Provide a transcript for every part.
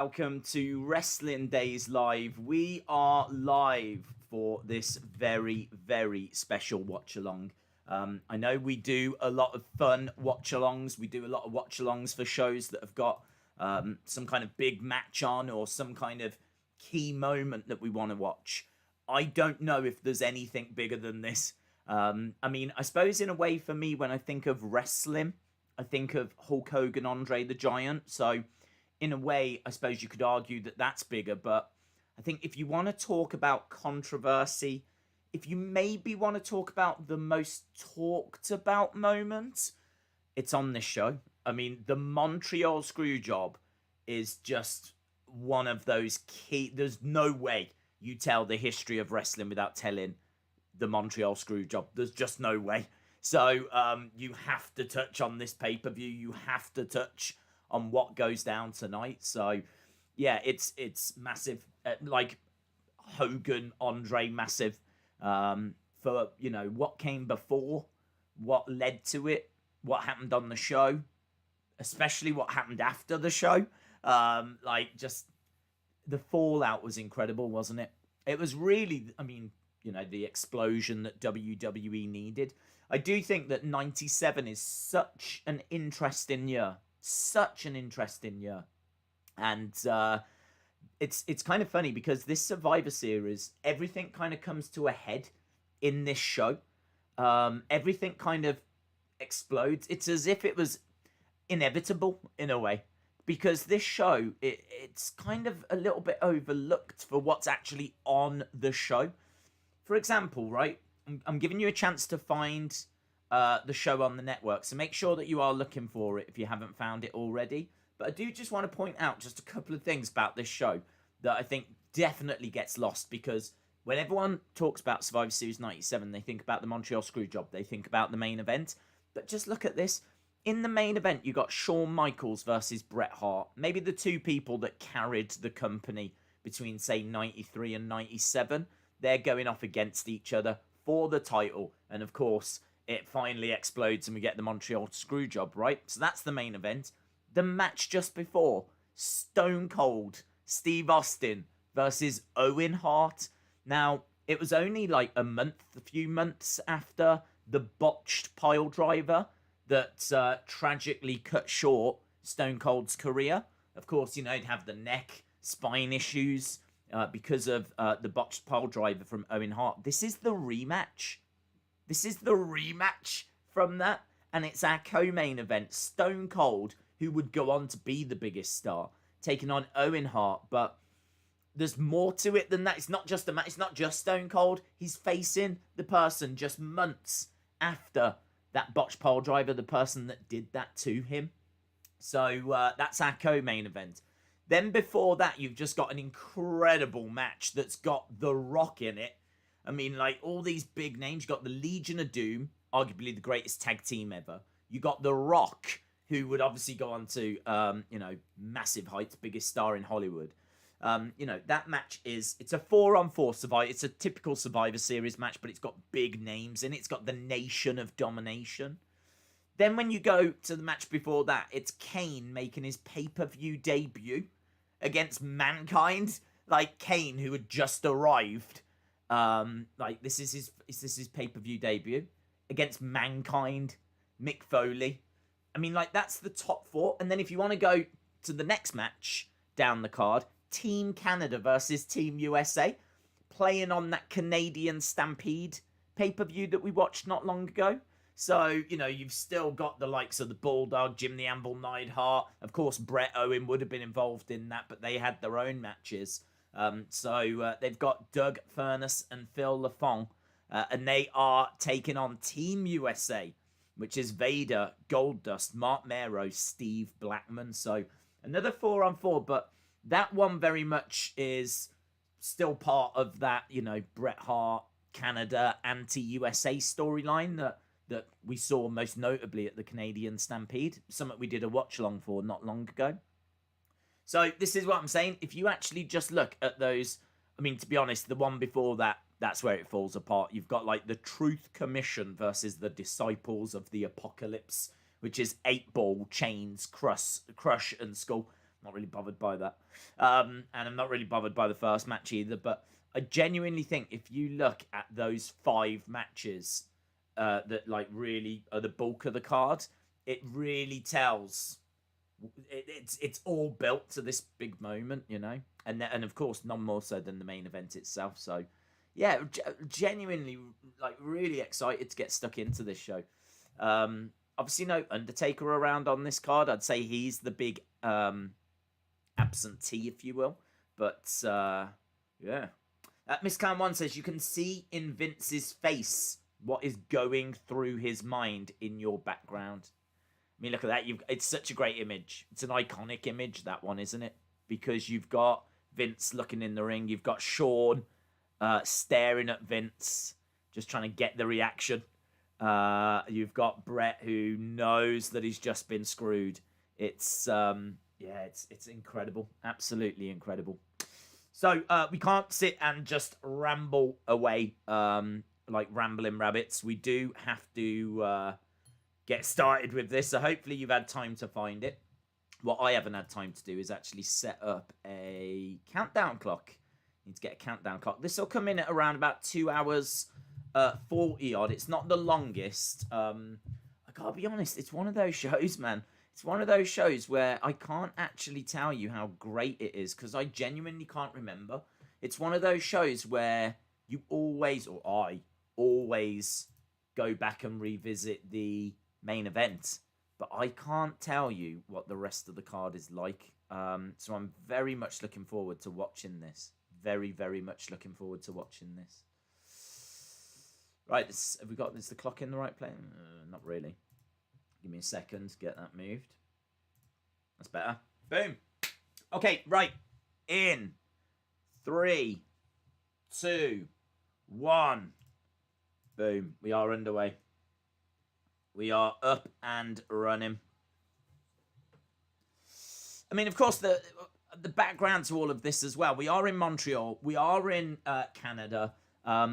Welcome to Wrestling Days Live. We are live for this very, very special watch along. I know we do a lot of fun watch alongs. We do a lot of watch alongs for shows that have got some kind of big match on or some kind of key moment that we want to watch. I don't know if there's anything bigger than this. I suppose in a way for me, when I think of wrestling, I think of Hulk Hogan, Andre the Giant. So in a way, I suppose you could argue that that's bigger. But I think if you want to talk about controversy, if you maybe want to talk about the most talked about moment, it's on this show. I mean, the Montreal Screwjob is just one of those key. There's no way you tell the history of wrestling without telling the Montreal Screwjob. There's just no way. So you have to touch on this pay-per-view. You have to touch on what goes down tonight. So yeah, it's massive. Like Hogan, Andre, massive. For, you know, what came before, what led to it, what happened on the show, especially what happened after the show. Just the fallout was incredible, wasn't it? It was really, the explosion that WWE needed. I do think that 97 is such an interesting year. Such an interesting year. And it's kind of funny because this Survivor Series, everything kind of comes to a head in this show. Everything kind of explodes. It's as if it was inevitable in a way. Because this show, it's kind of a little bit overlooked for what's actually on the show. For example, right, I'm giving you a chance to find the show on the network. So make sure that you are looking for it if you haven't found it already. But I do just want to point out just a couple of things about this show that I think definitely gets lost. Because when everyone talks about Survivor Series 97, they think about the Montreal Screwjob. They think about the main event. But just look at this. In the main event, you got Shawn Michaels versus Bret Hart. Maybe the two people that carried the company between, say, 93 and 97. They're going off against each other for the title. And, of course, it finally explodes and we get the Montreal Screwjob, right? So that's the main event. The match just before, Stone Cold Steve Austin versus Owen Hart. Now, it was only like a few months after the botched pile driver that tragically cut short Stone Cold's career. Of course, he'd have the neck, spine issues because of the botched pile driver from Owen Hart. This is the rematch. This is the rematch from that. And it's our co-main event, Stone Cold, who would go on to be the biggest star, taking on Owen Hart. But there's more to it than that. It's not just a match. It's not just Stone Cold. He's facing the person just months after that botched pile driver, the person that did that to him. So that's our co-main event. Then before that, you've just got an incredible match that's got The Rock in it. I mean, like, all these big names. You've got the Legion of Doom, arguably the greatest tag team ever. You got The Rock, who would obviously go on to, massive heights, biggest star in Hollywood. That match it's a 4-on-4 Survivor. It's a typical Survivor Series match, but it's got big names in it. It's got the Nation of Domination. Then when you go to the match before that, it's Kane making his pay-per-view debut against Mankind. Like, Kane, who had just arrived. This is his pay-per-view debut against Mankind, Mick Foley. I mean, like, that's the top four. And then if you want to go to the next match down the card, Team Canada versus Team USA, playing on that Canadian Stampede pay-per-view that we watched not long ago. So, you've still got the likes of the Bulldog, Jim the Anvil Neidhart. Of course, Bret Owen would have been involved in that, but they had their own matches. They've got Doug Furnas and Phil Lafon, and they are taking on Team USA, which is Vader, Goldust, Marc, Mero, Steve Blackman. So another 4-on-4, but that one very much is still part of that, Bret Hart, Canada, anti-USA storyline that we saw most notably at the Canadian Stampede, something we did a watch-along for not long ago. So this is what I'm saying. If you actually just look at those, to be honest, the one before that, that's where it falls apart. You've got like the Truth Commission versus the Disciples of the Apocalypse, which is 8 Ball, Chains, Crush, and Skull. Not really bothered by that. And I'm not really bothered by the first match either. But I genuinely think if you look at those 5 matches that like really are the bulk of the card, it really tells. It's all built to this big moment, you know, and of course none more so than the main event itself. So yeah, genuinely like really excited to get stuck into this show. Obviously no Undertaker around on this card. I'd say he's the big absentee, if you will. But yeah, Miss Clown One says you can see in Vince's face what is going through his mind in your background. I mean, look at that. It's such a great image. It's an iconic image, that one, isn't it? Because you've got Vince looking in the ring. You've got Shawn staring at Vince, just trying to get the reaction. You've got Bret, who knows that he's just been screwed. It's it's incredible. Absolutely incredible. So we can't sit and just ramble away like rambling rabbits. We do have to get started with this. So hopefully you've had time to find it. What I haven't had time to do is actually set up a countdown clock. Need to get a countdown clock. This will come in at around about 2 hours 40 odd. It's not the longest. I gotta be honest, it's one of those shows, man. It's one of those shows where I can't actually tell you how great it is because I genuinely can't remember. It's one of those shows where you always, or I always, go back and revisit the main event, but I can't tell you what the rest of the card is like. So I'm very much looking forward to watching this. Very, very much looking forward to watching this. Right, have we got, is the clock in the right place? Not really. Give me a second to get that moved. That's better. Boom. Okay, right. In 3, 2, 1. Boom. We are underway. We are up and running. I mean, of course, the background to all of this as well. We are in Montreal. We are in Canada. I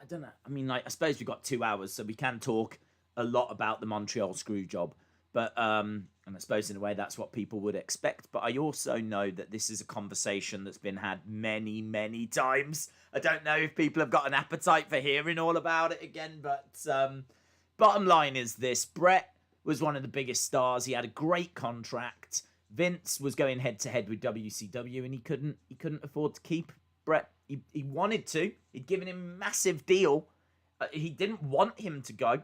don't know. I mean, like, I suppose we've got 2 hours, so we can talk a lot about the Montreal Screwjob. But, and I suppose in a way that's what people would expect. But I also know that this is a conversation that's been had many, many times. I don't know if people have got an appetite for hearing all about it again, but bottom line is this. Bret was one of the biggest stars. He had a great contract. Vince was going head-to-head with WCW, and he couldn't afford to keep Bret. He wanted to. He'd given him a massive deal. He didn't want him to go.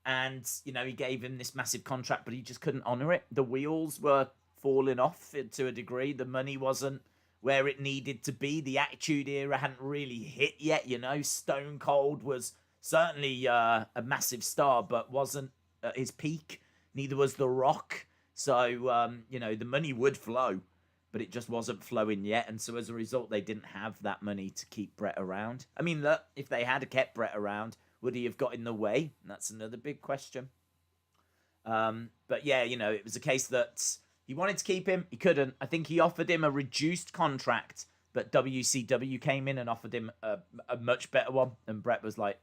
And, you know, he gave him this massive contract, but he just couldn't honour it. The wheels were falling off to a degree. The money wasn't where it needed to be. The Attitude Era hadn't really hit yet, you know. Stone Cold was certainly a massive star, but wasn't at his peak. Neither was The Rock. So, you know, the money would flow, but it just wasn't flowing yet. And so as a result, they didn't have that money to keep Bret around. I mean, look, if they had kept Bret around, would he have got in the way? That's another big question. But yeah, you know, it was a case that he wanted to keep him. He couldn't. I think he offered him a reduced contract, but WCW came in and offered him a much better one. And Bret was like,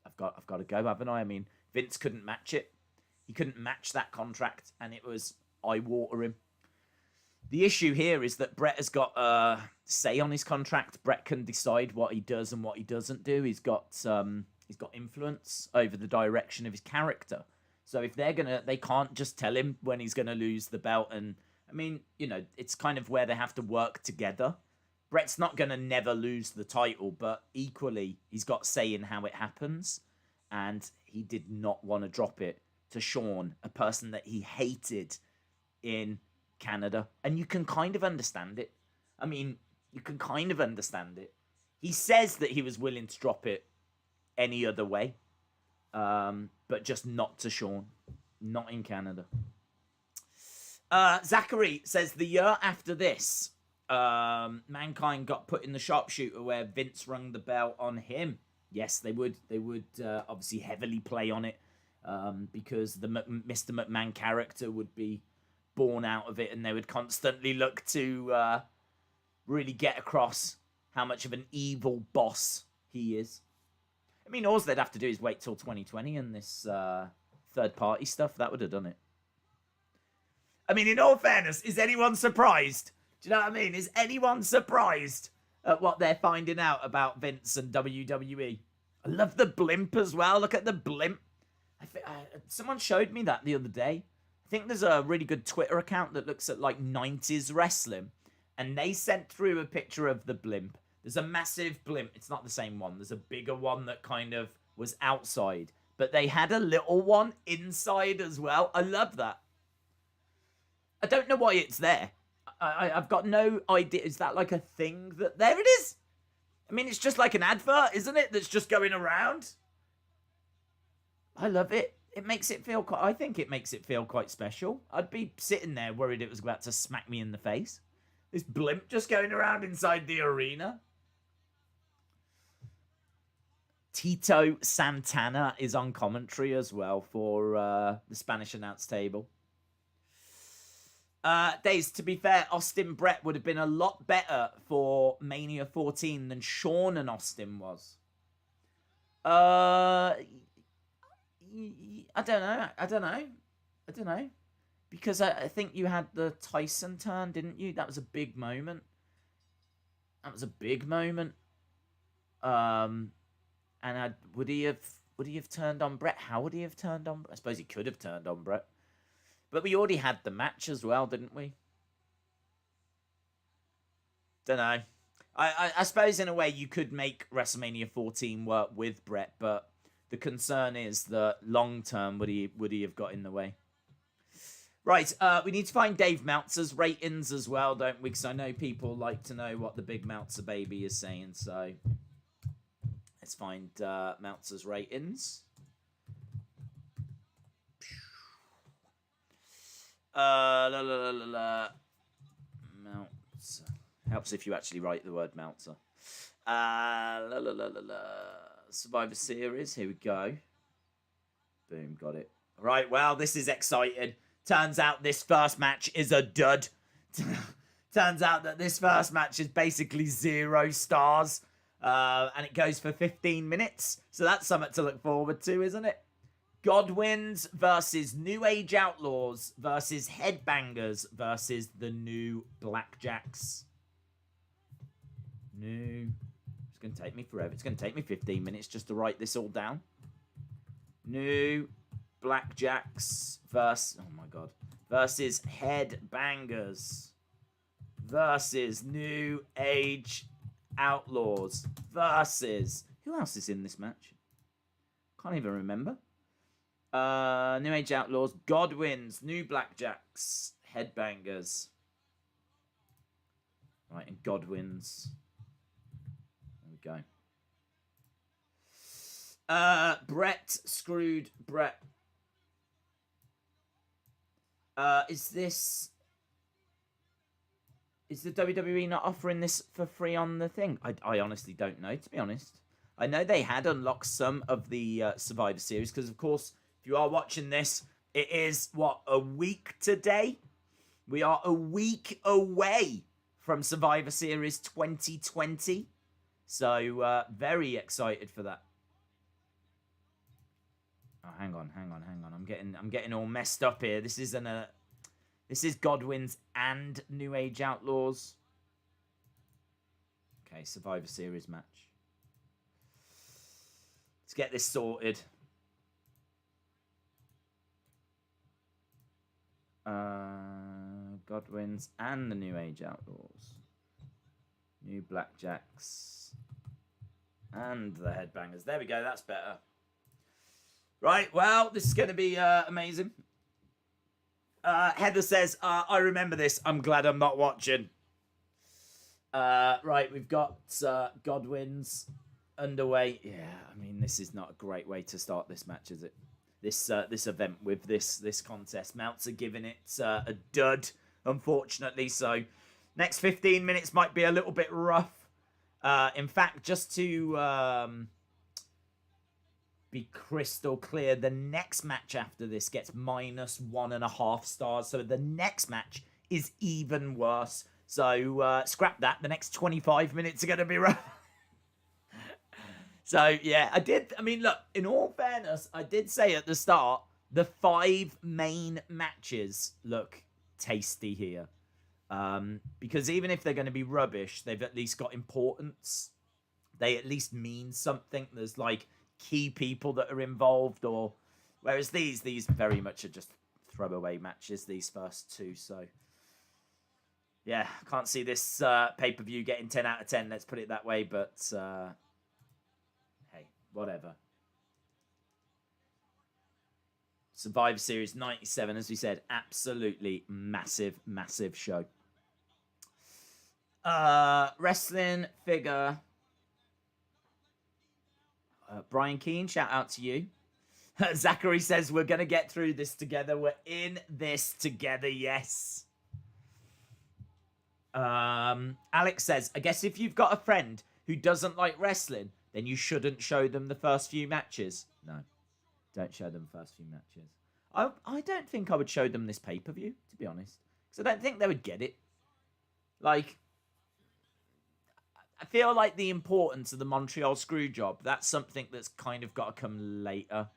I've got to go, haven't I? I mean, Vince couldn't match it. He couldn't match that contract, and it was eye-watering. The issue here is that Bret has got a say on his contract. Bret can decide what he does and what he doesn't do. He's got influence over the direction of his character. So if they can't just tell him when he's gonna lose the belt. And I mean, you know, it's kind of where they have to work together. Bret's not gonna never lose the title, but equally he's got say in how it happens. And he did not want to drop it to Shawn, a person that he hated in Canada. And you can kind of understand it. I mean, you can kind of understand it. He says that he was willing to drop it any other way, but just not to Shawn, not in Canada. Zachary says the year after this, Mankind got put in the sharpshooter where Vince rung the bell on him. Yes, they would obviously heavily play on it, because the Mr. McMahon character would be born out of it, and they would constantly look to really get across how much of an evil boss he is. I mean, all they'd have to do is wait till 2020 and this third-party stuff. That would have done it. I mean, in all fairness, is anyone surprised? Do you know what I mean? Is anyone surprised at what they're finding out about Vince and WWE? I love the blimp as well. Look at the blimp. Someone showed me that the other day. I think there's a really good Twitter account that looks at like 90s wrestling. And they sent through a picture of the blimp. There's a massive blimp. It's not the same one. There's a bigger one that kind of was outside. But they had a little one inside as well. I love that. I don't know why it's there. I've got no idea. Is that like a thing that... There it is! I mean, it's just like an advert, isn't it? That's just going around. I love it. It makes it feel quite... I think it makes it feel quite special. I'd be sitting there worried it was about to smack me in the face. This blimp just going around inside the arena. Tito Santana is on commentary as well for the Spanish announce table. Days, to be fair, Austin Bret would have been a lot better for Mania 14 than Shawn and Austin was. I don't know. Because I think you had the Tyson turn, didn't you? That was a big moment. And would he have turned on Bret? How would he have turned on Bret? I suppose he could have turned on Bret. But we already had the match as well, didn't we? Don't know. I suppose in a way you could make WrestleMania 14 work with Bret, but the concern is that long term would he have got in the way? Right, we need to find Dave Meltzer's ratings as well, don't we? Because I know people like to know what the big Meltzer baby is saying, so let's find Meltzer's ratings. Meltzer. Helps if you actually write the word Meltzer. Survivor Series. Here we go. Boom, got it. Right, well, this is exciting. Turns out this first match is a dud. Turns out that this first match is basically 0 stars. And it goes for 15 minutes. So that's something to look forward to, isn't it? Godwins versus New Age Outlaws versus Headbangers versus the New Blackjacks. It's going to take me forever. It's going to take me 15 minutes just to write this all down. New Blackjacks versus... Oh, my God. Versus Headbangers versus New Age Outlaws versus... Who else is in this match? Can't even remember. New Age Outlaws, Godwins, New Blackjacks, Headbangers. Right, and Godwins. There we go. Bret screwed Bret. Is the WWE not offering this for free on the thing? I honestly don't know, to be honest. I know they had unlocked some of the Survivor Series, because, of course, if you are watching this, it is, what, a week today? We are a week away from Survivor Series 2020. So, very excited for that. Oh, hang on. I'm getting all messed up here. This is Godwins and New Age Outlaws. Okay, Survivor Series match. Let's get this sorted. Godwins and the New Age Outlaws. New Blackjacks. And the Headbangers. There we go, that's better. Right, well, this is going to be amazing. Heather says, I remember this. I'm glad I'm not watching. Right, we've got Godwins underway. Yeah, I mean, this is not a great way to start this match, is it? This event with this contest. Meltzer giving it a dud, unfortunately. So next 15 minutes might be a little bit rough. In fact, just to be crystal clear, the next match after this gets -1.5 stars. So the next match is even worse. So scrap that. The next 25 minutes are going to be rough. So, yeah, I mean, look, in all fairness, I did say at the start, the 5 main matches look tasty here. Because even if they're going to be rubbish, they've at least got importance. They at least mean something. There's like key people that are involved, or whereas these very much are just throwaway matches, these first two. So yeah, can't see this pay-per-view getting 10 out of 10, let's put it that way, but hey, whatever. Survivor Series 97, as we said, absolutely massive show. Wrestling figure. Brian Keane, shout out to you. Zachary says, we're going to get through this together. We're in this together, yes. Alex says, I guess if you've got a friend who doesn't like wrestling, then you shouldn't show them the first few matches. No, don't show them the first few matches. I don't think I would show them this pay-per-view, to be honest. Because I don't think they would get it. Like, I feel like the importance of the Montreal Screwjob, that's something that's kind of got to come later.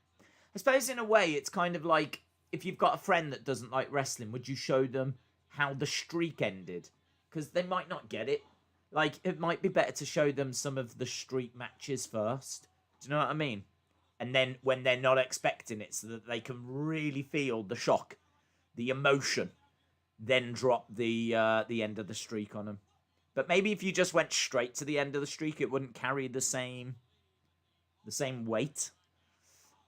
I suppose in a way, it's kind of like, if you've got a friend that doesn't like wrestling, would you show them how the streak ended? Because they might not get it. Like, it might be better to show them some of the streak matches first. Do you know what I mean? And then when they're not expecting it, so that they can really feel the shock, the emotion, then drop the end of the streak on them. But maybe if you just went straight to the end of the streak, it wouldn't carry the same weight.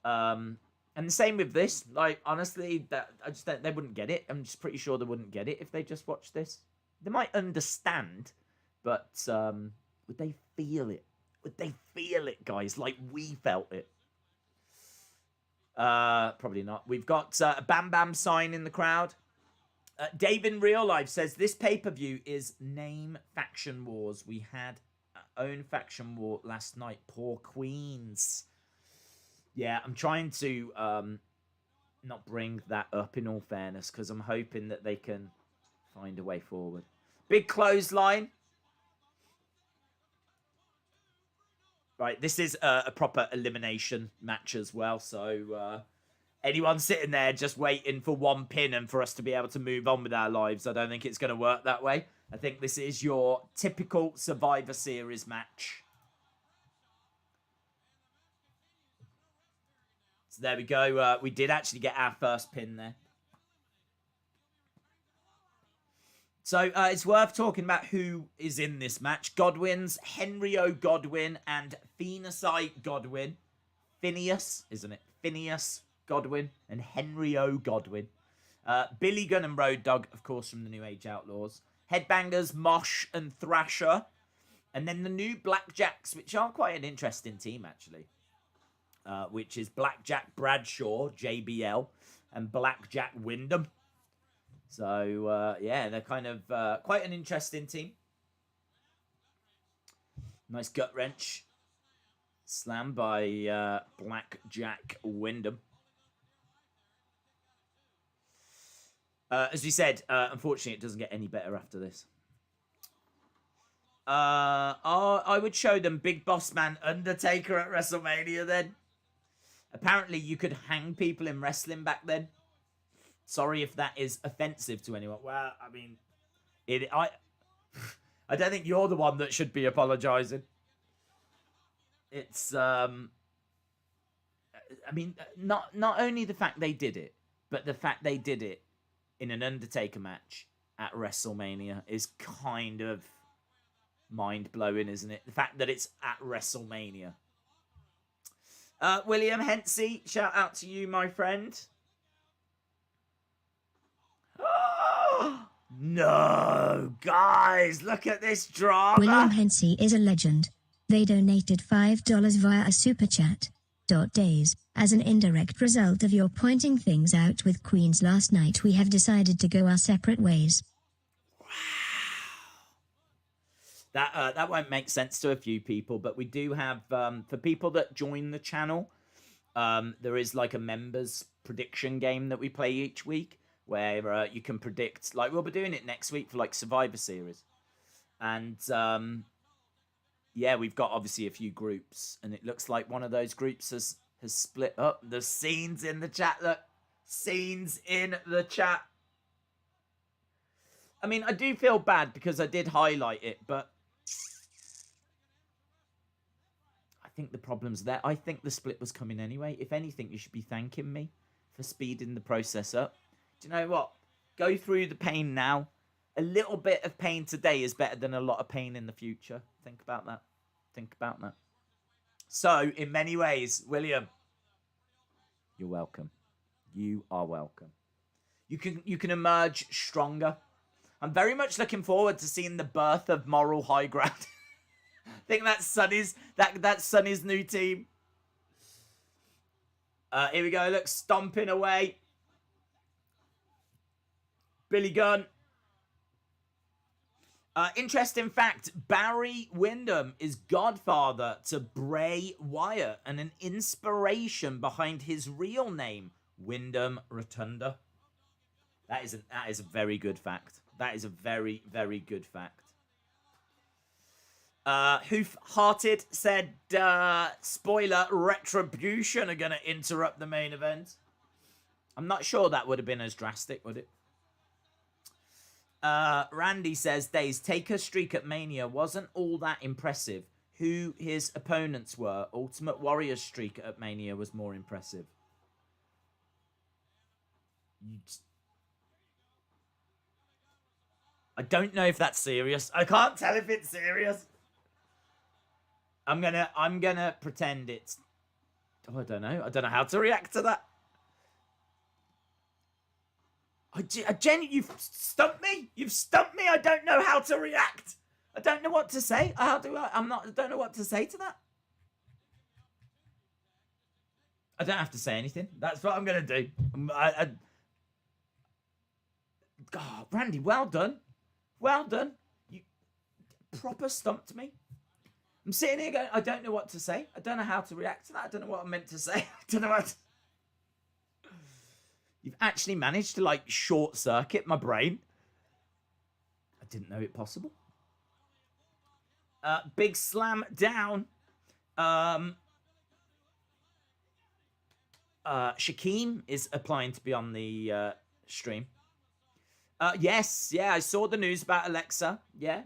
And the same with this. Like, honestly, they wouldn't get it. I'm just pretty sure they wouldn't get it if they just watched this. They might understand, but would they feel it? Would they feel it, guys, like we felt it? Probably not. We've got a Bam Bam sign in the crowd. Dave in Real Life says, this pay-per-view is name faction wars. We had our own faction war last night. Poor Queens. Yeah, I'm trying to not bring that up in all fairness, because I'm hoping that they can find a way forward. Big clothesline. Right, this is a proper elimination match as well. So anyone sitting there just waiting for one pin and for us to be able to move on with our lives, I don't think it's going to work that way. I think this is your typical Survivor Series match. So there we go. We did actually get our first pin there. So it's worth talking about who is in this match. Godwin's Henry O. Godwin and Furnas Godwin. Phineas, isn't it? Phineas Godwin and Henry O. Godwin. Billy Gunn and Road Dogg, of course, from the New Age Outlaws. Headbangers, Mosh and Thrasher. And then the new Blackjacks, which are quite an interesting team, actually. Which is Blackjack Bradshaw, JBL, and Blackjack Wyndham. So, yeah, they're kind of quite an interesting team. Nice gut wrench. Slam by Blackjack Wyndham. As we said, unfortunately, it doesn't get any better after this. I would show them Big Boss Man Undertaker at WrestleMania then. Apparently, you could hang people in wrestling back then. Sorry if that is offensive to anyone. Well, I mean, I don't think you're the one that should be apologizing. It's, I mean, not only the fact they did it, but the fact they did it in an Undertaker match at WrestleMania is kind of mind-blowing, isn't it? The fact that it's at WrestleMania. William Hensey, shout out to you, my friend. No, guys, look at this drama. William Hensey is a legend. They donated $5 via a super chat. Days. As an indirect result of your pointing things out with Queens last night, we have decided to go our separate ways. Wow. That won't make sense to a few people, but we do have, for people that join the channel, there is like a members prediction game that we play each week, where you can predict, like we'll be doing it next week for like Survivor Series. And yeah, we've got obviously a few groups, and it looks like one of those groups has split up. There's scenes in the chat, look. Scenes in the chat. I mean, I do feel bad because I did highlight it, but I think the problem's there. I think the split was coming anyway. If anything, you should be thanking me for speeding the process up. Do you know what? Go through the pain now. A little bit of pain today is better than a lot of pain in the future. Think about that. Think about that. So, in many ways, William, you're welcome. You are welcome. You can emerge stronger. I'm very much looking forward to seeing the birth of moral high ground. I think that's Sonny's new team. Here we go. Look, stomping away. Billy Gunn. Interesting fact, Barry Windham is godfather to Bray Wyatt and an inspiration behind his real name, Wyndham Rotunda. That is a very good fact. That is a very, very good fact. Hoof-Hearted said, spoiler, Retribution are going to interrupt the main event. I'm not sure that would have been as drastic, would it? Randy says, Days, Taker streak at Mania wasn't all that impressive. Who his opponents were. Ultimate Warrior's streak at Mania was more impressive. I don't know if that's serious. I can't tell if it's serious. I'm gonna pretend it's... Oh, I don't know. I don't know how to react to that. Jenny, you've stumped me. You've stumped me. I don't know how to react. I don't know what to say. I don't know what to say to that. I don't have to say anything. That's what I'm going to do. God, Randy, well done. Well done. You proper stumped me. I'm sitting here going, I don't know what to say. I don't know how to react to that. I don't know what I'm meant to say. I don't know what to... You've actually managed to, like, short-circuit my brain. I didn't know it possible. Big slam down. Shaquem is applying to be on the stream. Yes, yeah, I saw the news about Alexa. Yeah.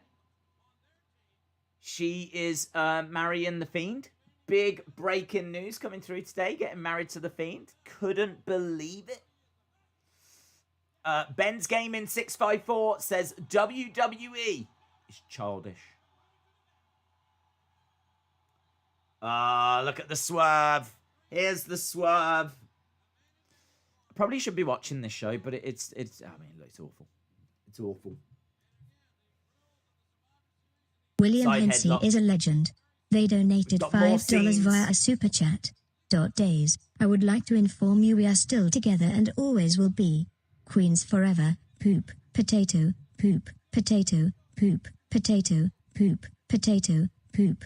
She is marrying the Fiend. Big breaking news coming through today. Getting married to the Fiend. Couldn't believe it. Ben's Gaming 654 says WWE is childish. Look at the swerve. Here's the swerve. I probably should be watching this show, but it's I mean, look, it's awful. It's awful. William Hensey is a legend. They donated $5 via a super chat. Days. I would like to inform you we are still together and always will be. Queens forever. Poop, potato, poop, potato, poop, potato, poop, potato, poop.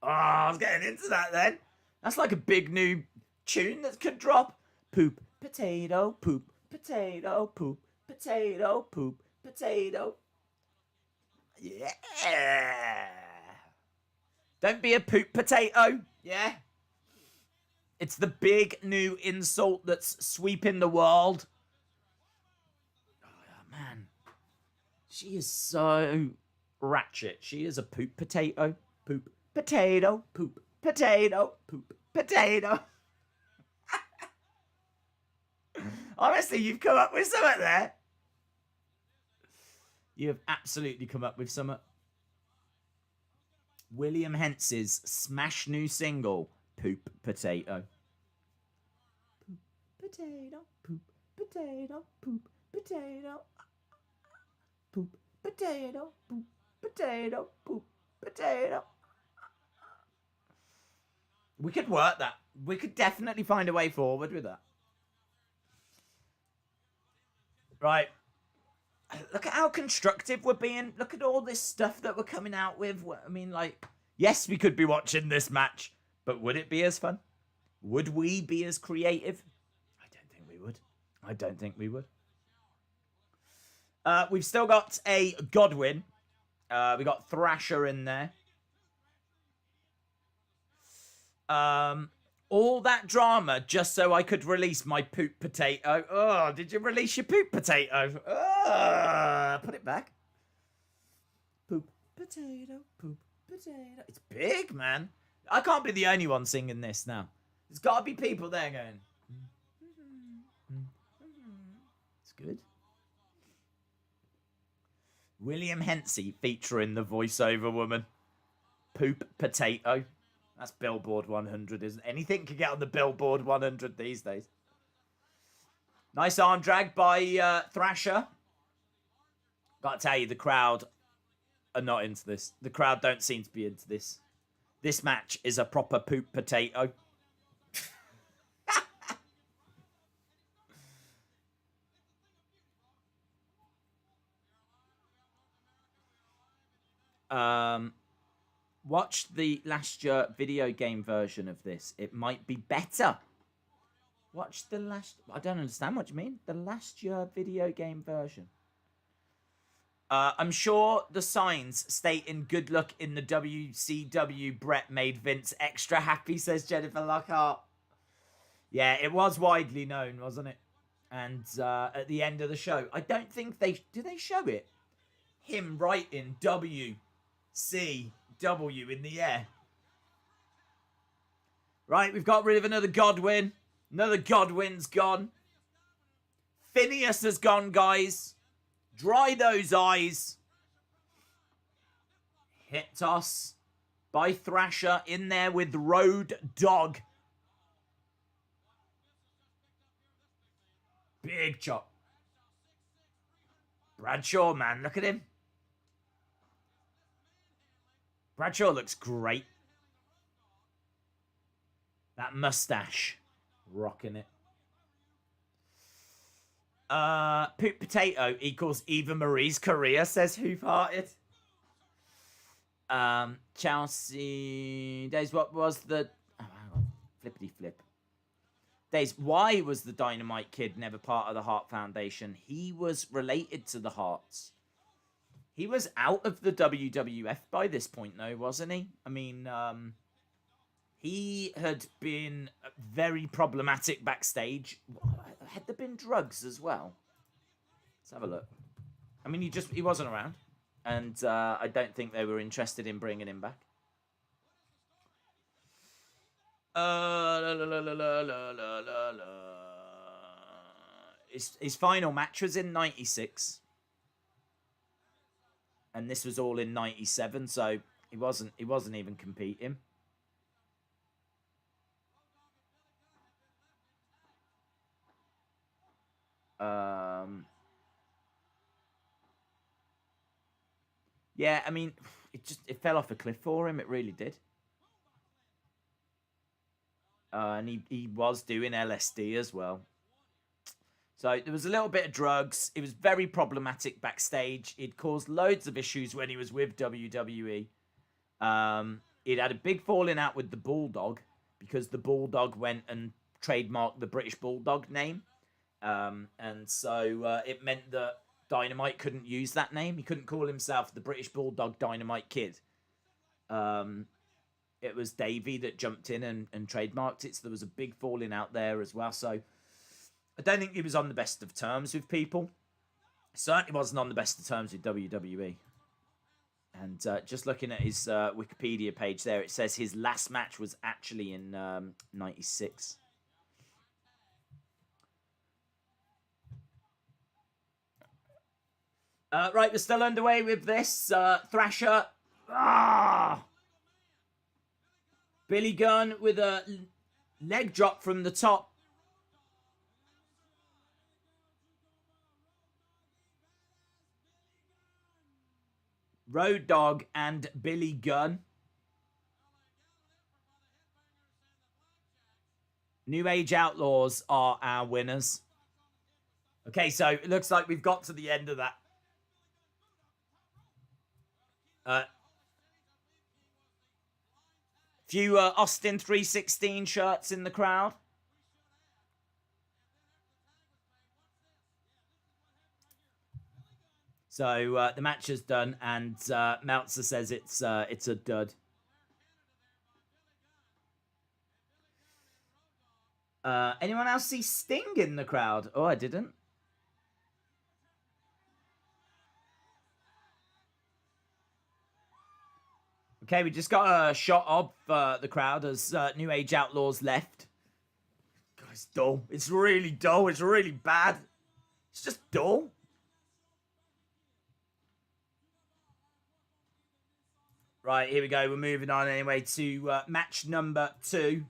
Oh, I was getting into that then. That's like a big new tune that could drop. Poop, potato, poop, potato, poop, potato, poop, potato. Yeah. Don't be a poop potato. Yeah. It's the big new insult that's sweeping the world. Man, she is so ratchet. She is a poop potato. Poop potato. Poop potato. Poop potato. Honestly, you've come up with something there. You have absolutely come up with something. William Hens's smash new single, Poop Potato. Poop potato. Poop potato. Poop potato. Poop potato, poop potato, poop potato. We could work that. We could definitely find a way forward with that. Right. Look at how constructive we're being. Look at all this stuff that we're coming out with. I mean, like, yes, we could be watching this match, but would it be as fun? Would we be as creative? I don't think we would. I don't think we would. We've still got a Godwin. We got Thrasher in there. All that drama just so I could release my poop potato. Oh, did you release your poop potato? Oh, put it back. Poop potato, poop potato. It's big, man. I can't be the only one singing this now. There's got to be people there going. It's good. William Hensey featuring the voiceover woman. Poop potato. That's Billboard 100, isn't it? Anything can get on the Billboard 100 these days. Nice arm drag by Thrasher. Gotta tell you, the crowd are not into this. The crowd don't seem to be into this. This match is a proper poop potato. Watch the last year video game version of this. It might be better. Watch the last... I don't understand what you mean. The last year video game version. I'm sure the signs stating good luck in the WCW Bret made Vince extra happy, says Jennifer Lockhart. Yeah, it was widely known, wasn't it? And at the end of the show, I don't think they... Do they show it? Him writing WCW in the air. Right, we've got rid of another Godwin. Another Godwin's gone. Phineas has gone, guys. Dry those eyes. Hit toss by Thrasher in there with Road Dog. Big chop. Bradshaw, man, look at him. Bradshaw looks great. That mustache. Rocking it. Poop potato equals Eva Marie's career, says Hoof-Hearted. Chelsea... Days, what was the... Oh, hang on. Flippity flip. Days, why was the Dynamite Kid never part of the Hart Foundation? He was related to the Harts. He was out of the WWF by this point, though, wasn't he? I mean, he had been very problematic backstage. Had there been drugs as well? Let's have a look. I mean, he wasn't around. And I don't think they were interested in bringing him back. His final match was in 96. And this was all in 97, so he wasn't even competing. Yeah, I mean, it fell off a cliff for him. It really did. And he was doing LSD as well. So there was a little bit of drugs. It was very problematic backstage. It caused loads of issues when he was with WWE. It had a big falling out with the Bulldog because the Bulldog went and trademarked the British Bulldog name. And so it meant that Dynamite couldn't use that name. He couldn't call himself the British Bulldog Dynamite Kid. It was Davey that jumped in and trademarked it. So there was a big falling out there as well. So I don't think he was on the best of terms with people. Certainly wasn't on the best of terms with WWE. And just looking at his Wikipedia page there, it says his last match was actually in 96. Right, we're still underway with this. Thrasher. Billy Gunn with a leg drop from the top. Road Dogg and Billy Gunn. New Age Outlaws are our winners. Okay, so it looks like we've got to the end of that. Few Austin 316 shirts in the crowd. So the match is done, and Meltzer says it's a dud. Anyone else see Sting in the crowd? Oh, I didn't. Okay, we just got a shot of the crowd as New Age Outlaws left. God, it's dull. It's really dull. It's really bad. It's just dull. Right, here we go. We're moving on anyway to match number 2.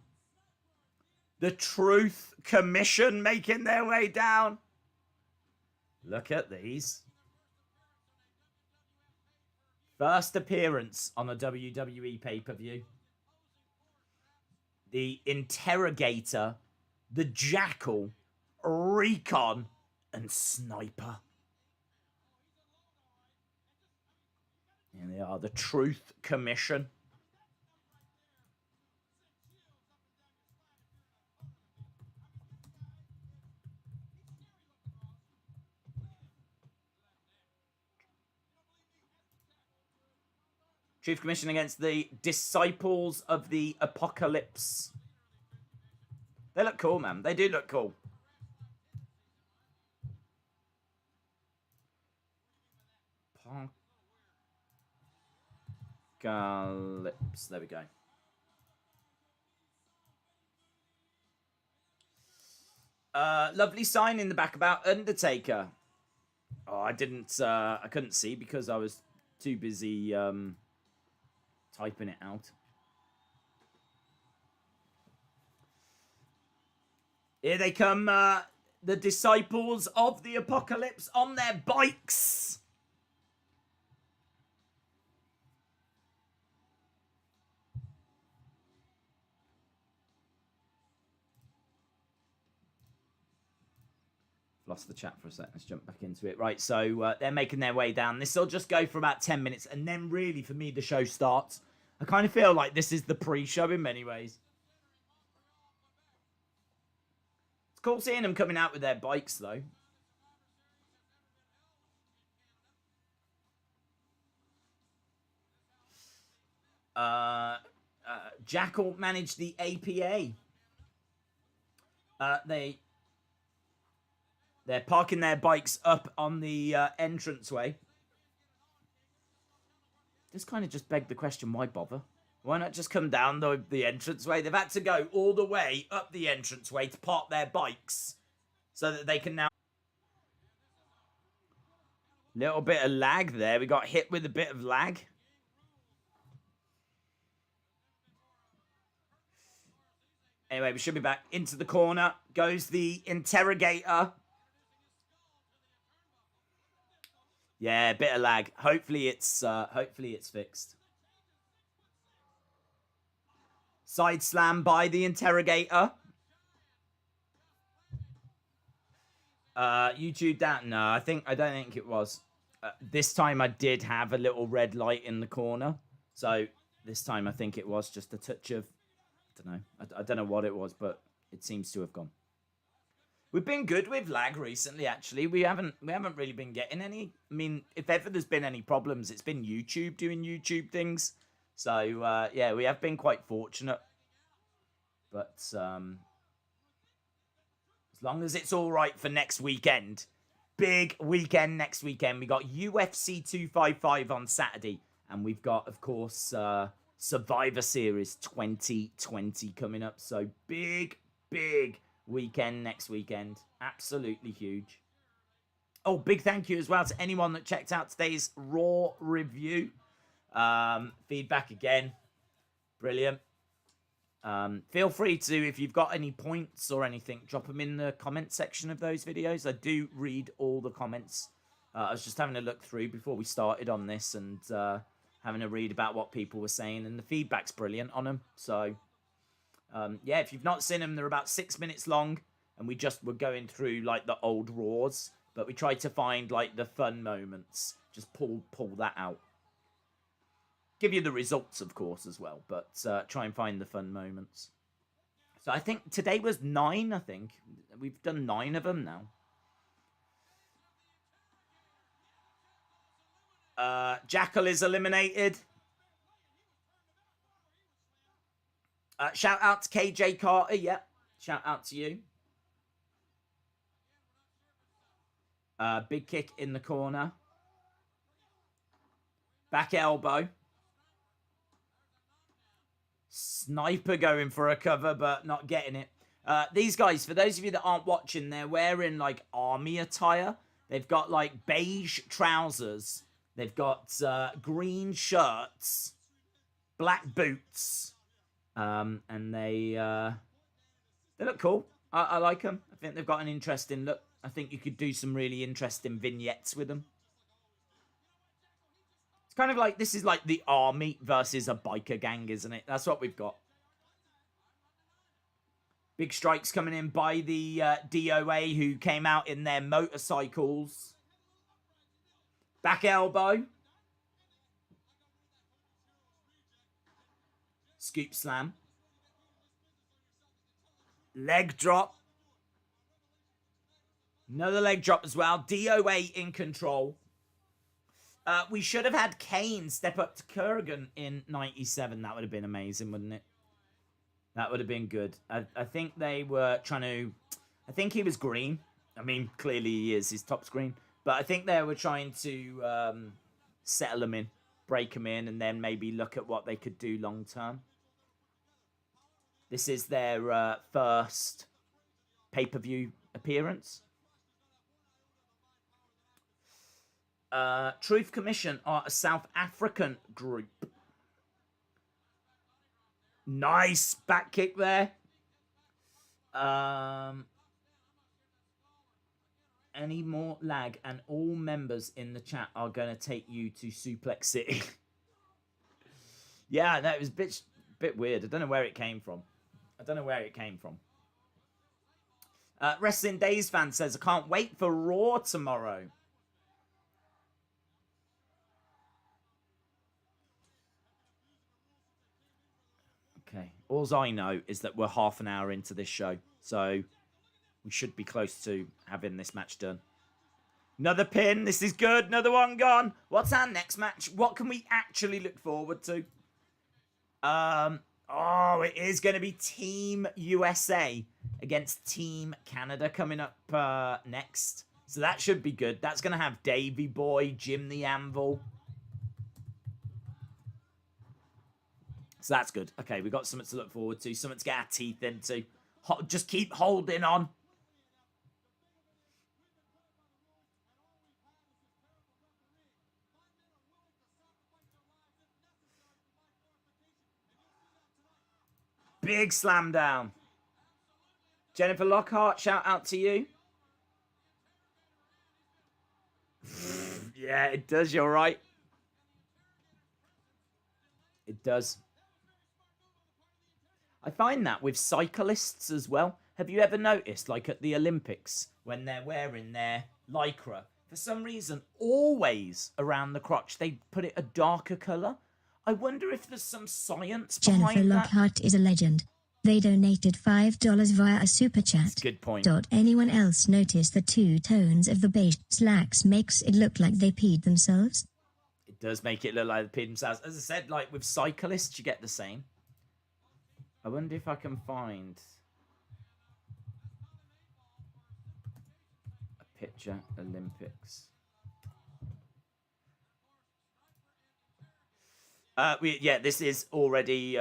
The Truth Commission making their way down. Look at these. First appearance on a WWE pay-per-view. The Interrogator, the Jackal, Recon, and Sniper. Here they are, the Truth Commission. Truth Commission against the Disciples of the Apocalypse. They look cool, man. They do look cool. Apocalypse. There we go. Lovely sign in the back about Undertaker. Oh, I couldn't see because I was too busy typing it out. Here they come, the Disciples of the Apocalypse on their bikes. Lost the chat for a second. Let's jump back into it. Right, so they're making their way down. This will just go for about 10 minutes, and then really, for me, the show starts. I kind of feel like this is the pre-show in many ways. It's cool seeing them coming out with their bikes, though. Jackal managed the APA. They're parking their bikes up on the entranceway. This kind of just begged the question, why bother? Why not just come down the entranceway? They've had to go all the way up the entranceway to park their bikes so that they can now... Little bit of lag there. We got hit with a bit of lag. Anyway, we should be back into the corner. Goes the Interrogator. Yeah, a bit of lag. Hopefully it's fixed. Side slam by the Interrogator. YouTube down. No, I don't think it was. This time I did have a little red light in the corner. So this time I think it was just a touch of, I don't know. I don't know what it was, but it seems to have gone. We've been good with lag recently, actually. We haven't really been getting any. I mean, if ever there's been any problems, it's been YouTube doing YouTube things. So, yeah, we have been quite fortunate. But as long as it's all right for next weekend, big weekend next weekend. We got UFC 255 on Saturday. And we've got, of course, Survivor Series 2020 coming up. So, big weekend next weekend. Absolutely huge. Oh, big thank you as well to anyone that checked out today's Raw review. Feedback again. Brilliant. Feel free to, if you've got any points or anything, drop them in the comment section of those videos. I do read all the comments. I was just having a look through before we started on this and having a read about what people were saying, and the feedback's brilliant on them. So yeah, if you've not seen them, they're about 6 minutes long, and we just were going through like the old Raws, but we tried to find like the fun moments. Just pull that out. Give you the results, of course, as well, but try and find the fun moments. So I think today was 9, I think. We've done 9 of them now. Jackal is eliminated. Shout out to KJ Carter, yeah. shout out to you. Big kick in the corner. Back elbow. Sniper going for a cover, but not getting it. These guys, for those of you that aren't watching, they're wearing like army attire. They've got like beige trousers. They've got green shirts, black boots, and they look cool. I like them. I think they've got an interesting look. I think you could do some really interesting vignettes with them. It's kind of like, this is like the army versus a biker gang, isn't it? That's what we've got. Big strikes coming in by the DOA, who came out in their motorcycles. Back elbow. Scoop slam. Leg drop. Another leg drop as well. DOA in control. We should have had Kane step up to Kurgan in 97. That would have been amazing, wouldn't it? That would have been good. I think they were trying to... I think he was green. I mean, clearly he is. His top's green. But I think they were trying to settle him in. Break him in. And then maybe look at what they could do long term. This is their first pay-per-view appearance. Truth Commission are a South African group. Nice back kick there. Any more lag and all members in the chat are going to take you to Suplex City. Yeah, that was a bit weird. I don't know where it came from. Wrestling Days fan says, I can't wait for Raw tomorrow. Okay. All I know is that we're half an hour into this show. So we should be close to having this match done. Another pin. This is good. Another one gone. What's our next match? What can we actually look forward to? Oh, it is going to be Team USA against Team Canada coming up next. So that should be good. That's going to have Davey Boy, Jim the Anvil. So that's good. Okay, we've got something to look forward to. Something to get our teeth into. Just keep holding on. Big slam down. Jennifer Lockhart, shout out to you. Yeah, it does. You're right. It does. I find that with cyclists as well. Have you ever noticed, like at the Olympics, when they're wearing their lycra, for some reason, always around the crotch, they put it a darker colour? I wonder if there's some science behind that. Jennifer Lockhart is a legend. They donated $5 via a super chat. That's a good point. Anyone else notice the two tones of the beige slacks makes it look like they peed themselves? It does make it look like they peed themselves. As I said, like with cyclists, you get the same. I wonder if I can find a picture Olympics. Yeah, this is already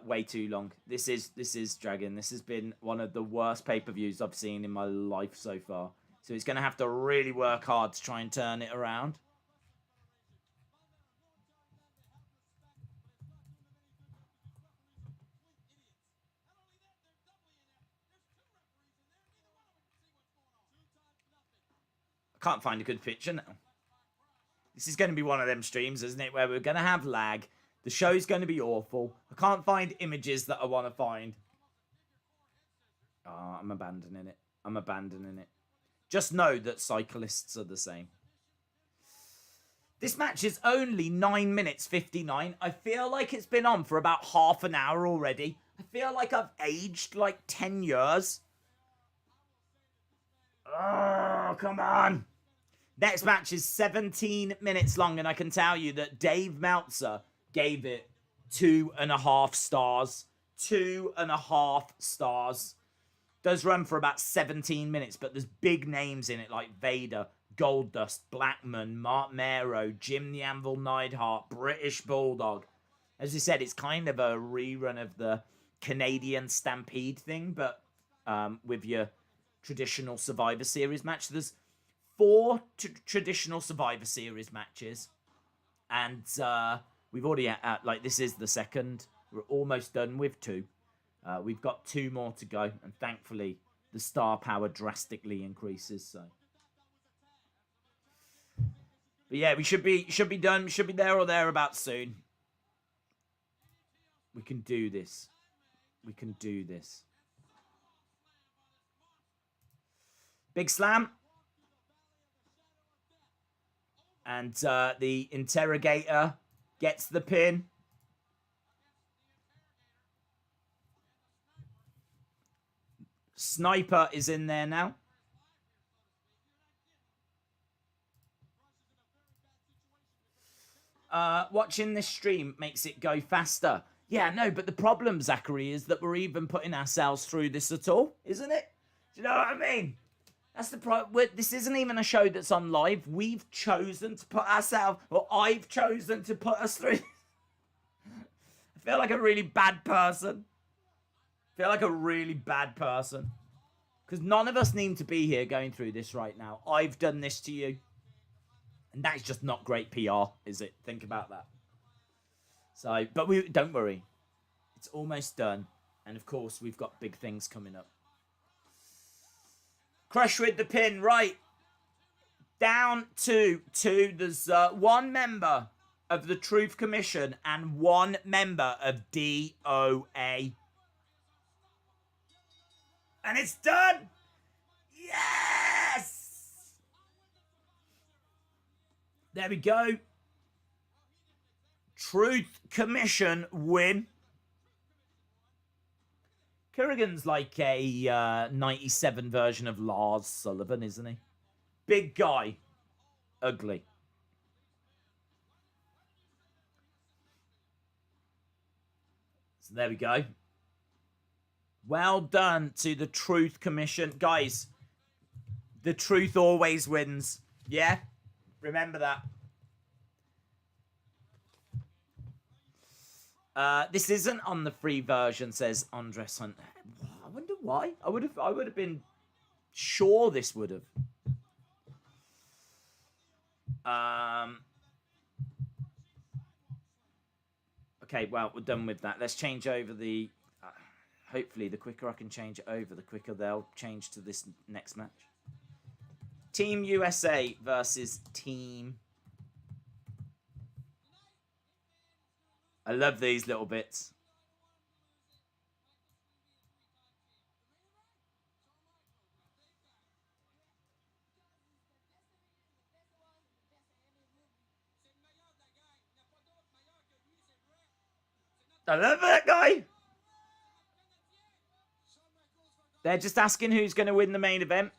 way too long. This is dragging. This has been one of the worst pay-per-views I've seen in my life so far. So it's going to have to really work hard to try and turn it around. I can't find a good picture now. This is going to be one of them streams, isn't it, where we're going to have lag. The show's going to be awful. I can't find images that I want to find. Oh, I'm abandoning it. Just know that cyclists are the same. This match is only 9 minutes 59. I feel like it's been on for about half an hour already. I feel like I've aged like 10 years. Oh, come on. Next match is 17 minutes long, and I can tell you that Dave Meltzer gave it 2.5 stars. 2.5 stars. Does run for about 17 minutes, but there's big names in it like Vader, Goldust, Blackman, Marc Mero, Jim the Anvil Neidhart, British Bulldog. As I said, it's kind of a rerun of the Canadian Stampede thing, but with your traditional Survivor Series match. There's 4 traditional Survivor Series matches, and we've already had, like, this is the second. We're almost done with 2. We've got 2 more to go, and thankfully the star power drastically increases. So, but yeah, we should be done. We should be there or thereabouts soon. We can do this. We can do this. Big slam. And the interrogator gets the pin. Sniper is in there now. Watching this stream makes it go faster. Yeah, no, but the problem, Zachary, is that we're even putting ourselves through this at all, isn't it? Do you know what I mean? That's the problem. This isn't even a show that's on live. We've chosen to put ourselves, or I've chosen to put us through. I feel like a really bad person. I feel like a really bad person. Because none of us need to be here going through this right now. I've done this to you. And that is just not great PR, is it? Think about that. So, but don't worry. It's almost done. And of course, we've got big things coming up. Crush with the pin, right. Down to 2. There's 1 member of the Truth Commission and 1 member of DOA. And it's done! Yes! There we go. Truth Commission win. Kerrigan's like a 97 version of Lars Sullivan, isn't he? Big guy. Ugly. So there we go. Well done to the Truth Commission. Guys, the truth always wins. Yeah? Remember that. This isn't on the free version, says Andres Hunt. I wonder why. I would have been sure this would have. Okay, well, we're done with that. Let's change over the... hopefully, the quicker I can change it over, the quicker they'll change to this next match. Team USA versus Team... I love these little bits. I love that guy. They're just asking who's going to win the main event.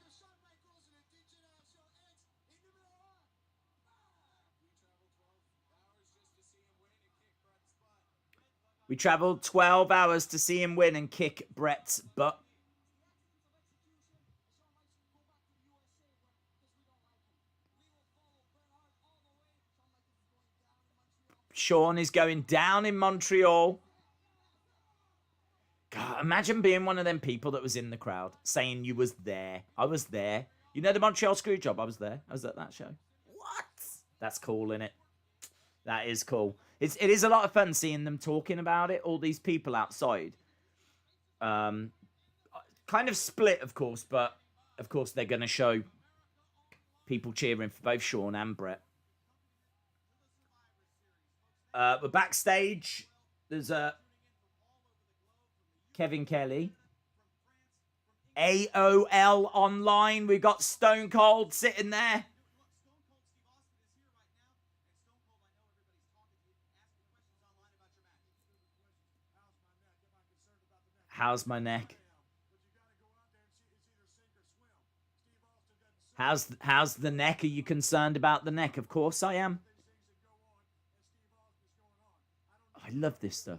We travelled 12 hours to see him win and kick Bret's butt. Shawn is going down in Montreal. God, imagine being one of them people that was in the crowd saying you was there. I was there. You know the Montreal Screwjob? I was there. I was at that show. What? That's cool, innit? That is cool. It is a lot of fun seeing them talking about it. All these people outside. Kind of split, of course, but of course they're going to show people cheering for both Shawn and Bret. We're backstage. There's Kevin Kelly. AOL online. We got Stone Cold sitting there. How's my neck? How's the neck? Are you concerned about the neck? Of course I am. I love this stuff.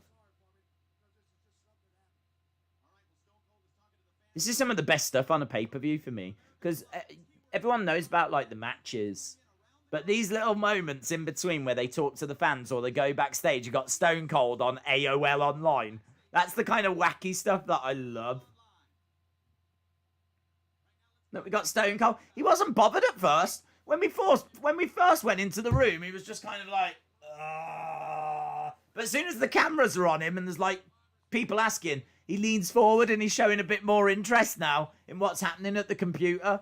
This is some of the best stuff on a pay-per-view for me. Because everyone knows about, like, the matches. But these little moments in between where they talk to the fans or they go backstage, you got Stone Cold on AOL Online. That's the kind of wacky stuff that I love. Look, we got Stone Cold. He wasn't bothered at first. When we first went into the room, he was just kind of like, ah. But as soon as the cameras are on him and there's, like, people asking, he leans forward and he's showing a bit more interest now in what's happening at the computer.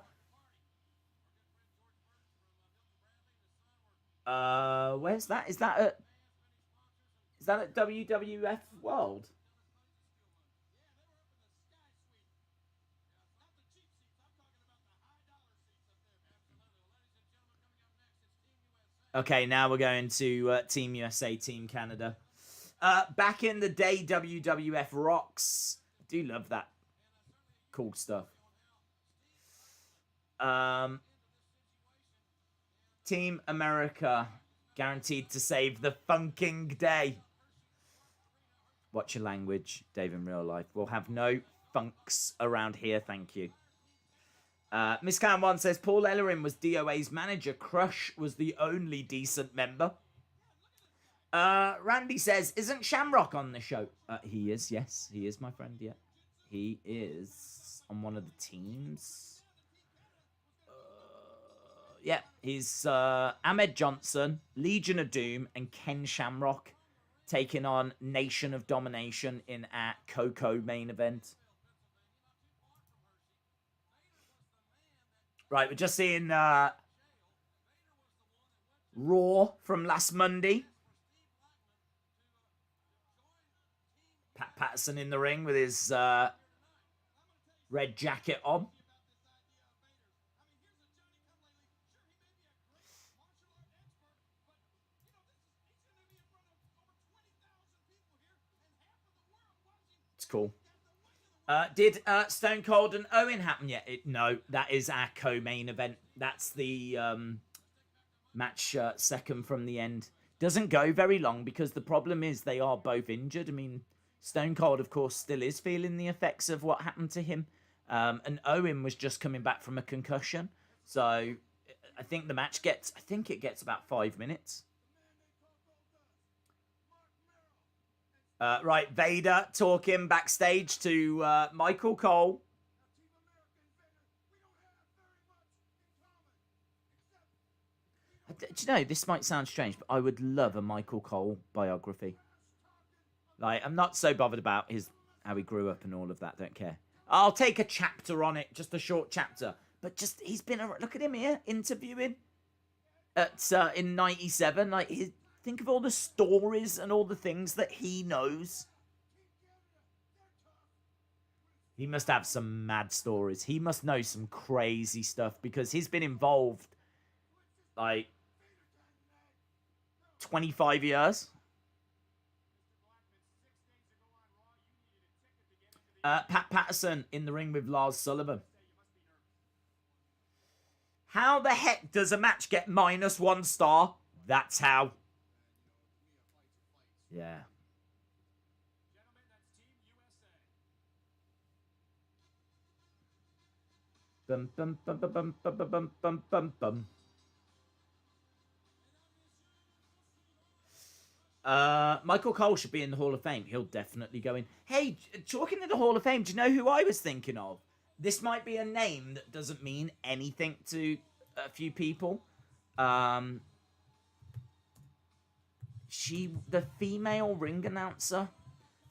Where's that? Is that at WWF World? Okay, now we're going to Team USA, Team Canada. Back in the day, WWF rocks. I do love that. Cool stuff. Team America, guaranteed to save the funking day. Watch your language, Dave, in real life. We'll have no funks around here, thank you. Miss Khan 1 says, Paul Ellering was DOA's manager. Crush was the only decent member. Randy says, isn't Shamrock on the show? He is, yes. He is, my friend, yeah. He is on one of the teams. Yeah, he's Ahmed Johnson, Legion of Doom, and Ken Shamrock taking on Nation of Domination in our Coco main event. Right, we're just seeing Raw from last Monday. Pat Patterson in the ring with his red jacket on. It's cool. Did Stone Cold and Owen happen yet? No, that is our co-main event. That's the match second from the end. Doesn't go very long because the problem is they are both injured. I mean, Stone Cold, of course, still is feeling the effects of what happened to him. And Owen was just coming back from a concussion. So I think the match gets, about 5 minutes. Right, Vader talking backstage to Michael Cole. Do you know, this might sound strange, but I would love a Michael Cole biography. Like, I'm not so bothered about how he grew up and all of that, don't care. I'll take a chapter on it, just a short chapter. But just, he's been, look at him here, interviewing in 97, like, think of all the stories and all the things that he knows. He must have some mad stories. He must know some crazy stuff because he's been involved, like, 25 years. Pat Patterson in the ring with Lars Sullivan. How the heck does a match get -1 star? That's how. Yeah. Bum bum bum bum bum bum bum bum bum bum. Michael Cole should be in the Hall of Fame. He'll definitely go in. Hey, talking to the Hall of Fame, do you know who I was thinking of? This might be a name that doesn't mean anything to a few people. The female ring announcer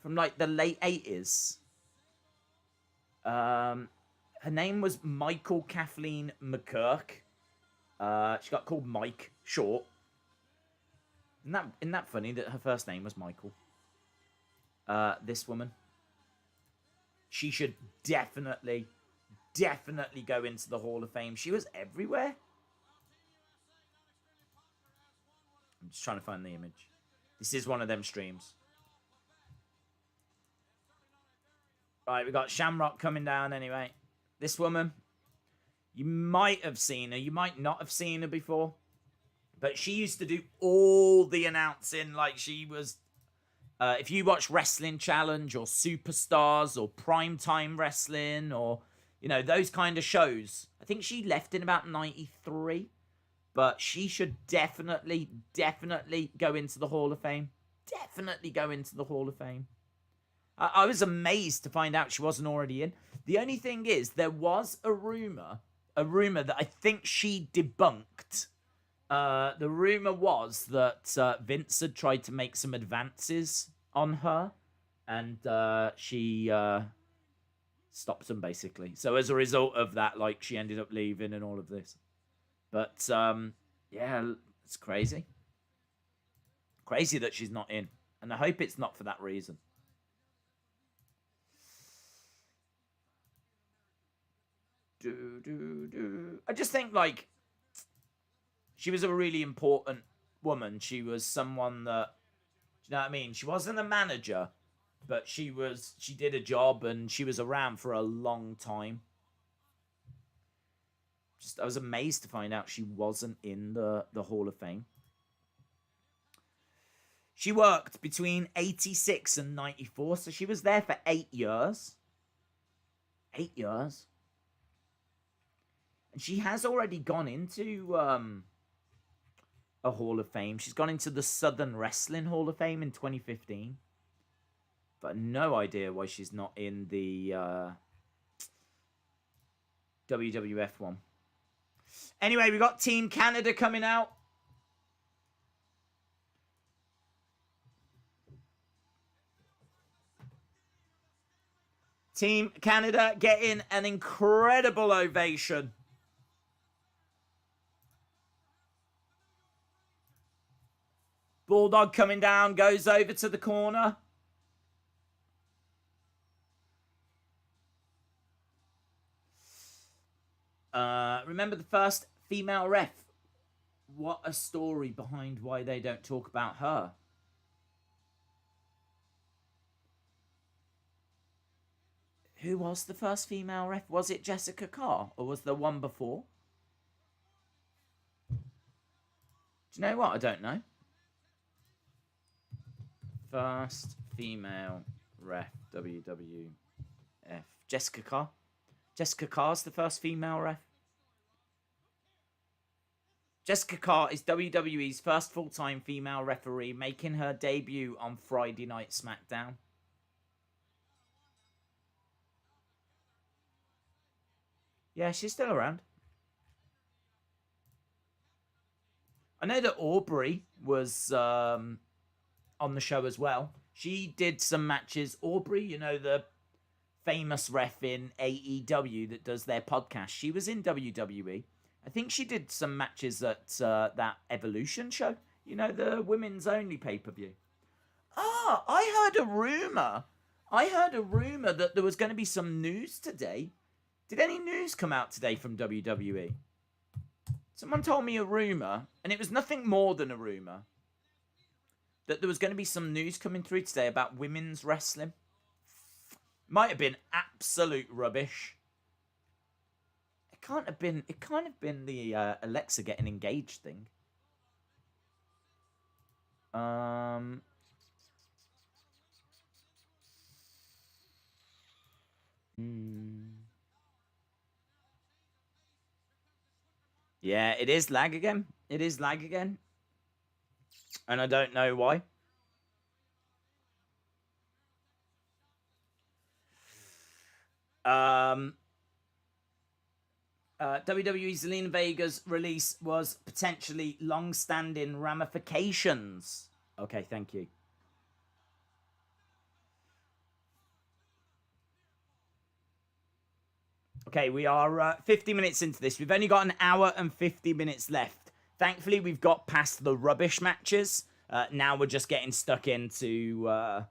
from like the late 80s. Her name was Michael Kathleen McCurk. She got called Mike short. Isn't that funny that her first name was Michael? This woman. She should definitely go into the Hall of Fame. She was everywhere. I'm just trying to find the image. This is one of them streams. Right, we got Shamrock coming down anyway. This woman, you might have seen her. You might not have seen her before. But she used to do all the announcing. Like, she was If you watch Wrestling Challenge or Superstars or Primetime Wrestling or, you know, those kind of shows, I think she left in about 93. But she should definitely go into the Hall of Fame. Definitely go into the Hall of Fame. I was amazed to find out she wasn't already in. The only thing is, there was a rumor that I think she debunked. The rumor was that Vince had tried to make some advances on her, and she stopped them, basically. So as a result of that, like, she ended up leaving and all of this. But, yeah, it's crazy. Crazy that she's not in. And I hope it's not for that reason. I just think, like, she was a really important woman. She was someone that, do you know what I mean? She wasn't a manager, but she did a job and she was around for a long time. I was amazed to find out she wasn't in the Hall of Fame. She worked between 86 and 94, so she was there for 8 years. 8 years. And she has already gone into a Hall of Fame. She's gone into the Southern Wrestling Hall of Fame in 2015. But no idea why she's not in the WWF one. Anyway, we got Team Canada coming out. Team Canada getting an incredible ovation. Bulldog coming down, goes over to the corner. Remember the first female ref? What a story behind why they don't talk about her. Who was the first female ref? Was it Jessica Carr or was there one before? Do you know what? I don't know. First female ref, WWF. Jessica Carr. Jessica Carr's the first female ref. Jessica Carr is WWE's first full-time female referee, making her debut on Friday Night SmackDown. Yeah, she's still around. I know that Aubrey was on the show as well. She did some matches. Aubrey, you know, the famous ref in AEW that does their podcast. She was in WWE. I think she did some matches at that Evolution show. You know, the women's only pay-per-view. Ah, I heard a rumor. That there was going to be some news today. Did any news come out today from WWE? Someone told me a rumor, and it was nothing more than a rumor, that there was going to be some news coming through today about women's wrestling. Might have been absolute rubbish. It can't have been the Alexa getting engaged thing. Yeah, it is lag again. And I don't know why. WWE Zelina Vega's release was potentially long-standing ramifications. Okay, thank you. Okay, we are 50 minutes into this. We've only got an hour and 50 minutes left. Thankfully, we've got past the rubbish matches. Now we're just getting stuck into,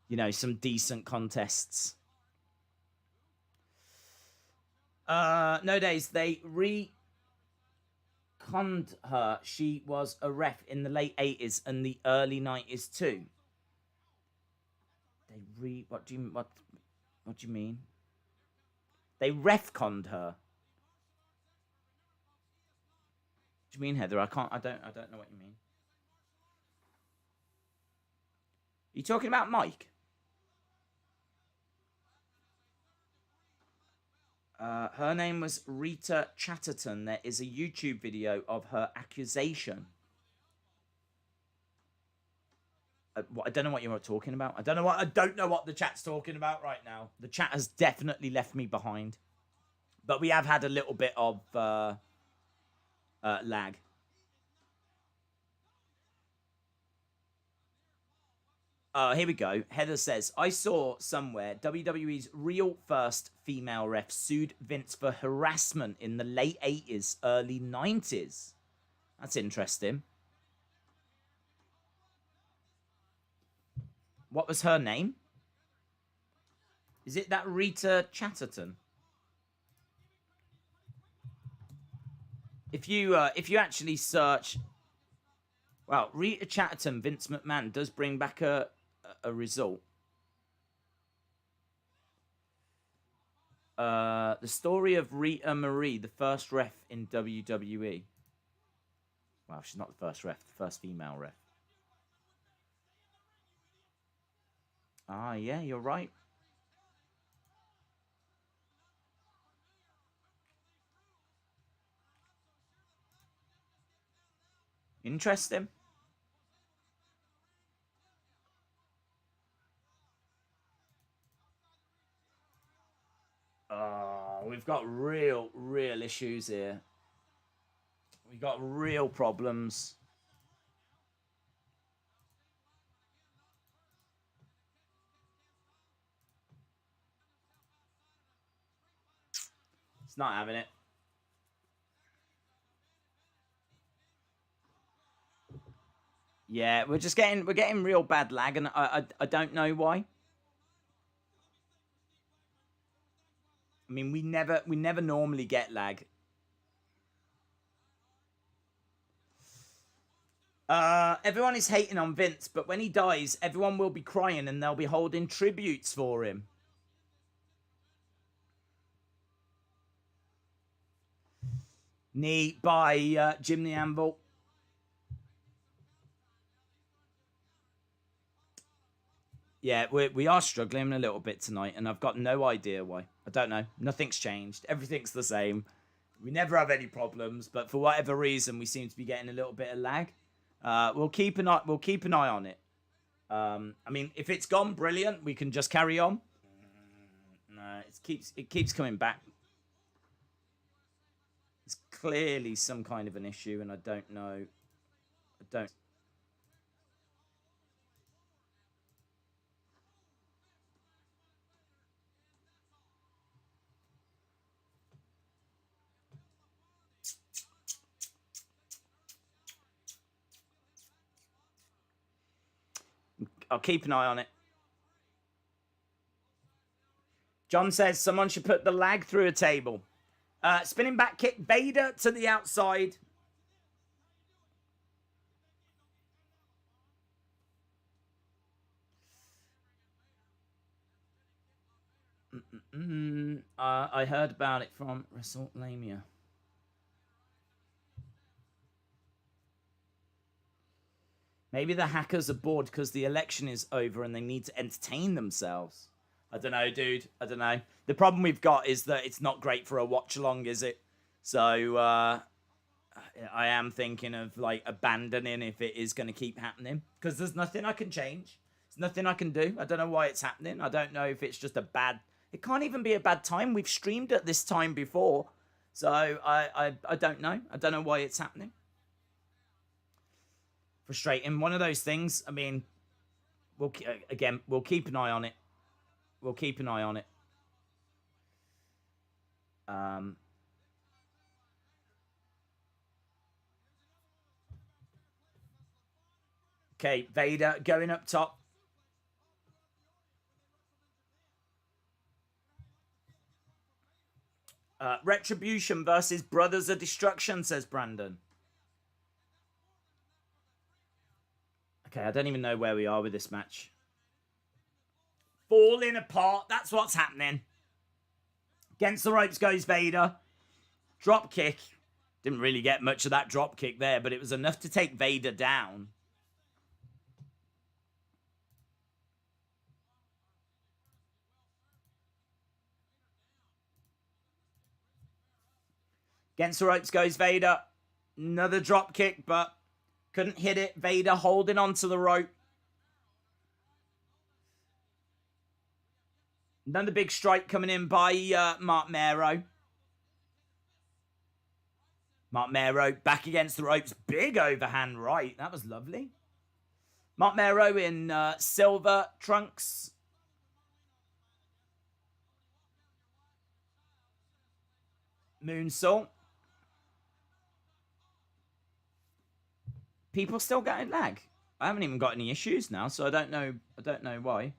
you know, some decent contests. No days. They retconned her. She was a ref in the late 80s and the early 90s too. What do you mean? They refconned her. What do you mean, Heather? I don't know what you mean. You talking about Mike? Her name was Rita Chatterton. There is a YouTube video of her accusation. I don't know what you're talking about. I don't know what the chat's talking about right now. The chat has definitely left me behind. But we have had a little bit of lag. Here we go. Heather says, I saw somewhere WWE's real first female ref sued Vince for harassment in the late 80s, early 90s. That's interesting. What was her name? Is it that Rita Chatterton? If you actually search, well, Rita Chatterton, Vince McMahon does bring back a result. The story of Rita Marie, the first ref in WWE. Well, she's not the first ref, the first female ref. Ah, yeah, you're right. Interesting. Oh, we've got real issues here. We've got real problems. It's not having it. Yeah, we're getting real bad lag, and I don't know why. I mean, we never normally get lag. Everyone is hating on Vince, but when he dies, everyone will be crying and they'll be holding tributes for him. Knee by Jim the Anvil. Yeah, we are struggling a little bit tonight, and I've got no idea why. I don't know. Nothing's changed. Everything's the same. We never have any problems, but for whatever reason, we seem to be getting a little bit of lag. We'll keep an eye on it. I mean, if it's gone, brilliant. We can just carry on. No, it keeps coming back. It's clearly some kind of an issue, and I don't know. I'll keep an eye on it. John says someone should put the lag through a table. Spinning back kick, Vader to the outside. I heard about it from WrestleMania. Maybe the hackers are bored because the election is over and they need to entertain themselves. I don't know, dude. I don't know. The problem we've got is that it's not great for a watch-along, is it? So, I am thinking of, like, abandoning if it is going to keep happening. Because there's nothing I can change. There's nothing I can do. I don't know why it's happening. I don't know if it's just a bad... It can't even be a bad time. We've streamed at this time before. So, I don't know. I don't know why it's happening. Frustrating. One of those things. I mean, we'll keep an eye on it. We'll keep an eye on it. Okay, Vader going up top. Retribution versus Brothers of Destruction, says Brandon. Okay, I don't even know where we are with this match. Falling apart. That's what's happening. Against the ropes goes Vader. Drop kick. Didn't really get much of that drop kick there, but it was enough to take Vader down. Against the ropes goes Vader. Another drop kick, but couldn't hit it. Vader holding onto the rope. Another big strike coming in by Marc Mero. Marc Mero back against the ropes. Big overhand right. That was lovely. Marc Mero in silver trunks. Moonsault. People still getting lag. I haven't even got any issues now, so I don't know why.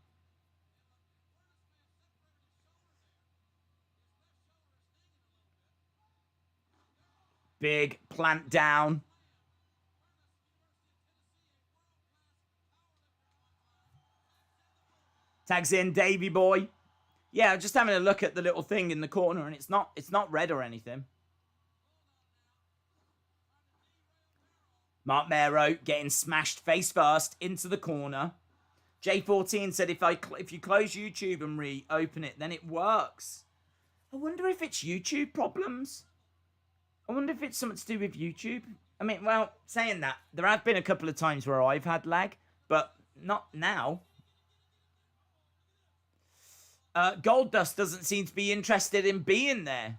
Big plant down. Tags in Davey Boy. Yeah, just having a look at the little thing in the corner, and it's not red or anything. Marc Mero getting smashed face first into the corner. J14 said, if you close YouTube and reopen it, then it works. I wonder if it's YouTube problems. I wonder if it's something to do with YouTube. I mean, well, saying that, there have been a couple of times where I've had lag, but not now. Goldust doesn't seem to be interested in being there.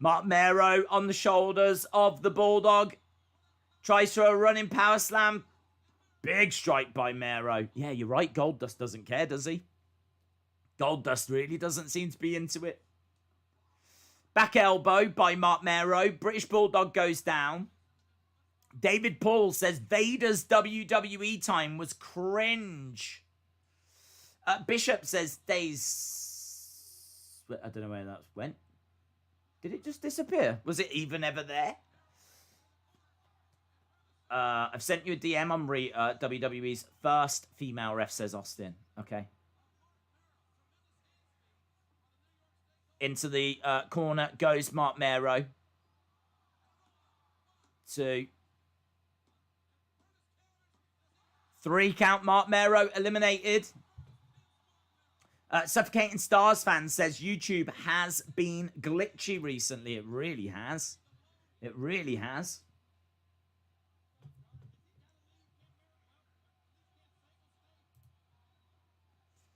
Marc Mero on the shoulders of the Bulldog. Tries for a running power slam. Big strike by Mero. Yeah, you're right. Goldust doesn't care, does he? Goldust really doesn't seem to be into it. Back elbow by Marc Mero. British Bulldog goes down. David Paul says Vader's WWE time was cringe. Bishop says Days... I don't know where that went. Did it just disappear? Was it even ever there? I've sent you a DM on WWE's first female ref, says Austin. Okay. Into the corner goes Marc Mero. 2. 3 count. Marc Mero eliminated. Suffocating Stars fan says YouTube has been glitchy recently. It really has. It really has.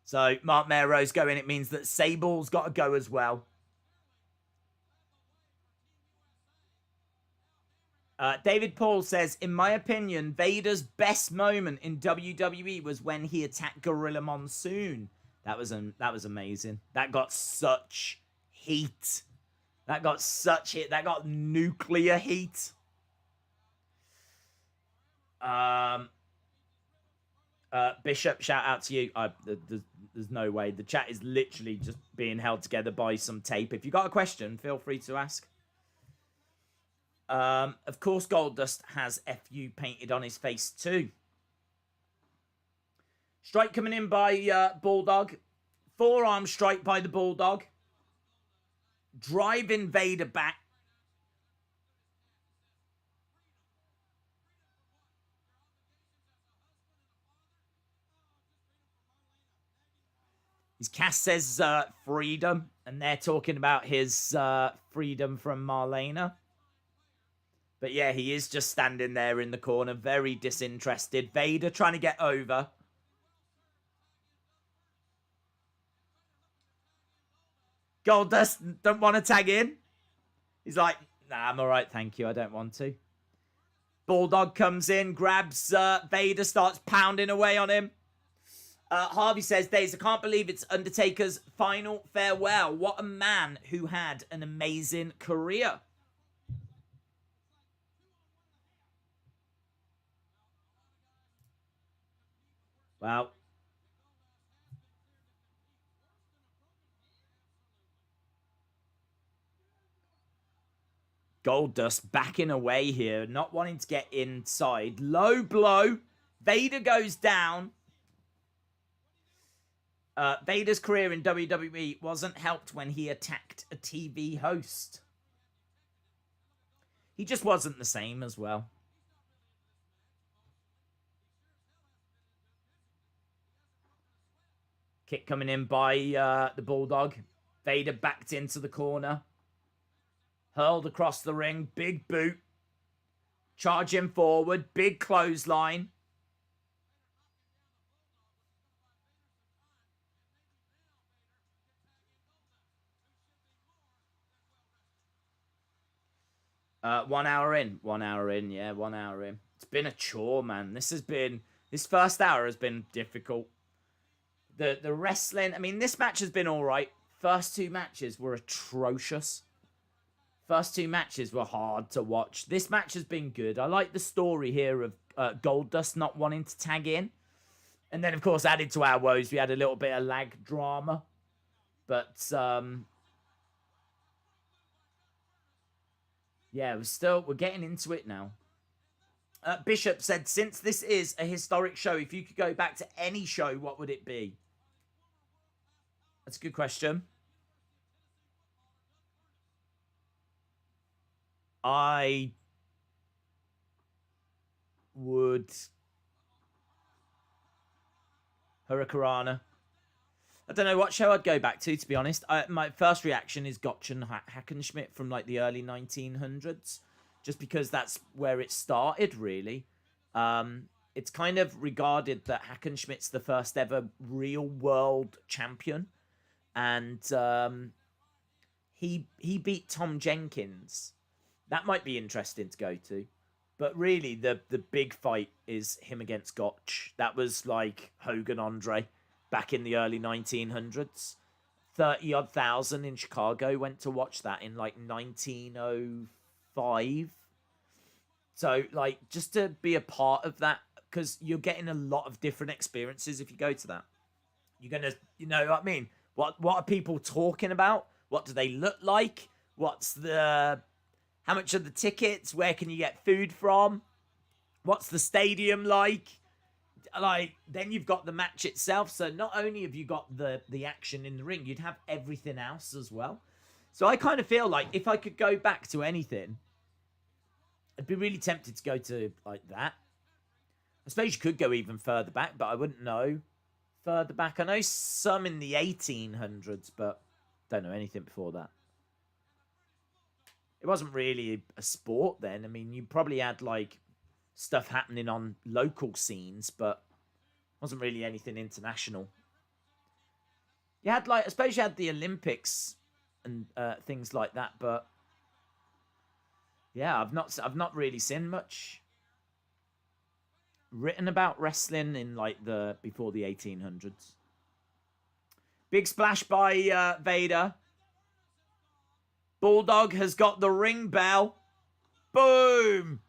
So Marc Mero's going. It means that Sable's got to go as well. David Paul says, in my opinion, Vader's best moment in WWE was when he attacked Gorilla Monsoon. That was amazing. That got such heat. That got such heat. That got nuclear heat. Bishop, shout out to you. There's no way. The chat is literally just being held together by some tape. If you got a question, feel free to ask. Of course, Goldust has FU painted on his face too. Strike coming in by Bulldog. Forearm strike by the Bulldog. Driving Vader back. His cast says freedom, and they're talking about his freedom from Marlena. But yeah, he is just standing there in the corner, very disinterested. Vader trying to get over. Goldust don't want to tag in. He's like, nah, I'm all right, thank you. I don't want to. Bulldog comes in, grabs Vader, starts pounding away on him. Harvey says, Days, I can't believe it's Undertaker's final farewell. What a man who had an amazing career. Well, Goldust backing away here, not wanting to get inside. Low blow. Vader goes down. Vader's career in WWE wasn't helped when he attacked a TV host. He just wasn't the same as well. Kick coming in by the Bulldog. Vader backed into the corner. Hurled across the ring. Big boot. Charging forward. Big clothesline. One hour in. 1 hour in. Yeah, 1 hour in. It's been a chore, man. This first hour has been difficult. The wrestling, I mean, this match has been all right. First two matches were atrocious. First two matches were hard to watch. This match has been good. I like the story here of Goldust not wanting to tag in. And then, of course, added to our woes, we had a little bit of lag drama. But, yeah, we're getting into it now. Bishop said, since this is a historic show, if you could go back to any show, what would it be? That's a good question. I would Hurricanrana. I don't know what show I'd go back to be honest. My first reaction is Gotch and Hackenschmidt from like the early 1900s, just because that's where it started, really. It's kind of regarded that Hackenschmidt's the first ever real world champion, and he beat Tom Jenkins. That might be interesting to go to. But really, the big fight is him against Gotch. That was like Hogan Andre back in the early 1900s. 30-odd thousand in Chicago went to watch that in like 1905. So, like, just to be a part of that, because you're getting a lot of different experiences if you go to that. You're going to, you know what I mean? What are people talking about? What do they look like? How much are the tickets? Where can you get food from? What's the stadium like? Like, then you've got the match itself. So not only have you got the action in the ring, you'd have everything else as well. So I kind of feel like if I could go back to anything, I'd be really tempted to go to like that. I suppose you could go even further back, but I wouldn't know. Further back, I know some in the 1800s, but don't know anything before that. It wasn't really a sport then. I mean, you probably had like stuff happening on local scenes, but it wasn't really anything international. You had like, I suppose you had the Olympics and things like that, but yeah, I've not really seen much written about wrestling in like before the 1800s. Big splash by Vader. Bulldog has got the ring bell. Boom!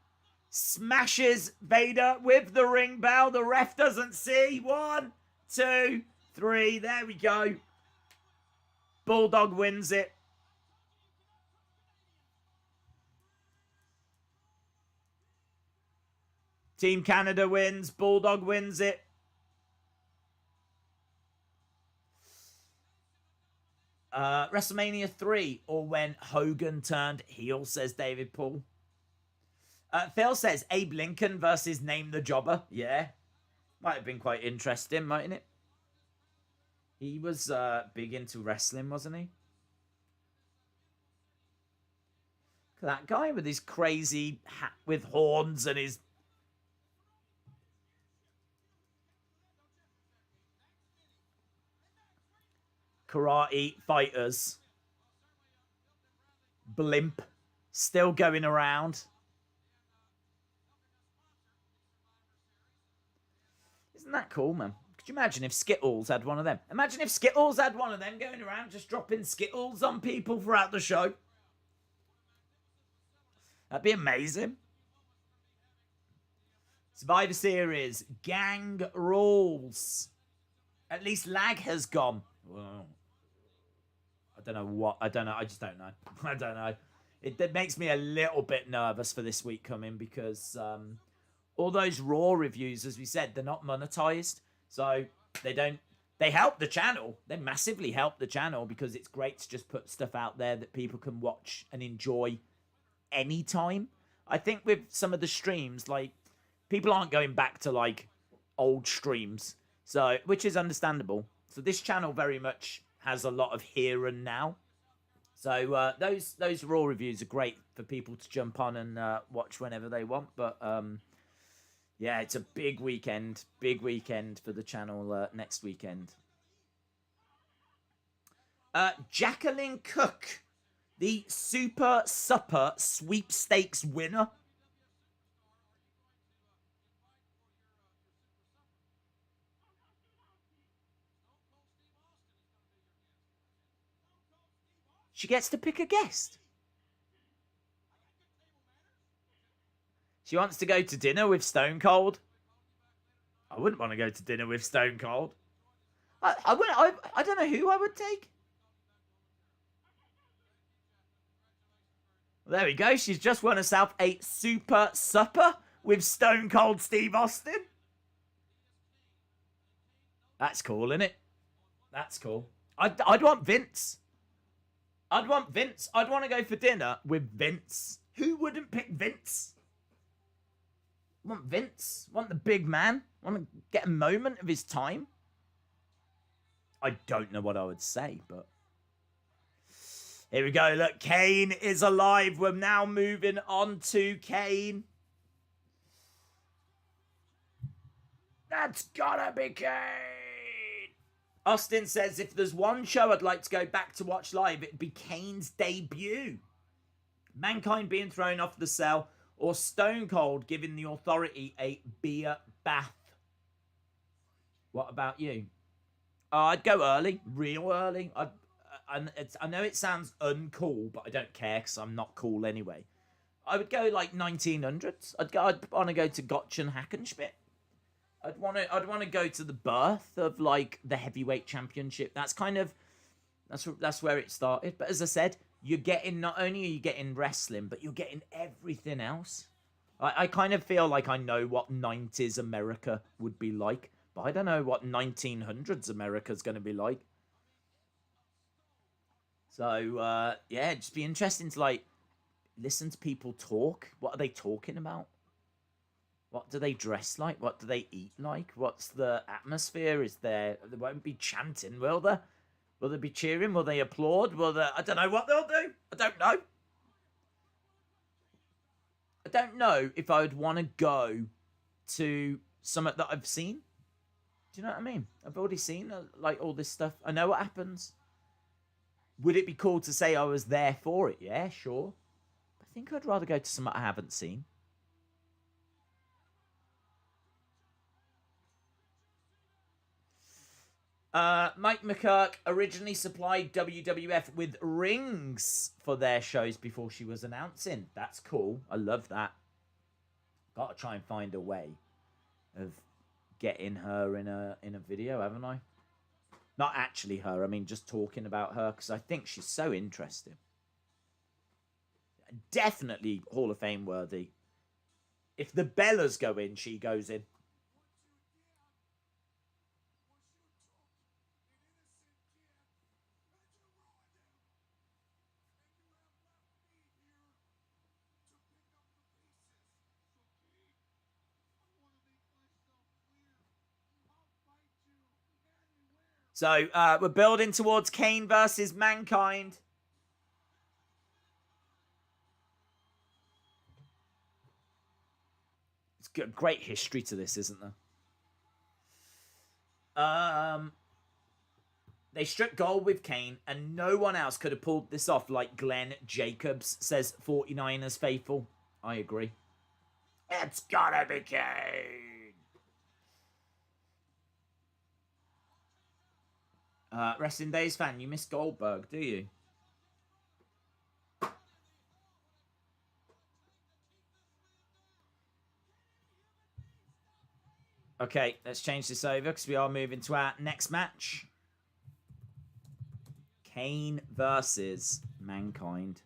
Smashes Vader with the ring bell. The ref doesn't see. 1, 2, 3. There we go. Bulldog wins it. Team Canada wins. Bulldog wins it. WrestleMania 3, or when Hogan turned heel, says David Paul. Phil says Abe Lincoln versus Name the Jobber. Yeah. Might have been quite interesting, mightn't it? He was big into wrestling, wasn't he? Look at that guy with his crazy hat with horns and his... karate fighters. Blimp. Still going around. Isn't that cool, man? Could you imagine if Skittles had one of them? Imagine if Skittles had one of them going around just dropping Skittles on people throughout the show. That'd be amazing. Survivor Series. Gang rules. At least lag has gone. Well, I don't know what. I don't know. I just don't know. I don't know. It makes me a little bit nervous for this week coming because all those Raw reviews, as we said, they're not monetized. So they help the channel. They massively help the channel because it's great to just put stuff out there that people can watch and enjoy anytime. I think with some of the streams, like, people aren't going back to like old streams. So, which is understandable. So this channel very much has a lot of here and now. So those Raw reviews are great for people to jump on and watch whenever they want. But yeah, it's a big weekend for the channel next weekend. Jacqueline Cook, the Super Supper sweepstakes winner. She gets to pick a guest. She wants to go to dinner with Stone Cold. I wouldn't want to go to dinner with Stone Cold. I don't know who I would take. Well, there we go. She's just won herself a Super Supper with Stone Cold Steve Austin. That's cool, isn't it? That's cool. I'd want Vince. I'd want Vince. I'd want to go for dinner with Vince. Who wouldn't pick Vince? Want Vince? Want the big man? Want to get a moment of his time? I don't know what I would say, but... Here we go. Look, Kane is alive. We're now moving on to Kane. That's gotta be Kane. Austin says, if there's one show I'd like to go back to watch live, it'd be Kane's debut. Mankind being thrown off the cell, or Stone Cold giving the Authority a beer bath. What about you? I'd go early, real early. I know it sounds uncool, but I don't care because I'm not cool anyway. I would go like 1900s. I'd want to go to Gotch and Hackenschmidt. I'd want to go to the birth of like the heavyweight championship. That's kind of that's where it started. But as I said, you're getting, not only are you getting wrestling, but you're getting everything else. I kind of feel like I know what 90s America would be like, but I don't know what 1900s America's going to be like. So yeah, it'd just be interesting to like listen to people talk. What are they talking about? What do they dress like? What do they eat like? What's the atmosphere? Is there? They won't be chanting, will there? Will they be cheering? Will they applaud? Will they? I don't know what they'll do. I don't know. I don't know if I would want to go to something that I've seen. Do you know what I mean? I've already seen like all this stuff. I know what happens. Would it be cool to say I was there for it? Yeah, sure. I think I'd rather go to something I haven't seen. Mike McCurk originally supplied WWF with rings for their shows before she was announcing. That's cool. I love that. Got to try and find a way of getting her in a video, haven't I? Not actually her. I mean, just talking about her because I think she's so interesting. Definitely Hall of Fame worthy. If the Bellas go in, she goes in. So, we're building towards Kane versus Mankind. It's got great history to this, isn't there? They struck gold with Kane, and no one else could have pulled this off like Glenn Jacobs, says 49ers faithful. I agree. It's gotta be Kane. Wrestling Days fan, you miss Goldberg, do you? Okay, let's change this over because we are moving to our next match. Kane versus Mankind.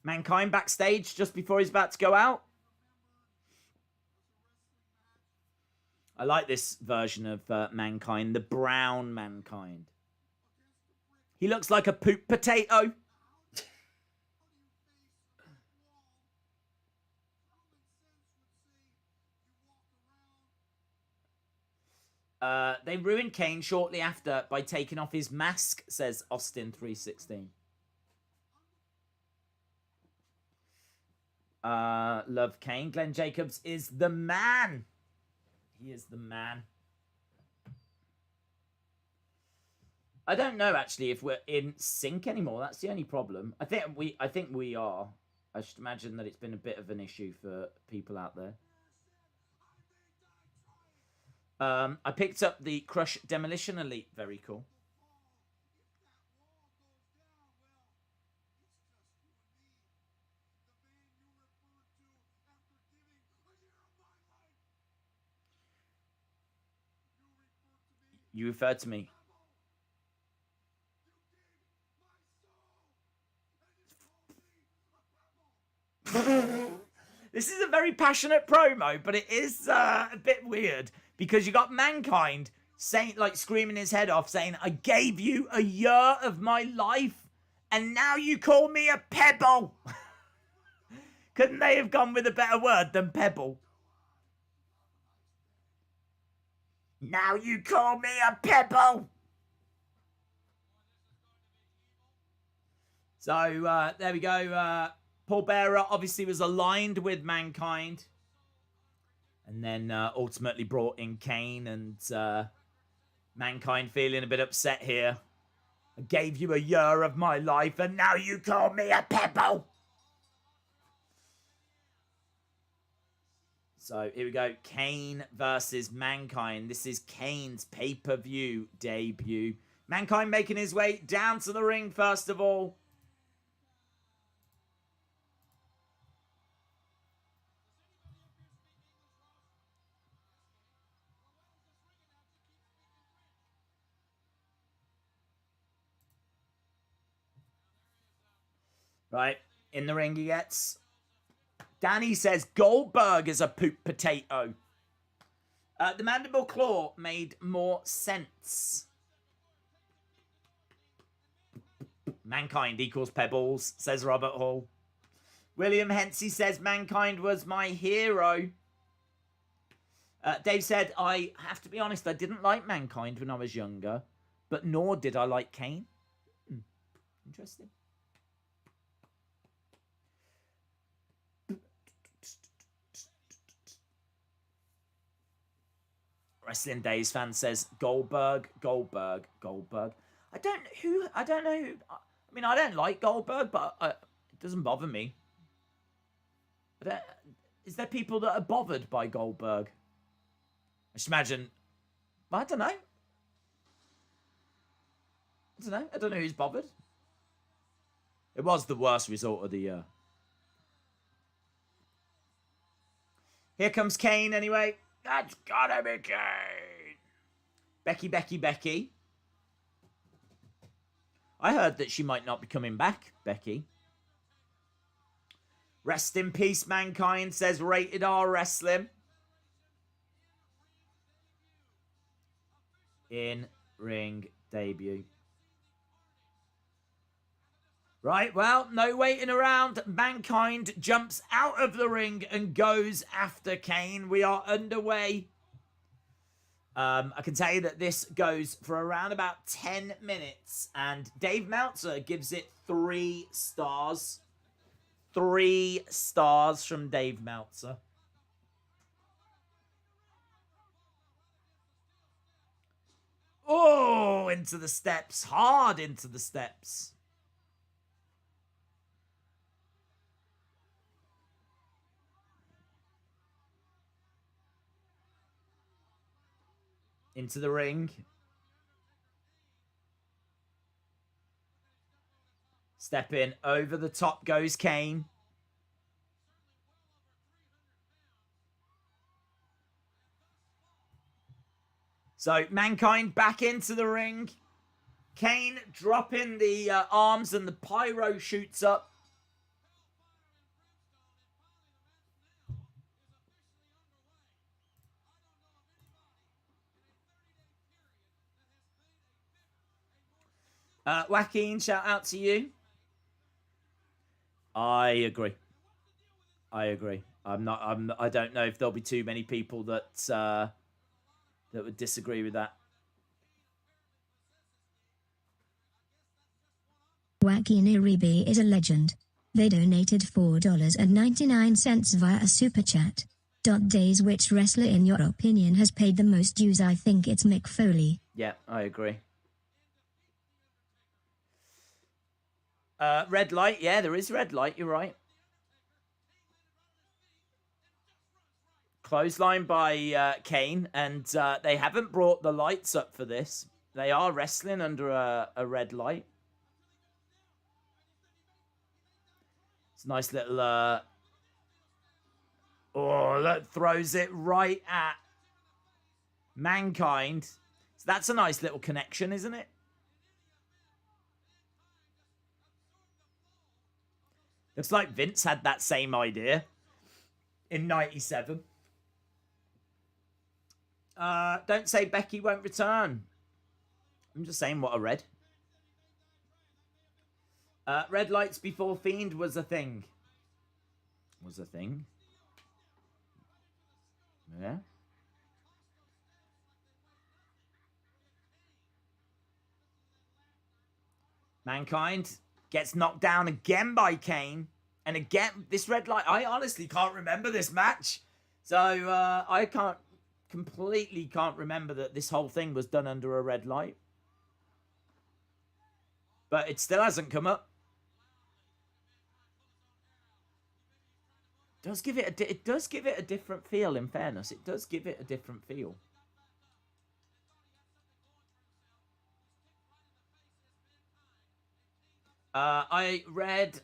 Mankind backstage just before he's about to go out. I like this version of Mankind, the brown Mankind. He looks like a poop potato. They ruined Kane shortly after by taking off his mask, says Austin316. Love Kane. Glenn Jacobs is the man. He is the man. I don't know actually if we're in sync anymore. That's the only problem. I think we are. I should imagine that it's been a bit of an issue for people out there. I picked up the Crush Demolition Elite. Very cool. You referred to me. This is a very passionate promo, but it is a bit weird because you got Mankind saying, like, screaming his head off, saying, "I gave you a year of my life, and now you call me a pebble." Couldn't they have gone with a better word than pebble? Now you call me a pebble. So there we go. Paul Bearer obviously was aligned with Mankind. And then ultimately brought in Kane, and Mankind feeling a bit upset here. I gave you a year of my life and now you call me a pebble. So here we go. Kane versus Mankind. This is Kane's pay-per-view debut. Mankind making his way down to the ring first of all. Right, in the ring he gets. Danny says Goldberg is a poop potato. The mandible claw made more sense. Mankind equals pebbles, says Robert Hall. William Hensey says Mankind was my hero. Dave said, I have to be honest, I didn't like Mankind when I was younger, but nor did I like Kane. Interesting. Wrestling Days fan says Goldberg. I don't know who. I mean, I don't like Goldberg, but it doesn't bother me. Is there people that are bothered by Goldberg? I just imagine. I don't know. I don't know who's bothered. It was the worst result of the year. Here comes Kane anyway. That's gotta be Kane. Becky. I heard that she might not be coming back, Becky. Rest in peace, Mankind, says Rated R Wrestling. In-ring debut. Right, well, no waiting around. Mankind jumps out of the ring and goes after Kane. We are underway. I can tell you that this goes for around about 10 minutes. And Dave Meltzer gives it 3 stars. 3 stars from Dave Meltzer. Oh, into the steps. Hard into the steps. Into the ring. Step in. Over the top goes Kane. So, Mankind back into the ring. Kane dropping the arms and the pyro shoots up. Joaquin, shout out to you. I agree. I don't know if there'll be too many people that that would disagree with that. Wacky Niribi is a legend. They donated $4.99 via a super chat. Days, which wrestler in your opinion has paid the most dues? I think it's Mick Foley. Yeah, I agree. Red light. Yeah, there is red light. You're right. Clothesline by Kane, and they haven't brought the lights up for this. They are wrestling under a red light. It's a nice little... oh, that throws it right at Mankind. So that's a nice little connection, isn't it? Looks like Vince had that same idea in '97. Don't say Becky won't return. I'm just saying what I read. Red lights before Fiend was a thing. Was a thing. Yeah. Mankind gets knocked down again by Kane. And again, this red light, I honestly can't remember this match. So I completely can't remember that this whole thing was done under a red light. But it still hasn't come up. It does give it a different feel, in fairness. It does give it a different feel. I read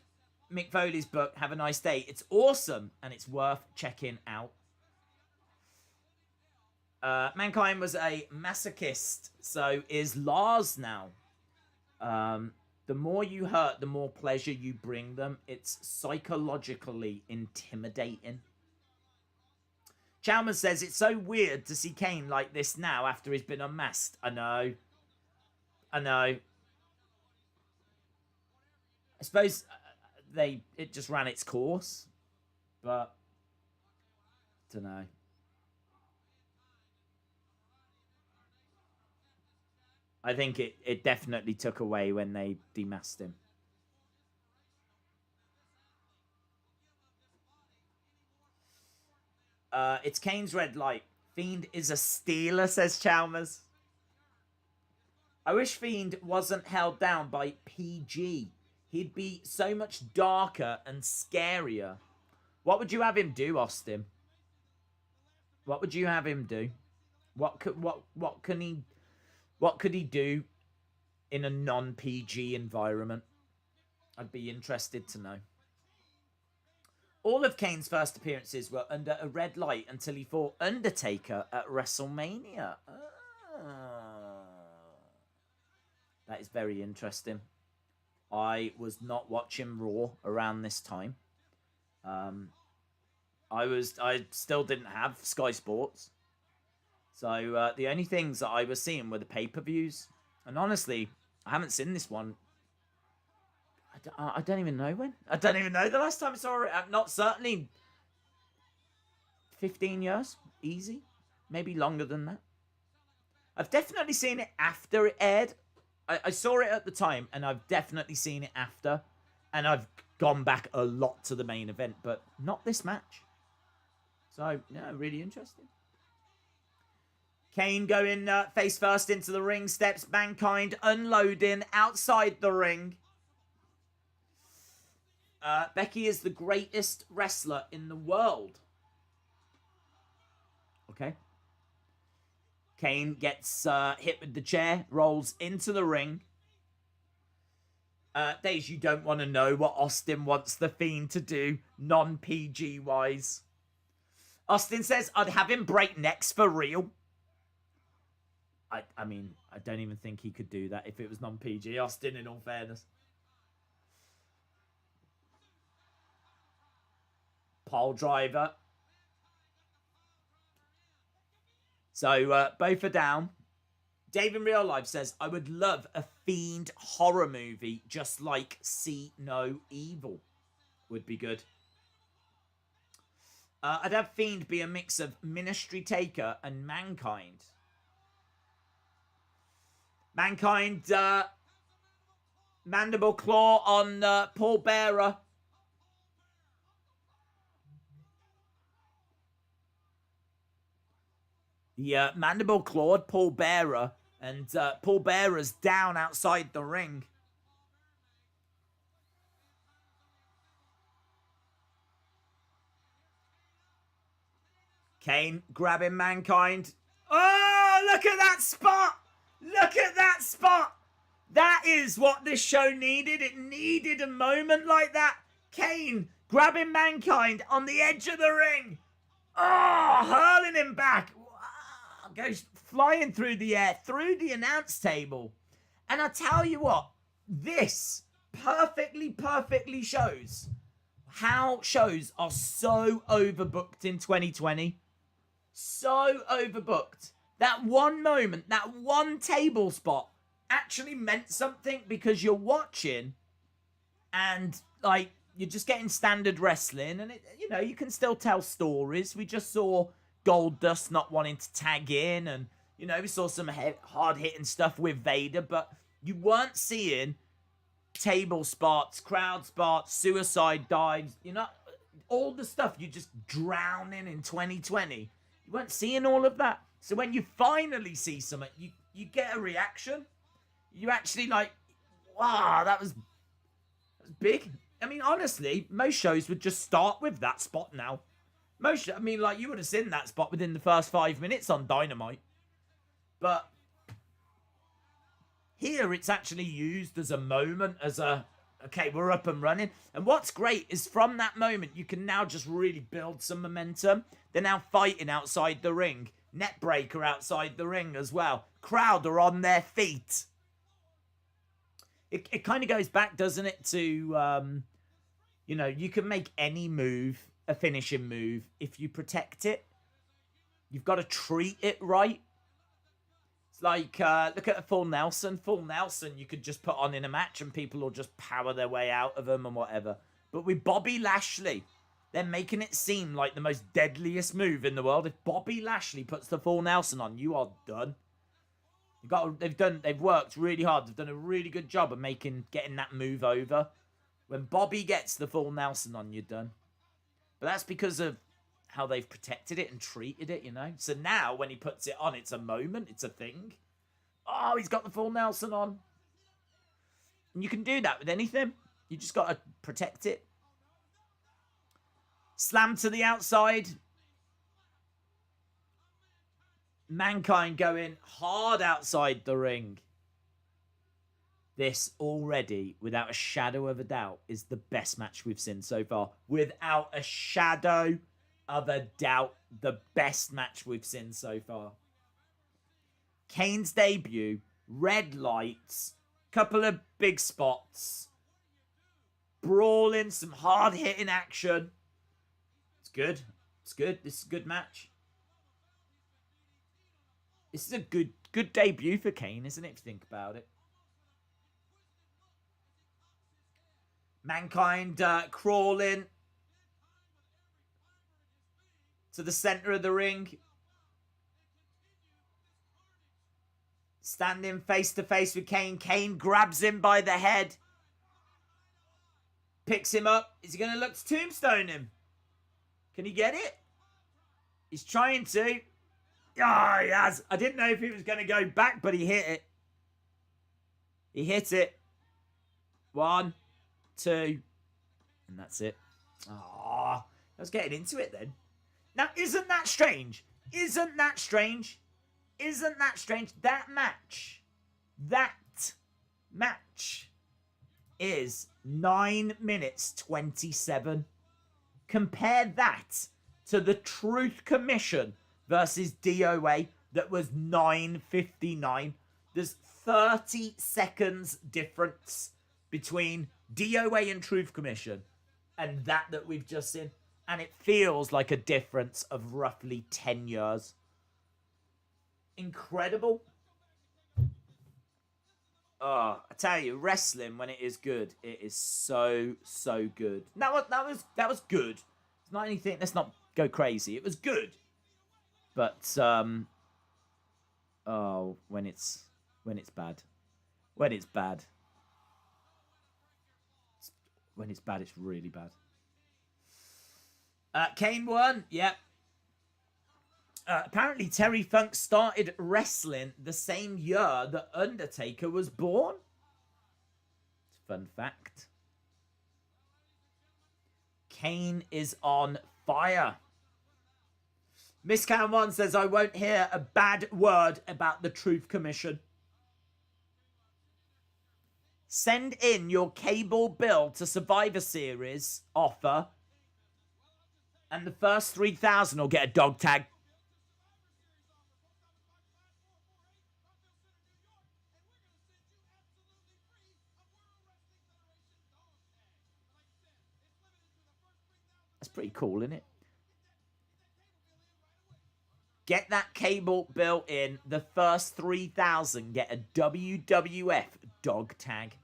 Mick Foley's book, Have a Nice Day. It's awesome, and it's worth checking out. Mankind was a masochist, so is Lars now. The more you hurt, the more pleasure you bring them. It's psychologically intimidating. Chalmers says, it's so weird to see Kane like this now after he's been unmasked. I know. I suppose it just ran its course. But, I don't know. I think it definitely took away when they demasked him. It's Kane's red light. Fiend is a stealer, says Chalmers. I wish Fiend wasn't held down by PG. He'd be so much darker and scarier. What would you have him do, Austin? What would you have him do? What could he do in a non-PG environment? I'd be interested to know. All of Kane's first appearances were under a red light until he fought Undertaker at WrestleMania. That is very interesting. I was not watching Raw around this time. I still didn't have Sky Sports. So the only things that I was seeing were the pay-per-views. And honestly, I haven't seen this one. I don't even know when. I don't even know the last time I saw it. Not certainly 15 years. Easy. Maybe longer than that. I've definitely seen it after it aired. I saw it at the time, and I've definitely seen it after. And I've gone back a lot to the main event, but not this match. So, yeah, really interesting. Kane going face first into the ring steps. Mankind unloading outside the ring. Becky is the greatest wrestler in the world. Okay. Kane gets hit with the chair, rolls into the ring. Days, you don't want to know what Austin wants the Fiend to do, non-PG wise. Austin says, I'd have him break necks for real. I mean, I don't even think he could do that if it was non-PG. Austin, in all fairness. Pile driver. So, both are down. Dave in real life says, I would love a Fiend horror movie just like See No Evil. Would be good. I'd have Fiend be a mix of Ministry Taker and Mankind. Mankind, mandible claw on Paul Bearer. The mandible clawed Paul Bearer, and Paul Bearer's down outside the ring. Kane grabbing Mankind. Oh, look at that spot! Look at that spot! That is what this show needed. It needed a moment like that. Kane grabbing Mankind on the edge of the ring. Oh, hurling him back. Wow, goes flying through the air, through the announce table. And I tell you what, this perfectly shows how shows are so overbooked in 2020. So overbooked. That one moment, that one table spot actually meant something because you're watching and, like, you're just getting standard wrestling and, you can still tell stories. We just saw Goldust not wanting to tag in and, we saw some hard-hitting stuff with Vader, but you weren't seeing table spots, crowd spots, suicide dives, all the stuff you're just drowning in 2020. You weren't seeing all of that. So when you finally see something, you get a reaction. You actually wow, that was big. I mean, honestly, most shows would just start with that spot now. You would have seen that spot within the first 5 minutes on Dynamite. But here it's actually used as a moment, okay, we're up and running. And what's great is from that moment, you can now just really build some momentum. They're now fighting outside the ring. Net breaker outside the ring as well. Crowd are on their feet. It kind of goes back, doesn't it, to, you can make any move a finishing move if you protect it. You've got to treat it right. It's like, look at a full Nelson. Full Nelson you could just put on in a match and people will just power their way out of them and whatever. But with Bobby Lashley, they're making it seem like the most deadliest move in the world. If Bobby Lashley puts the full Nelson on, you are done. They've worked really hard. They've done a really good job of getting that move over. When Bobby gets the full Nelson on, you're done. But that's because of how they've protected it and treated it, So now when he puts it on, it's a moment, it's a thing. Oh, he's got the full Nelson on. And you can do that with anything. You just got to protect it. Slam to the outside. Mankind going hard outside the ring. This already, without a shadow of a doubt, is the best match we've seen so far. Without a shadow of a doubt, the best match we've seen so far. Kane's debut, red lights, couple of big spots, brawling, some hard-hitting action. It's good. It's good. This is a good match. This is a good debut for Kane, isn't it, if you think about it? Mankind crawling to the center of the ring. Standing face to face with Kane. Kane grabs him by the head. Picks him up. Is he going to look to tombstone him? Can he get it? He's trying to. Oh, he has. I didn't know if he was going to go back, but he hit it. He hit it. 1, 2. And that's it. Oh, I was getting into it then. Now, isn't that strange? Isn't that strange? Isn't that strange? That match is 9 minutes 27. Compare that to the Truth Commission versus DOA that was 9:59. There's 30 seconds difference between DOA and Truth Commission and that we've just seen. And it feels like a difference of roughly 10 years. Incredible. Oh, I tell you, wrestling, when it is good, it is so good. That was good. It's not anything, let's not go crazy. It was good. But when it's When it's bad. When it's bad. When it's bad, it's really bad. Kane won. Yep. Apparently, Terry Funk started wrestling the same year that Undertaker was born. Fun fact. Kane is on fire. Miss Cam 1 says, I won't hear a bad word about the Truth Commission. Send in your cable bill to Survivor Series offer, and the first 3,000 will get a dog tag. That's pretty cool, isn't it? Get that cable bill in. The first 3,000 get a WWF dog tag.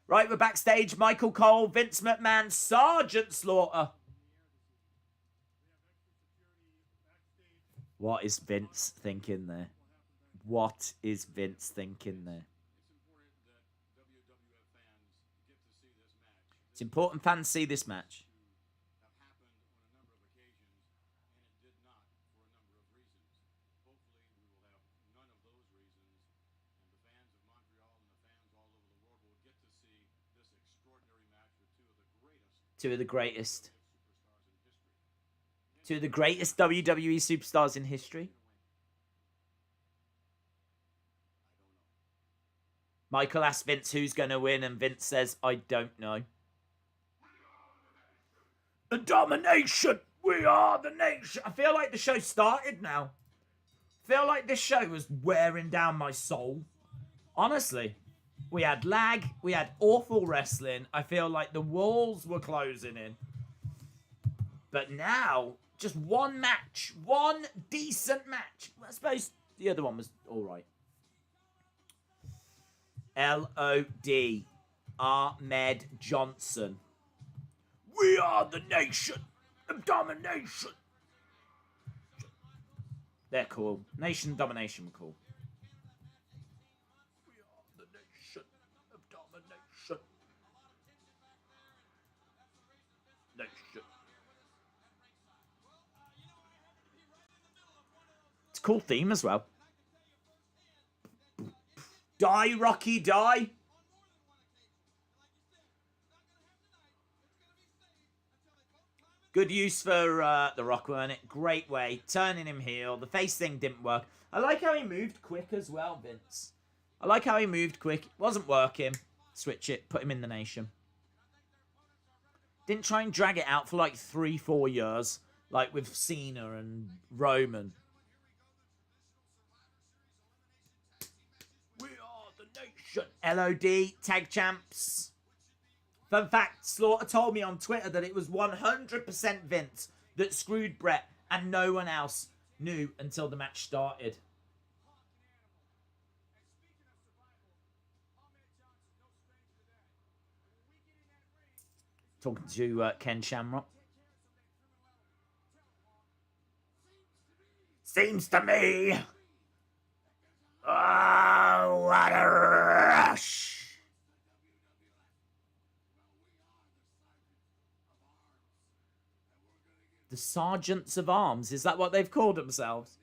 Right, we're backstage. Michael Cole, Vince McMahon, Sergeant Slaughter. What is Vince thinking there? What is Vince thinking there? It's important fans see this match. Two of the greatest. Two of the greatest WWE superstars in history. Michael asks Vince who's going to win, and Vince says, I don't know. The Domination! We are the nation! I feel like the show started now. I feel like this show was wearing down my soul. Honestly. We had lag. We had awful wrestling. I feel like the walls were closing in. But now, just one match. One decent match. I suppose the other one was alright. LOD. Ahmed Johnson. We are the nation of domination. They're cool. Nation Domination were cool. We are the nation of domination. Nation. It's a cool theme as well. Die, Rocky, die. Good use for The Rock, weren't it? Great way. Turning him heel. The face thing didn't work. I like how he moved quick as well, Vince. I like how he moved quick. It wasn't working. Switch it. Put him in the nation. Didn't try and drag it out for like 3-4 years. Like with Cena and Roman. We are the nation. LOD. Tag champs. Fun fact, Slaughter told me on Twitter that it was 100% Vince that screwed Bret and no one else knew until the match started. Talking to Ken Shamrock. Seems to me. Oh, what a rush. The Sergeants of Arms. Is that what they've called themselves?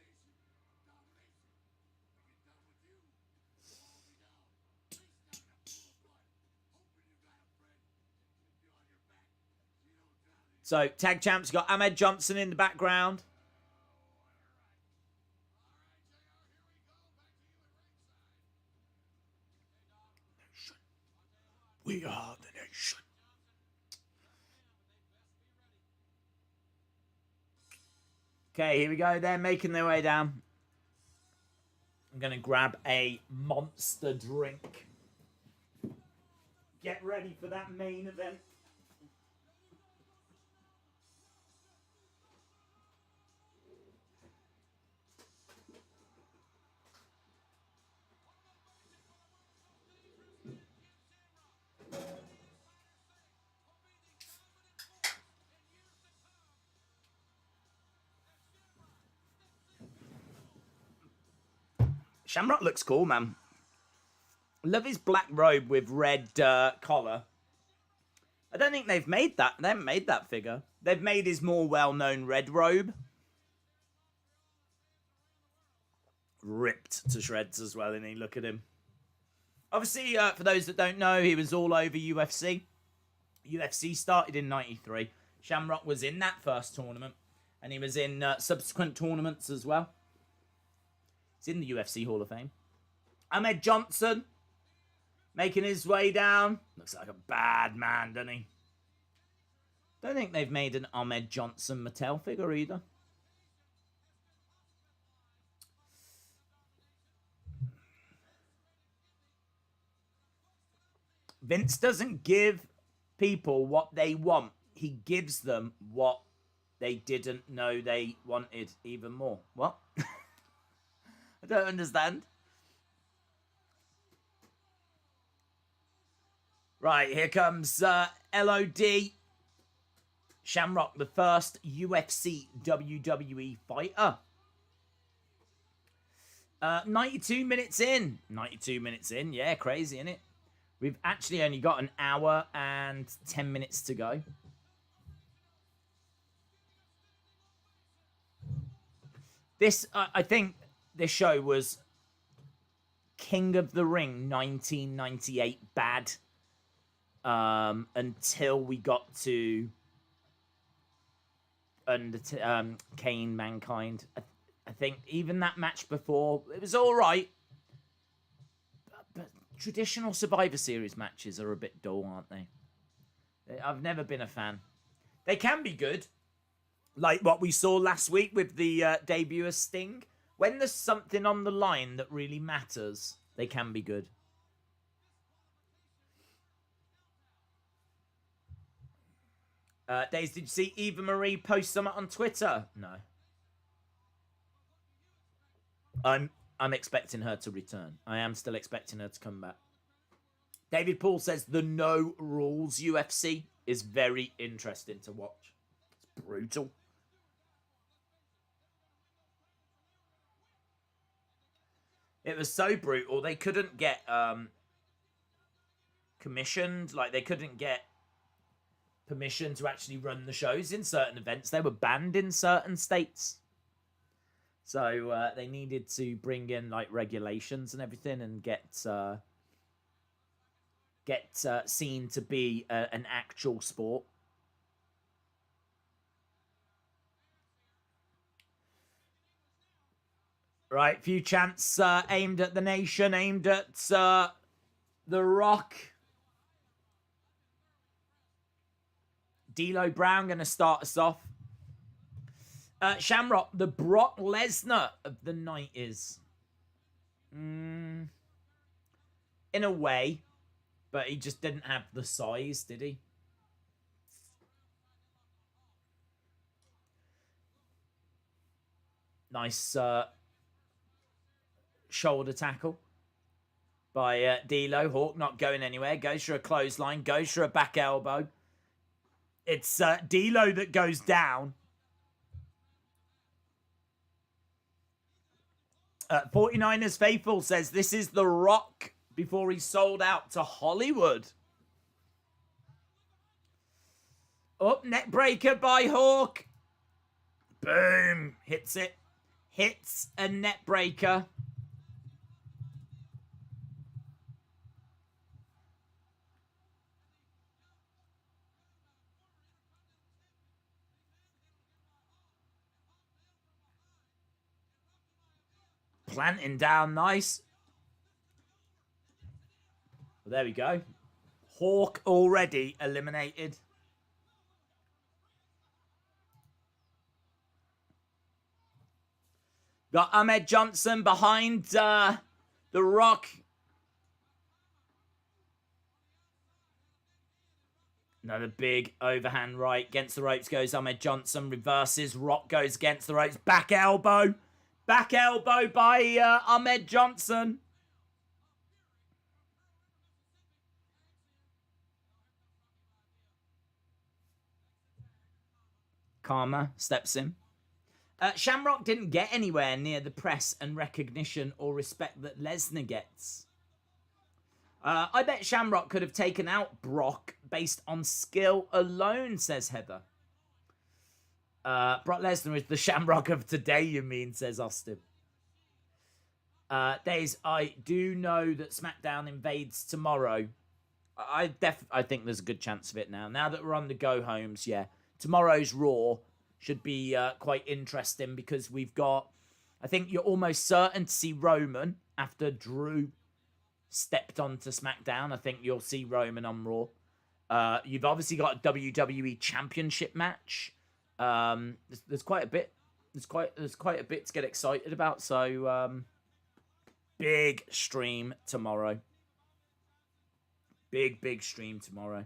So, tag champs got Ahmed Johnson in the background. Nation. We are the nation. Okay, here we go. They're making their way down. I'm going to grab a monster drink. Get ready for that main event. Shamrock looks cool, man. Love his black robe with red collar. I don't think they've made that. They haven't made that figure. They've made his more well-known red robe. Ripped to shreds as well, and look at him. Obviously, for those that don't know, he was all over UFC. UFC started in 93. Shamrock was in that first tournament, and he was in subsequent tournaments as well. He's in the UFC Hall of Fame. Ahmed Johnson, making his way down. Looks like a bad man, doesn't he? Don't think they've made an Ahmed Johnson Mattel figure either. Vince doesn't give people what they want. He gives them what they didn't know they wanted even more. What? I don't understand. Right, here comes LOD. Shamrock, the first UFC WWE fighter. 92 minutes in. 92 minutes in. Yeah, crazy, isn't it? We've actually only got an hour and 10 minutes to go. This, I think this show was King of the Ring 1998 bad. Until we got to Kane, Mankind. I think even that match before, it was all right. But traditional Survivor Series matches are a bit dull, aren't they? I've never been a fan. They can be good. Like what we saw last week with the debut of Sting. When there's something on the line that really matters, they can be good. Days, did you see Eva Marie post something on Twitter? No. I'm expecting her to return. I am still expecting her to come back. David Paul says the No Rules UFC is very interesting to watch. It's brutal. It was so brutal. They couldn't get commissioned. Like, they couldn't get permission to actually run the shows in certain events. They were banned in certain states. So they needed to bring in like regulations and everything and get seen to be an actual sport. Right, few chants aimed at the nation, aimed at The Rock. D'Lo Brown going to start us off. Shamrock, the Brock Lesnar of the 90s. In a way. But he just didn't have the size, did he? Nice shoulder tackle by D'Lo. Hawk not going anywhere. Goes for a clothesline. Goes for a back elbow. It's D'Lo that goes down. 49ers Faithful says this is The Rock before he sold out to Hollywood. Oh, neck breaker by Hawk. Boom. Hits it. Hits a net breaker. Planting down, nice. Well, there we go. Hawk already eliminated. Got Ahmed Johnson behind The Rock. Another big overhand right. Against the ropes goes Ahmed Johnson. Reverses. Rock goes against the ropes. Back elbow. Back elbow by Ahmed Johnson. Karma steps in. Shamrock didn't get anywhere near the press and recognition or respect that Lesnar gets. I bet Shamrock could have taken out Brock based on skill alone, says Heather. Brock Lesnar is the Shamrock of today, you mean, says Austin. Days, I do know that SmackDown invades tomorrow. I think there's a good chance of it now. Now that we're on the go-homes, yeah. Tomorrow's Raw should be quite interesting because we've got... I think you're almost certain to see Roman after Drew stepped onto SmackDown. I think you'll see Roman on Raw. You've obviously got a WWE Championship match. There's quite a bit. There's quite a bit to get excited about. So big stream tomorrow. Big stream tomorrow.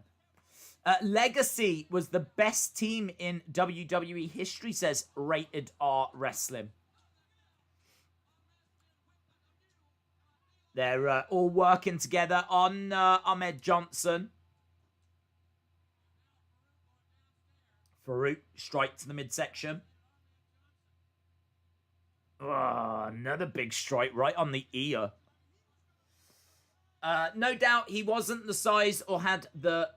Legacy was the best team in WWE history, says Rated R Wrestling. They're all working together on Ahmed Johnson. Farouk strike to the midsection. Oh, another big strike right on the ear. No doubt he wasn't the size or had the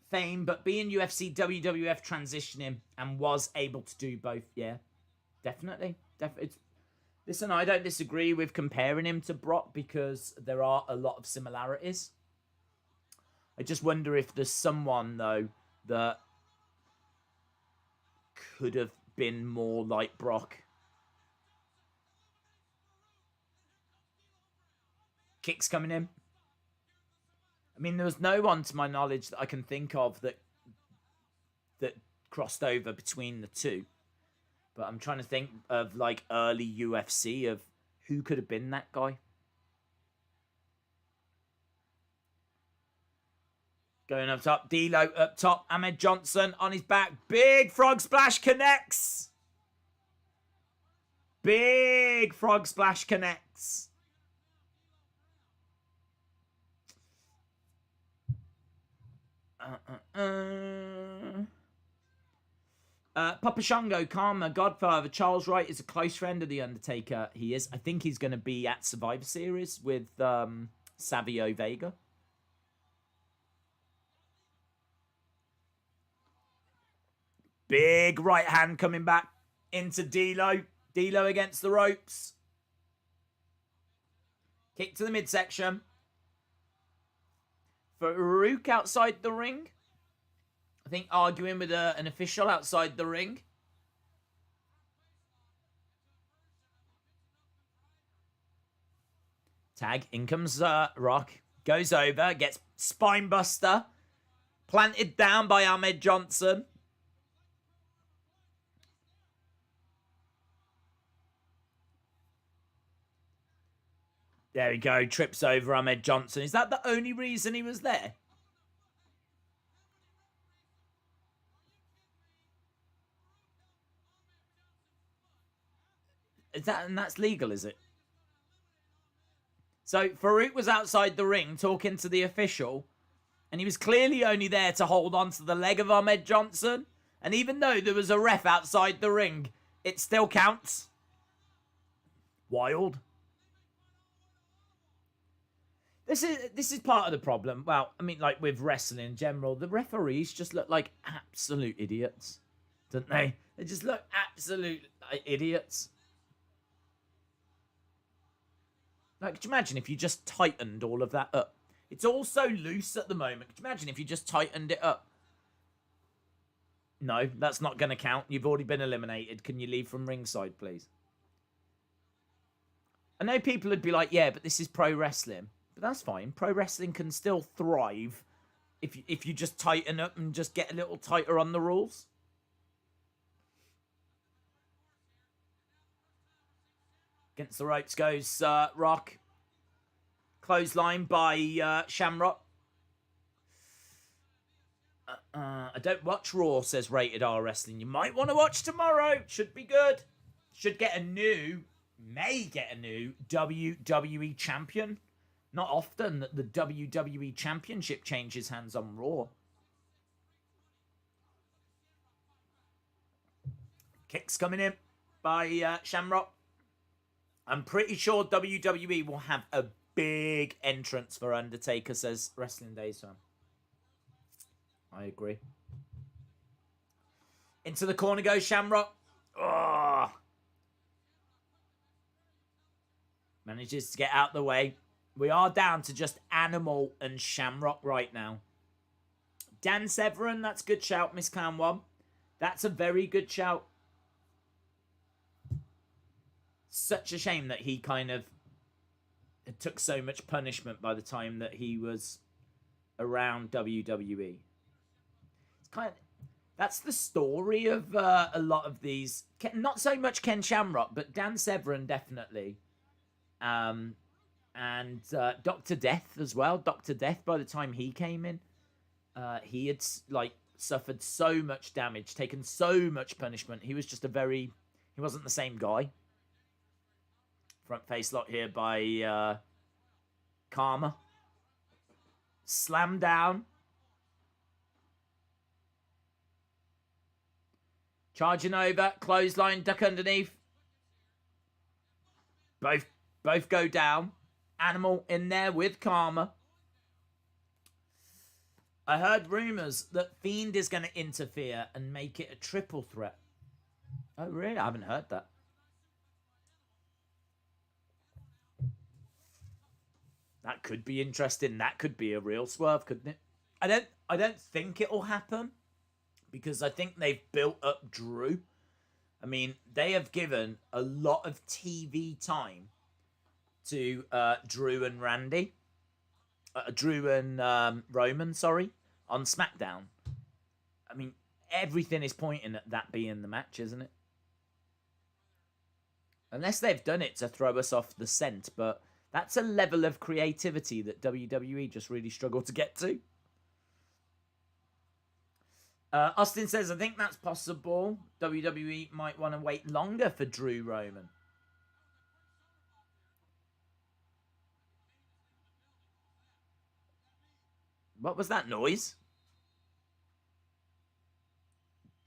fame, but being UFC, WWF transitioning and was able to do both. Yeah, definitely. Listen, I don't disagree with comparing him to Brock because there are a lot of similarities. I just wonder if there's someone, though, that could have been more like Brock. Kicks coming in. I mean, there was no one, to my knowledge, that I can think of that crossed over between the two. But I'm trying to think of, like, early UFC of who could have been that guy. Going up top. D'Lo up top. Ahmed Johnson on his back. Big frog splash connects. Big frog splash connects. Papa Shango, Karma, Godfather, Charles Wright is a close friend of The Undertaker. He is. I think he's going to be at Survivor Series with Savio Vega. Big right hand coming back into D'Lo. D'Lo against the ropes. Kick to the midsection. Farouk outside the ring. I think arguing with an official outside the ring. Tag. In comes Rock. Goes over. Gets spinebuster. Planted down by Ahmed Johnson. There we go. Trips over Ahmed Johnson. Is that the only reason he was there? And that's legal, is it? So Farouk was outside the ring talking to the official, and he was clearly only there to hold on to the leg of Ahmed Johnson. And even though there was a ref outside the ring, it still counts. Wild. This is part of the problem. Well, I mean, like with wrestling in general, the referees just look like absolute idiots, don't they? They just look absolute idiots. Like, could you imagine if you just tightened all of that up? It's all so loose at the moment. Could you imagine if you just tightened it up? No, that's not going to count. You've already been eliminated. Can you leave from ringside, please? I know people would be like, yeah, but this is pro wrestling. But that's fine. Pro wrestling can still thrive if you just tighten up and just get a little tighter on the rules. Against the ropes goes Rock. Clothesline by Shamrock. I don't watch Raw, says Rated R Wrestling. You might want to watch tomorrow. Should be good. May get a new WWE champion. Not often that the WWE Championship changes hands on Raw. Kicks coming in by Shamrock. I'm pretty sure WWE will have a big entrance for Undertaker, says Wrestling Days fan. I agree. Into the corner goes Shamrock. Oh. Manages to get out the way. We are down to just Animal and Shamrock right now. Dan Severin, that's a good shout, Miss Clown One. That's a very good shout. Such a shame that he kind of took so much punishment by the time that he was around WWE. It's kind of, that's the story of a lot of these. Not so much Ken Shamrock, but Dan Severin definitely. And Dr. Death as well. Dr. Death, by the time he came in, he had suffered so much damage, taken so much punishment. He was just he wasn't the same guy. Front face lock here by Karma. Slam down. Charging over. Clothesline. Duck underneath. Both go down. Animal in there with Karma. I heard rumours that Fiend is going to interfere and make it a triple threat. Oh, really? I haven't heard that. That could be interesting. That could be a real swerve, couldn't it? I don't think it'll happen because I think they've built up Drew. I mean, they have given a lot of TV time to Drew and Randy. Drew and Roman, sorry, on SmackDown. I mean, everything is pointing at that being the match, isn't it? Unless they've done it to throw us off the scent, but that's a level of creativity that WWE just really struggle to get to. Austin says, I think that's possible. WWE might want to wait longer for Drew Roman. What was that noise?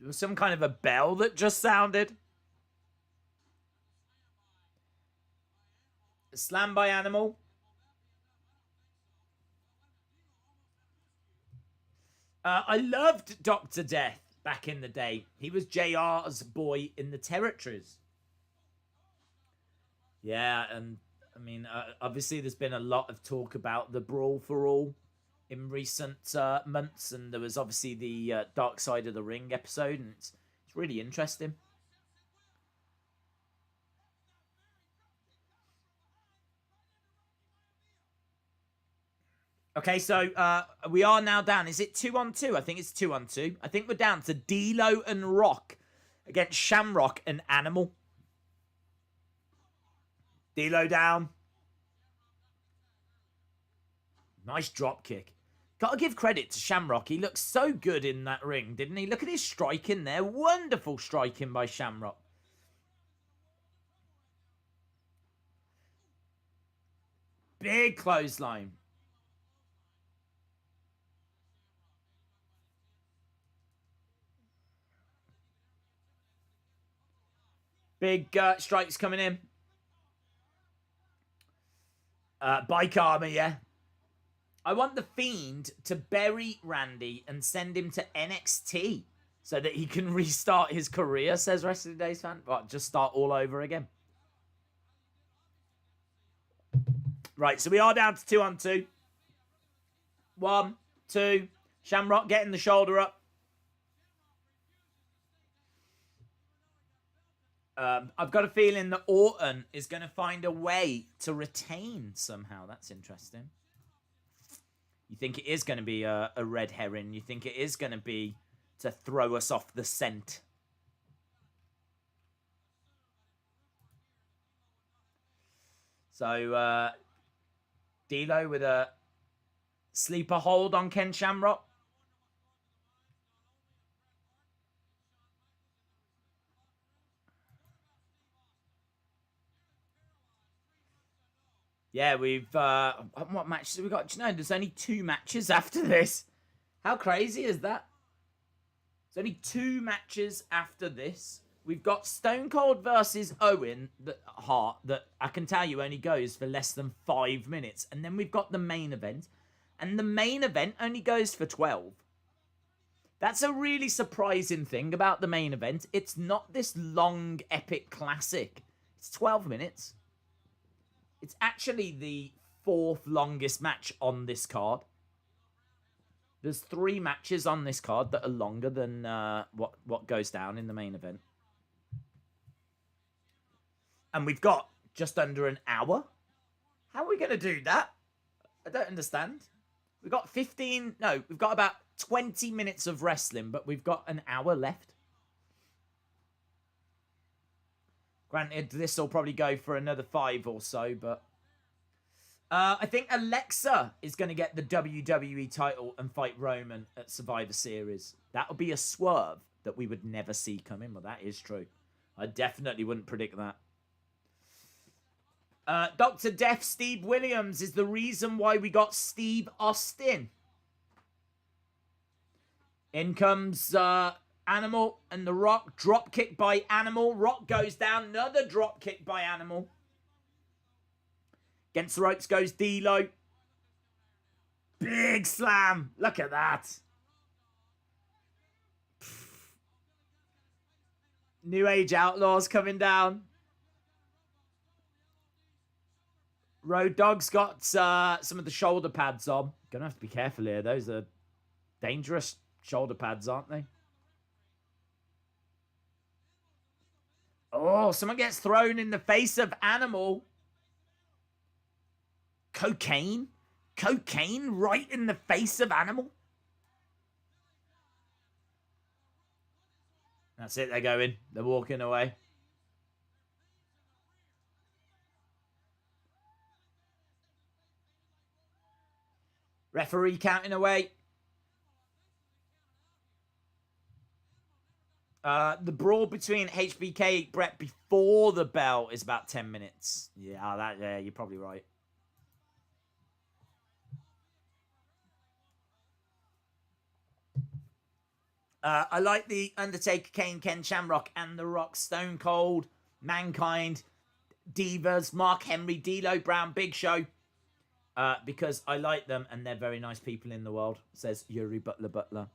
There was some kind of a bell that just sounded. A slam by Animal. I loved Dr. Death back in the day. He was JR's boy in the territories. Yeah, and I mean, obviously there's been a lot of talk about the Brawl for All in recent months, and there was obviously the Dark Side of the Ring episode, and it's really interesting. Okay, so we are now down. Is it 2-on-2? I think it's 2-on-2. I think we're down to D'Lo and Rock against Shamrock and Animal. D'Lo down. Nice drop kick. Gotta give credit to Shamrock. He looked so good in that ring, didn't he? Look at his striking there. Wonderful striking by Shamrock. Big clothesline. Big strikes coming in. By Karma, yeah. I want the Fiend to bury Randy and send him to NXT so that he can restart his career, says Wrestling Days fan. Well, just start all over again. Right, so we are down to 2-on-2. 1, 2. Shamrock getting the shoulder up. I've got a feeling that Orton is going to find a way to retain somehow. That's interesting. You think it is going to be a red herring? You think it is going to be to throw us off the scent? So, D'Lo with a sleeper hold on Ken Shamrock. Yeah, we've... what matches have we got? Do you know, there's only 2 matches after this. How crazy is that? There's only 2 matches after this. We've got Stone Cold versus Owen Hart that I can tell you only goes for less than 5 minutes. And then we've got the main event. And the main event only goes for 12. That's a really surprising thing about the main event. It's not this long, epic classic. It's 12 minutes. It's actually the 4th longest match on this card. There's 3 matches on this card that are longer than what goes down in the main event. And we've got just under an hour. How are we going to do that? I don't understand. We've got we've got about 20 minutes of wrestling, but we've got an hour left. Granted, this will probably go for another 5 or so, but... I think Alexa is going to get the WWE title and fight Roman at Survivor Series. That would be a swerve that we would never see coming. Well, that is true. I definitely wouldn't predict that. Dr. Death Steve Williams is the reason why we got Steve Austin. In comes Animal and The Rock. Drop kick by Animal. Rock goes down. Another drop kick by Animal. Against the ropes goes D'Lo. Big slam. Look at that. New Age Outlaws coming down. Road Dogg's got some of the shoulder pads on. Gonna have to be careful here. Those are dangerous shoulder pads, aren't they? Oh, someone gets thrown in the face of Animal. Cocaine? Cocaine right in the face of Animal? That's it, they're going. They're walking away. Referee counting away. The brawl between HBK and Bret before the bell is about 10 minutes. Yeah, you're probably right. I like the Undertaker, Kane, Ken Shamrock, and The Rock, Stone Cold, Mankind, Divas, Mark Henry, D'Lo Brown, Big Show. Because I like them and they're very nice people in the world, says Yuri Butler.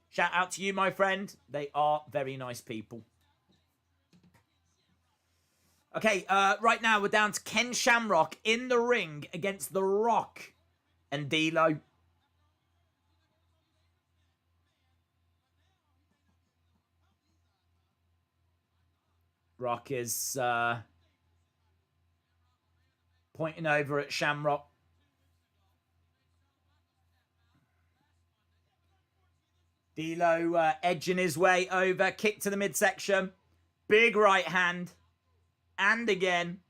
Shout out to you, my friend. They are very nice people. Okay, right now we're down to Ken Shamrock in the ring against The Rock and D'Lo. Rock is pointing over at Shamrock. D'Lo edging his way over. Kick to the midsection. Big right hand. And again.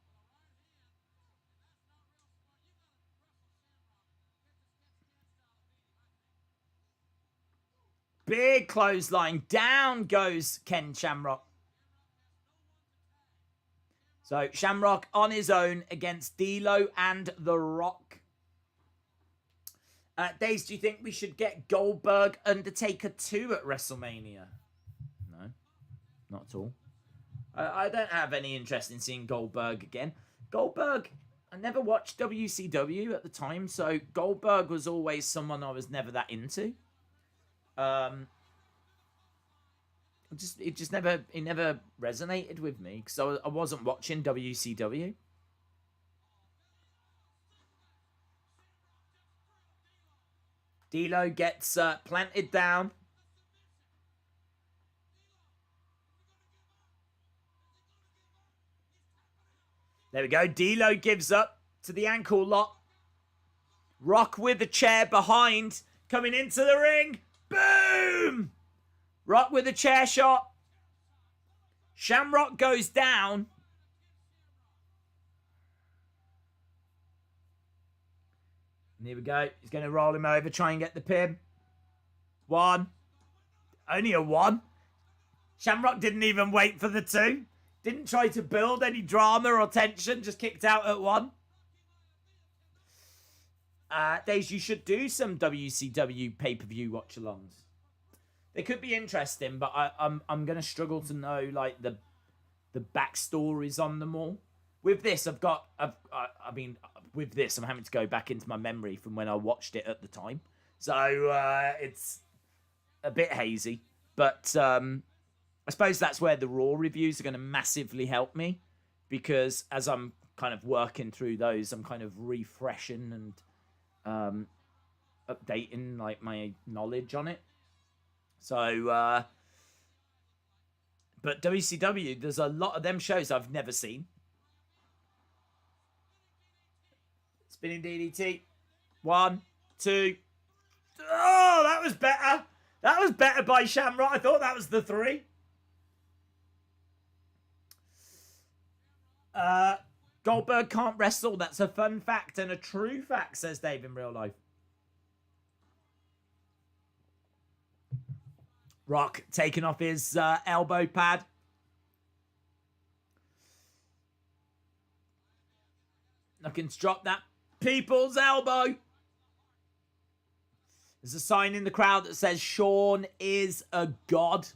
Big clothesline. Down goes Ken Shamrock. So, Shamrock on his own against D'Lo and The Rock. Daze, do you think we should get Goldberg Undertaker 2 at WrestleMania? No, not at all. I don't have any interest in seeing Goldberg again. Goldberg, I never watched WCW at the time, so Goldberg was always someone I was never that into. It never resonated with me because I wasn't watching WCW. D'Lo gets planted down. There we go. D'Lo gives up to the ankle lock. Rock with a chair behind. Coming into the ring. Boom! Rock with a chair shot. Shamrock goes down. And here we go. He's going to roll him over, try and get the pin. 1. Only a 1. Shamrock didn't even wait for the 2. Didn't try to build any drama or tension. Just kicked out at 1. Days, you should do some WCW pay-per-view watch-alongs. They could be interesting, but I'm gonna struggle to know like the backstories on them all. With this, I mean, with this, I'm having to go back into my memory from when I watched it at the time, so it's a bit hazy. But I suppose that's where the Raw reviews are going to massively help me, because as I'm kind of working through those, I'm kind of refreshing and updating like my knowledge on it. So, but WCW, there's a lot of them shows I've never seen. Spinning DDT. 1, 2. Oh, that was better. That was better by Shamrock. I thought that was the 3. Goldberg can't wrestle. That's a fun fact and a true fact, says Dave in real life. Rock taking off his elbow pad. Looking to drop that people's elbow. There's a sign in the crowd that says Shawn is a god.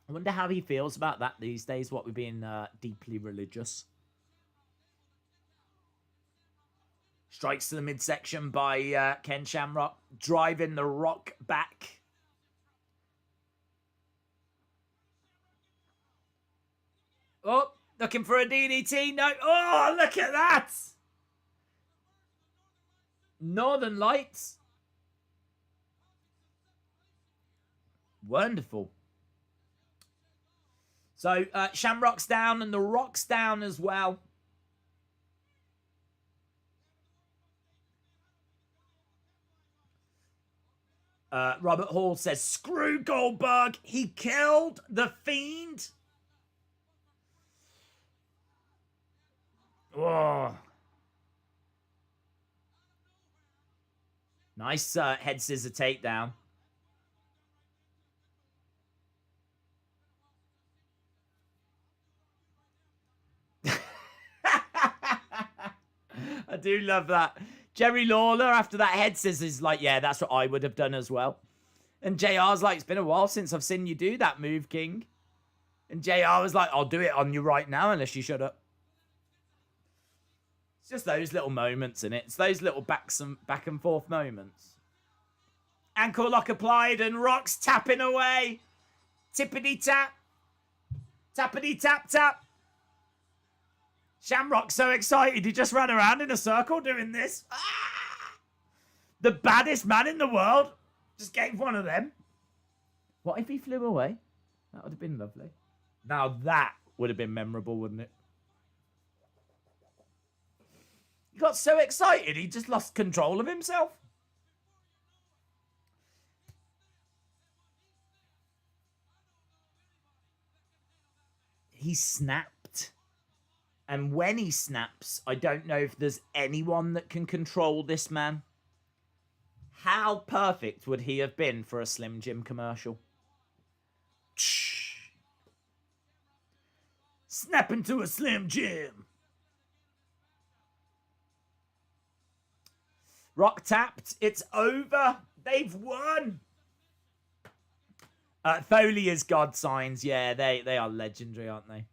I wonder how he feels about that these days, what with being deeply religious. Strikes to the midsection by Ken Shamrock, driving the Rock back. Oh, looking for a DDT. No. Oh, look at that. Northern Lights. Wonderful. So, Shamrock's down and the Rock's down as well. Robert Hall says, screw Goldberg. He killed the Fiend. Oh. Nice head scissor takedown. I do love that. Jerry Lawler, after that head scissors, is like, yeah, that's what I would have done as well. And JR's like, it's been a while since I've seen you do that move, King. And JR was like, I'll do it on you right now unless you shut up. It's just those little moments in it. It's those little back and forth moments. Ankle lock applied and Rock's tapping away. Tippity tap. Tappity tap tap. Shamrock's so excited he just ran around in a circle doing this. Ah! The baddest man in the world just gave one of them. What if he flew away? That would have been lovely. Now that would have been memorable, wouldn't it? He got so excited he just lost control of himself. He snapped. And when he snaps, I don't know if there's anyone that can control this man. How perfect would he have been for a Slim Jim commercial? Snap into a Slim Jim. Rock tapped. It's over. They've won. Foley is God signs. Yeah, they are legendary, aren't they?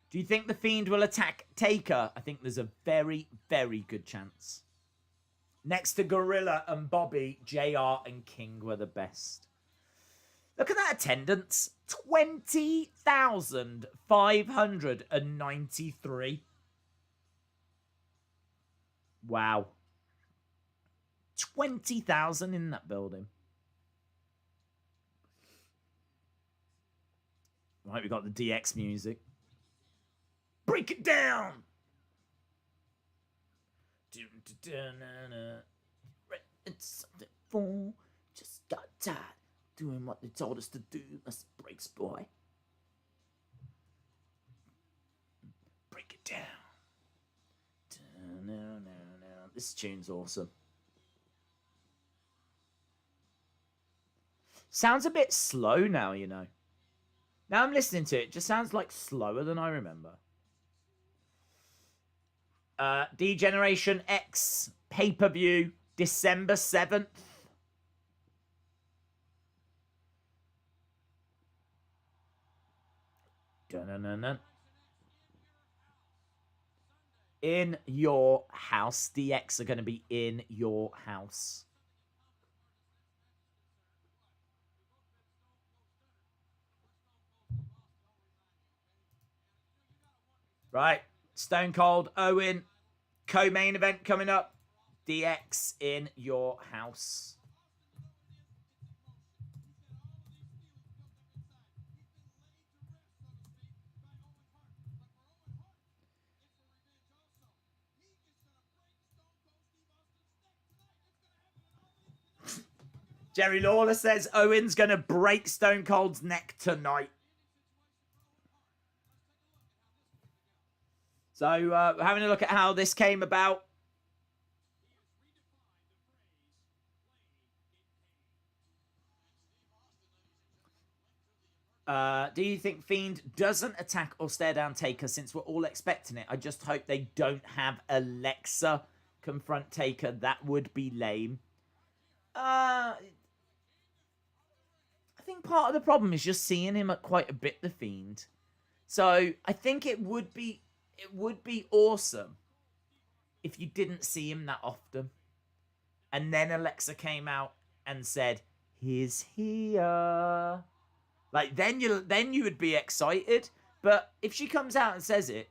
Do you think the Fiend will attack Taker? I think there's a very, very good chance. Next to Gorilla and Bobby, JR and King were the best. Look at that attendance. 20,593. Wow. 20,000 in that building. Right, we got the DX music. Break it down. It's something for. Just got tired doing what they told us to do. Let's breaks, boy. Break it down. This tune's awesome. Sounds a bit slow now, you know. Now I'm listening to it. It just sounds like slower than I remember. D-Generation X pay-per-view December 7th. Dun-dun-dun-dun. In your house. DX are going to be in your house. Right. Stone Cold, Owen. Co-main event coming up. DX in your house. Jerry Lawler says Owen's going to break Stone Cold's neck tonight. So, having a look at how this came about. Do you think Fiend doesn't attack or stare down Taker since we're all expecting it? I just hope they don't have Alexa confront Taker. That would be lame. I think part of the problem is just seeing him at quite a bit, the Fiend. So I think it would be awesome if you didn't see him that often. And then Alexa came out and said, "He's here." Like then you would be excited. But if she comes out and says it,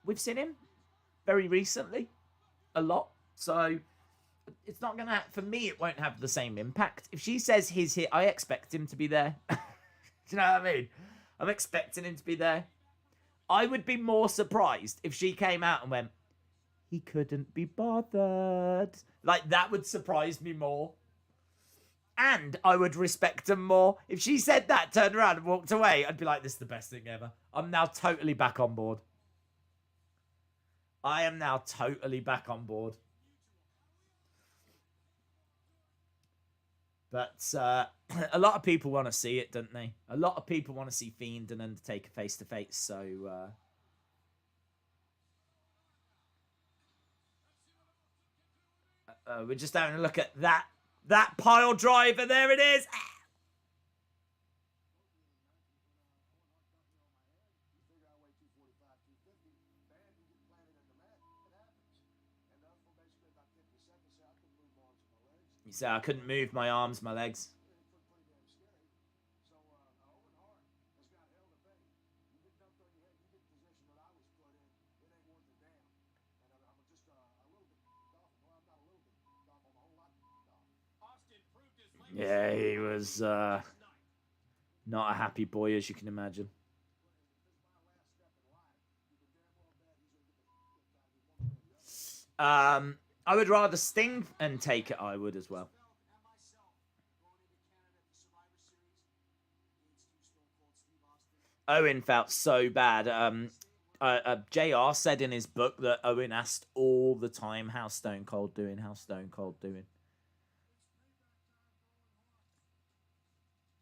we've seen him very recently a lot. So it's not gonna, for me, it won't have the same impact. If she says he's here, I expect him to be there. Do you know what I mean? I'm expecting him to be there. I would be more surprised if she came out and went, "He couldn't be bothered." Like, that would surprise me more. And I would respect him more. If she said that, turned around and walked away, I'd be like, this is the best thing ever. I'm now totally back on board. I am now totally back on board. But a lot of people want to see it, don't they? A lot of people want to see Fiend and Undertaker face to face. So we're just having a look at that pile driver. There it is. You say I couldn't move my arms, my legs. Yeah, he was not a happy boy, as you can imagine. I would rather Sting and take it. I would as well. Owen felt so bad. JR said in his book that Owen asked all the time, "How's Stone Cold doing? How's Stone Cold doing?"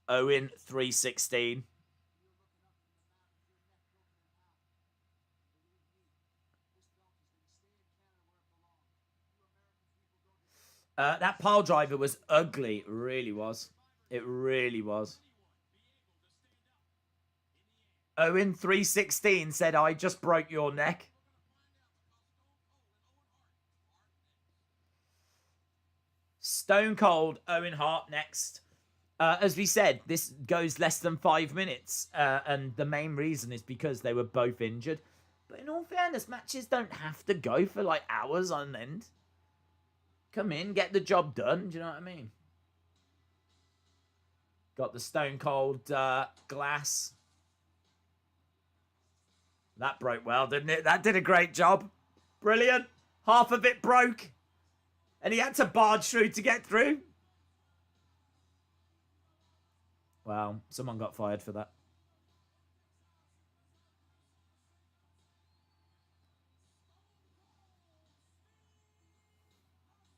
Owen 316. That pile driver was ugly. It really was. It really was. Owen 316 said, "I just broke your neck." Stone Cold, Owen Hart next. As we said, this goes less than 5 minutes. And the main reason is because they were both injured. But in all fairness, matches don't have to go for like hours on end. Come in, get the job done. Do you know what I mean? Got the Stone Cold glass. That broke well, didn't it? That did a great job. Brilliant. Half of it broke. And he had to barge through to get through. Wow, someone got fired for that.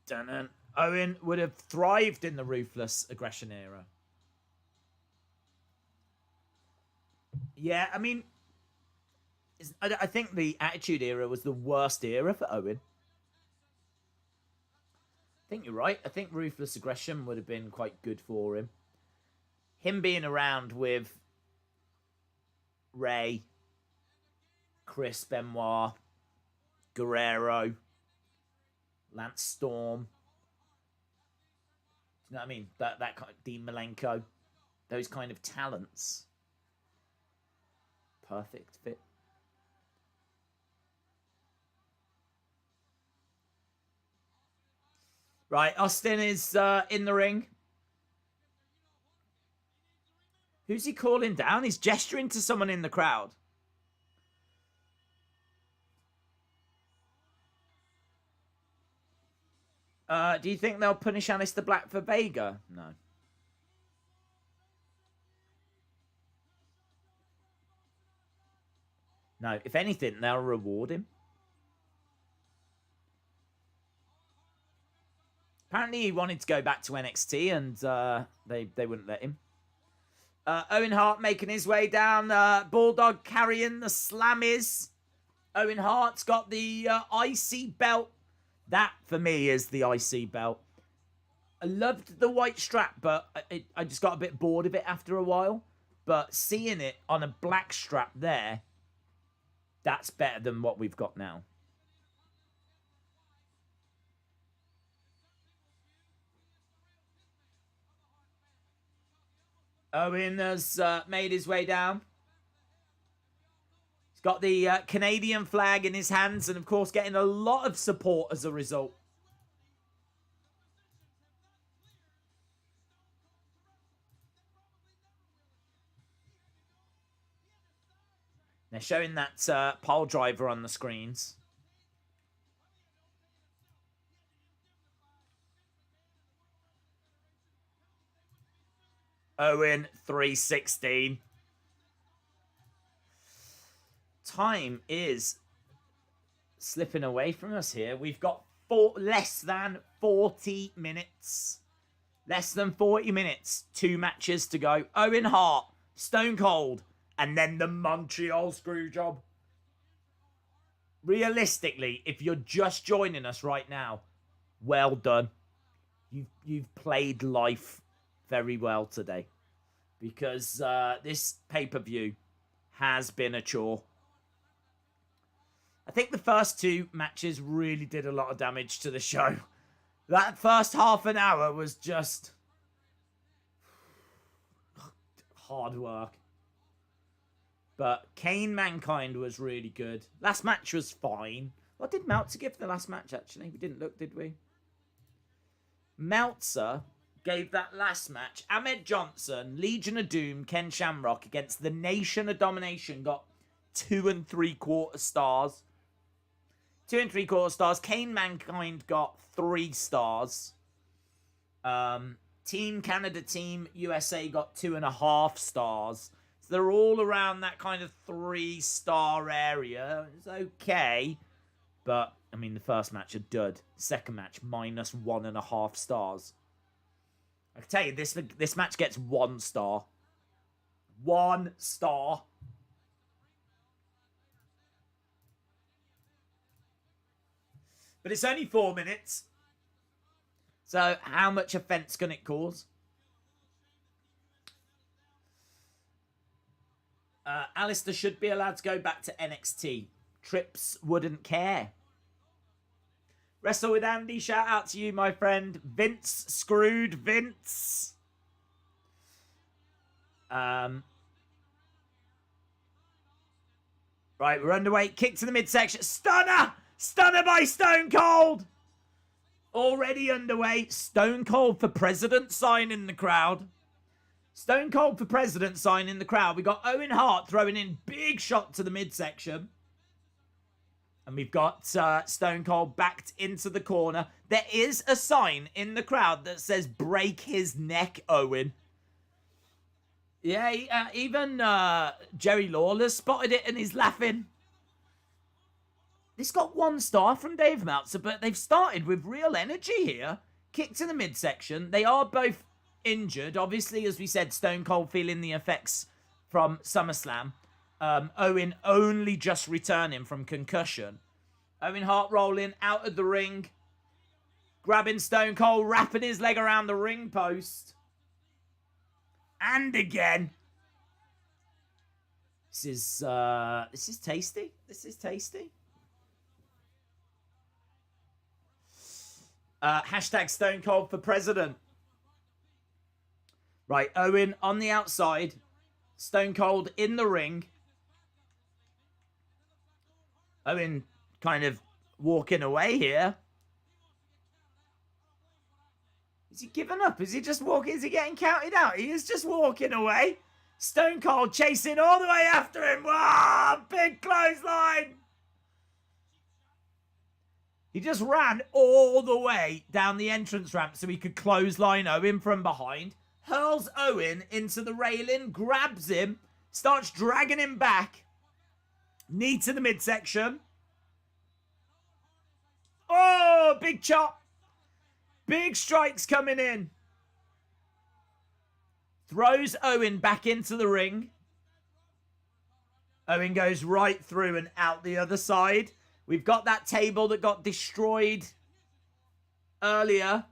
Dun-dun. Owen would have thrived in the ruthless aggression era. Yeah, I mean, I think the Attitude Era was the worst era for Owen. think you're right. I think Ruthless Aggression would have been quite good for him. Him being around with Ray, Chris Benoit, Guerrero, Lance Storm. You know what I mean? That kind of Dean Malenko. Those kind of talents. Perfect fit. Right, Austin is in the ring. Who's he calling down? He's gesturing to someone in the crowd. Do you think they'll punish Aleister Black for Vega? No. No, if anything, they'll reward him. Apparently, he wanted to go back to NXT, and they wouldn't let him. Owen Hart making his way down. Bulldog carrying the slammies. Owen Hart's got the IC belt. That, for me, is the IC belt. I loved the white strap, but I just got a bit bored of it after a while. But seeing it on a black strap there, that's better than what we've got now. Owen has made his way down. He's got the Canadian flag in his hands and, of course, getting a lot of support as a result. They're showing that pile driver on the screens. Owen, 316. Time is slipping away from us here. We've got less than 40 minutes. Less than 40 minutes. 2 matches to go. Owen Hart, Stone Cold, and then the Montreal Screwjob. Realistically, if you're just joining us right now, well done. You've played life very well today, because this pay-per-view has been a chore. I think the first 2 matches really did a lot of damage to the show. That first half an hour was just hard work. But Kane Mankind was really good. Last match was fine. What did Meltzer give the last match, actually? We didn't look, did we? Meltzer gave that last match. Ahmed Johnson, Legion of Doom, Ken Shamrock against the Nation of Domination got 2 3/4 stars. 2 3/4 stars. Kane Mankind got 3 stars. Team Canada, Team USA got 2.5 stars. So they're all around that kind of 3-star area. It's okay. But, I mean, the first match a dud. Second match, minus 1.5 stars. I can tell you, this match gets 1 star. 1 star. But it's only 4 minutes. So how much offence can it cause? Aleister should be allowed to go back to NXT. Trips wouldn't care. Wrestle with Andy, shout out to you, my friend. Vince screwed Vince. Right, we're underway. Kick to the midsection. Stunner! Stunner by Stone Cold! Already underway. Stone Cold for President sign in the crowd. Stone Cold for President sign in the crowd. We got Owen Hart throwing in big shot to the midsection. And we've got Stone Cold backed into the corner. There is a sign in the crowd that says, break his neck, Owen. Yeah, even Jerry Lawler spotted it and he's laughing. This got 1 star from Dave Meltzer, but they've started with real energy here. Kick to the midsection. They are both injured. Obviously, as we said, Stone Cold feeling the effects from SummerSlam. Owen only just returning from concussion. Owen Hart rolling out of the ring. Grabbing Stone Cold, wrapping his leg around the ring post. And again. This is tasty. This is tasty. Hashtag Stone Cold for president. Right, Owen on the outside. Stone Cold in the ring. Owen kind of walking away here. Is he giving up? Is he just walking? Is he getting counted out? He is just walking away. Stone Cold chasing all the way after him. Wow, big clothesline. He just ran all the way down the entrance ramp so he could clothesline Owen from behind. Hurls Owen into the railing, grabs him, starts dragging him back. Knee to the midsection. Oh, big chop. Big strikes coming in. Throws Owen back into the ring. Owen goes right through and out the other side. We've got that table that got destroyed earlier.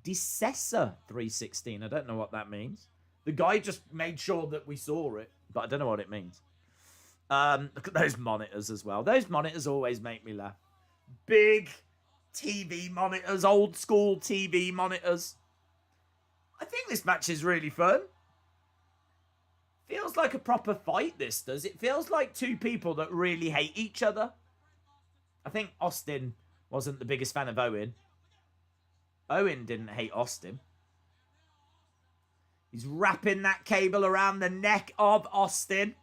Decessor 316. I don't know what that means. The guy just made sure that we saw it, but I don't know what it means. Look at those monitors as well. Those monitors always make me laugh. Big TV monitors, old school TV monitors. I think this match is really fun. Feels like a proper fight, this does. It feels like two people that really hate each other. I think Austin wasn't the biggest fan of Owen. Owen didn't hate Austin. He's wrapping that cable around the neck of Austin.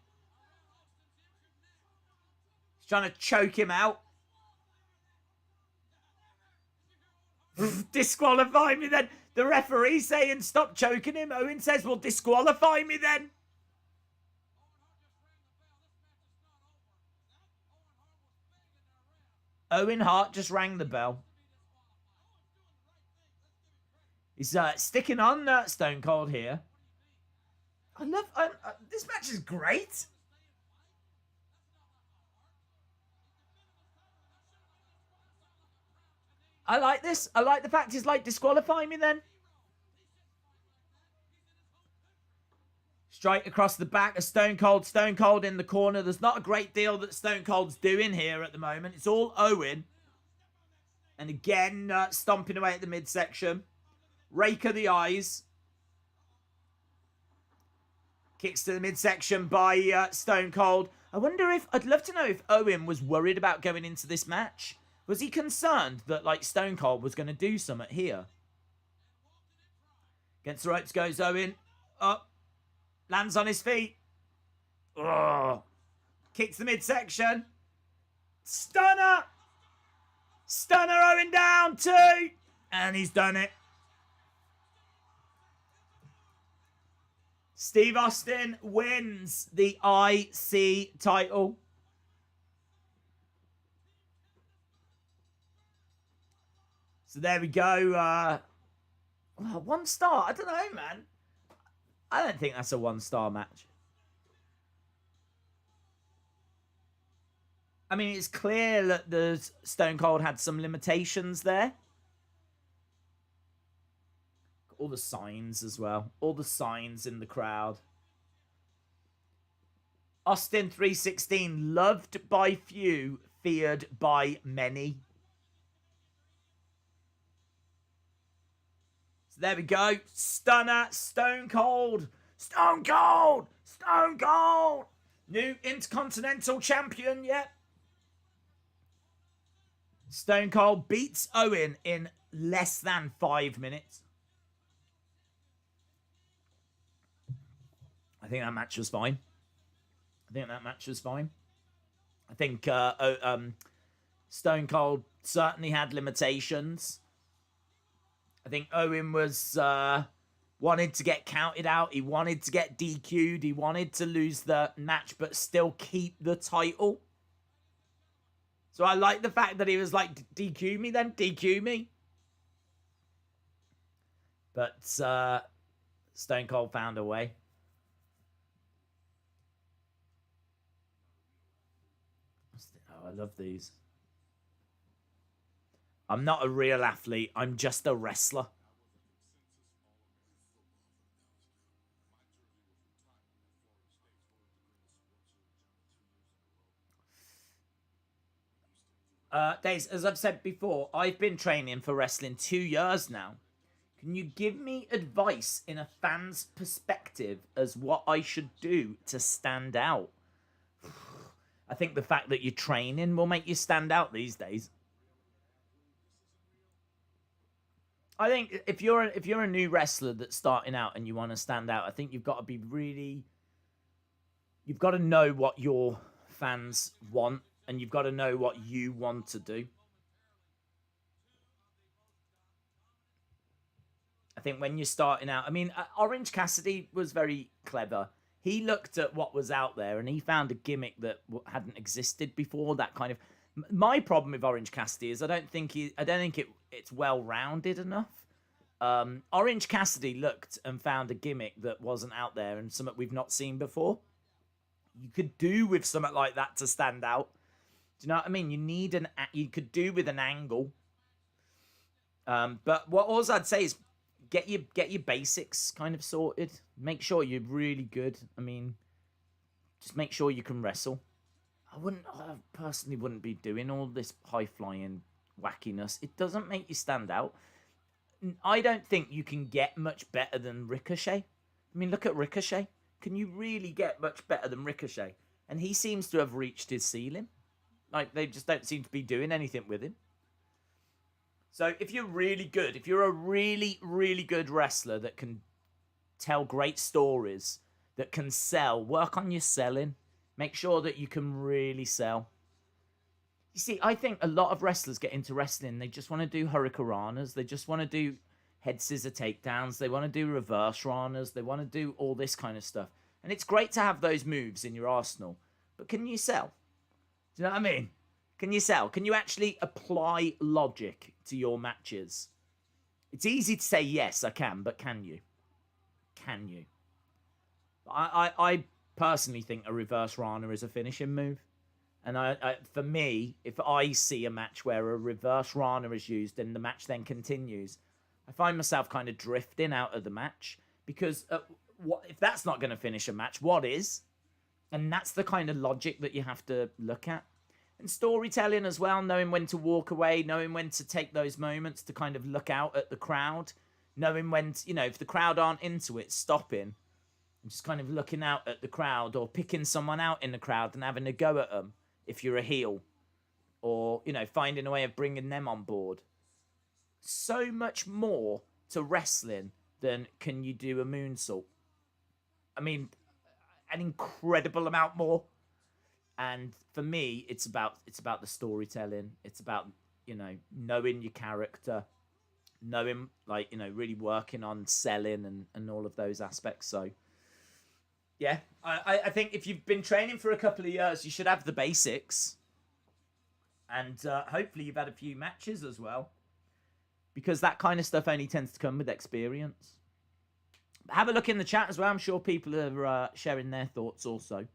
He's trying to choke him out. Disqualify me then. The referee saying stop choking him. Owen says, well, disqualify me then. Owen Hart just rang the bell. He's sticking on Stone Cold here. I love... this match is great. I like this. I like the fact he's like, disqualify me then. Straight across the back of Stone Cold. Stone Cold in the corner. There's not a great deal that Stone Cold's doing here at the moment. It's all Owen. And again, stomping away at the midsection. Rake of the eyes. Kicks to the midsection by Stone Cold. I wonder if... I'd love to know if Owen was worried about going into this match. Was he concerned that, like, Stone Cold was going to do something here? Against the ropes goes Owen. Up. Lands on his feet. Oh. Kicks the midsection. Stunner. Stunner Owen down. 2. And he's done it. Steve Austin wins the IC title. So there we go. 1 star. I don't know, man. I don't think that's a 1-star match. I mean, it's clear that the Stone Cold had some limitations there. All the signs as well. All the signs in the crowd. Austin 316. Loved by few, feared by many. So there we go. Stunner. Stone Cold. Stone Cold. Stone Cold. New Intercontinental Champion. Yep. Stone Cold beats Owen in less than 5 minutes. I think that match was fine. I think Stone Cold certainly had limitations. I think Owen was wanted to get counted out. He wanted to get DQ'd. He wanted to lose the match, but still keep the title. So I like the fact that he was like, DQ me then, DQ me. But Stone Cold found a way. Oh, I love these. I'm not a real athlete. I'm just a wrestler. Days, as I've said before, I've been training for wrestling 2 years now. Can you give me advice in a fan's perspective as what I should do to stand out? I think the fact that you're training will make you stand out these days. I think if you're a new wrestler that's starting out and you want to stand out, I think you've got to be really, you've got to know what your fans want and you've got to know what you want to do. I think when you're starting out, I mean, Orange Cassidy was very clever. He looked at what was out there and he found a gimmick that hadn't existed before. That kind of, my problem with Orange Cassidy is I don't think it's well rounded enough. Orange Cassidy looked and found a gimmick that wasn't out there and something we've not seen before. You could do with something like that to stand out. Do you know what I mean? You could do with an angle. But what also I'd say is get your basics kind of sorted. Make sure you're really good. I mean, just make sure you can wrestle. I personally wouldn't be doing all this high flying wackiness. It doesn't make you stand out. I don't think you can get much better than Ricochet. I mean, look at Ricochet. Can you really get much better than Ricochet? And he seems to have reached his ceiling. Like, they just don't seem to be doing anything with him. So if you're really good, if you're a really, really good wrestler that can tell great stories, that can sell, work on your selling, make sure that you can really sell. You see, I think a lot of wrestlers get into wrestling, they just want to do hurricanranas, they just want to do head scissor takedowns, they want to do reverse ranas, they want to do all this kind of stuff. And it's great to have those moves in your arsenal, but can you sell? Do you know what I mean? Can you sell? Can you actually apply logic to your matches? It's easy to say, yes, I can, but can you? Can you? I personally think a reverse Rana is a finishing move. And for me, if I see a match where a reverse Rana is used and the match then continues, I find myself kind of drifting out of the match. Because if that's not going to finish a match, what is? And that's the kind of logic that you have to look at. And storytelling as well, knowing when to walk away, knowing when to take those moments to kind of look out at the crowd, knowing when, if the crowd aren't into it, stopping and just kind of looking out at the crowd or picking someone out in the crowd and having a go at them if you're a heel or, finding a way of bringing them on board. So much more to wrestling than can you do a moonsault. I mean, an incredible amount more. And for me, it's about the storytelling. It's about, knowing your character, knowing, really working on selling and all of those aspects. So, yeah, I think if you've been training for a couple of years, you should have the basics. And hopefully you've had a few matches as well. Because that kind of stuff only tends to come with experience. Have a look in the chat as well. I'm sure people are sharing their thoughts also.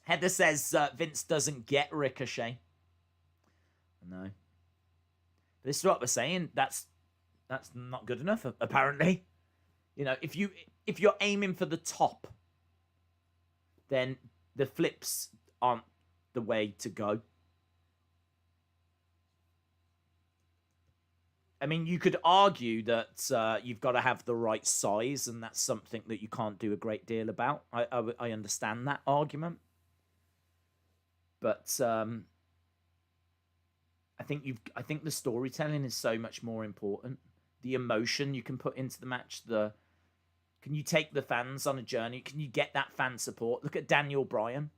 Heather says Vince doesn't get Ricochet. No. This is what we're saying. That's not good enough, apparently. If you're aiming for the top, then the flips aren't the way to go. I mean, you could argue that you've got to have the right size, and that's something that you can't do a great deal about. I understand that argument. But I think the storytelling is so much more important. The emotion you can put into the match. Can you take the fans on a journey? Can you get that fan support? Look at Daniel Bryan.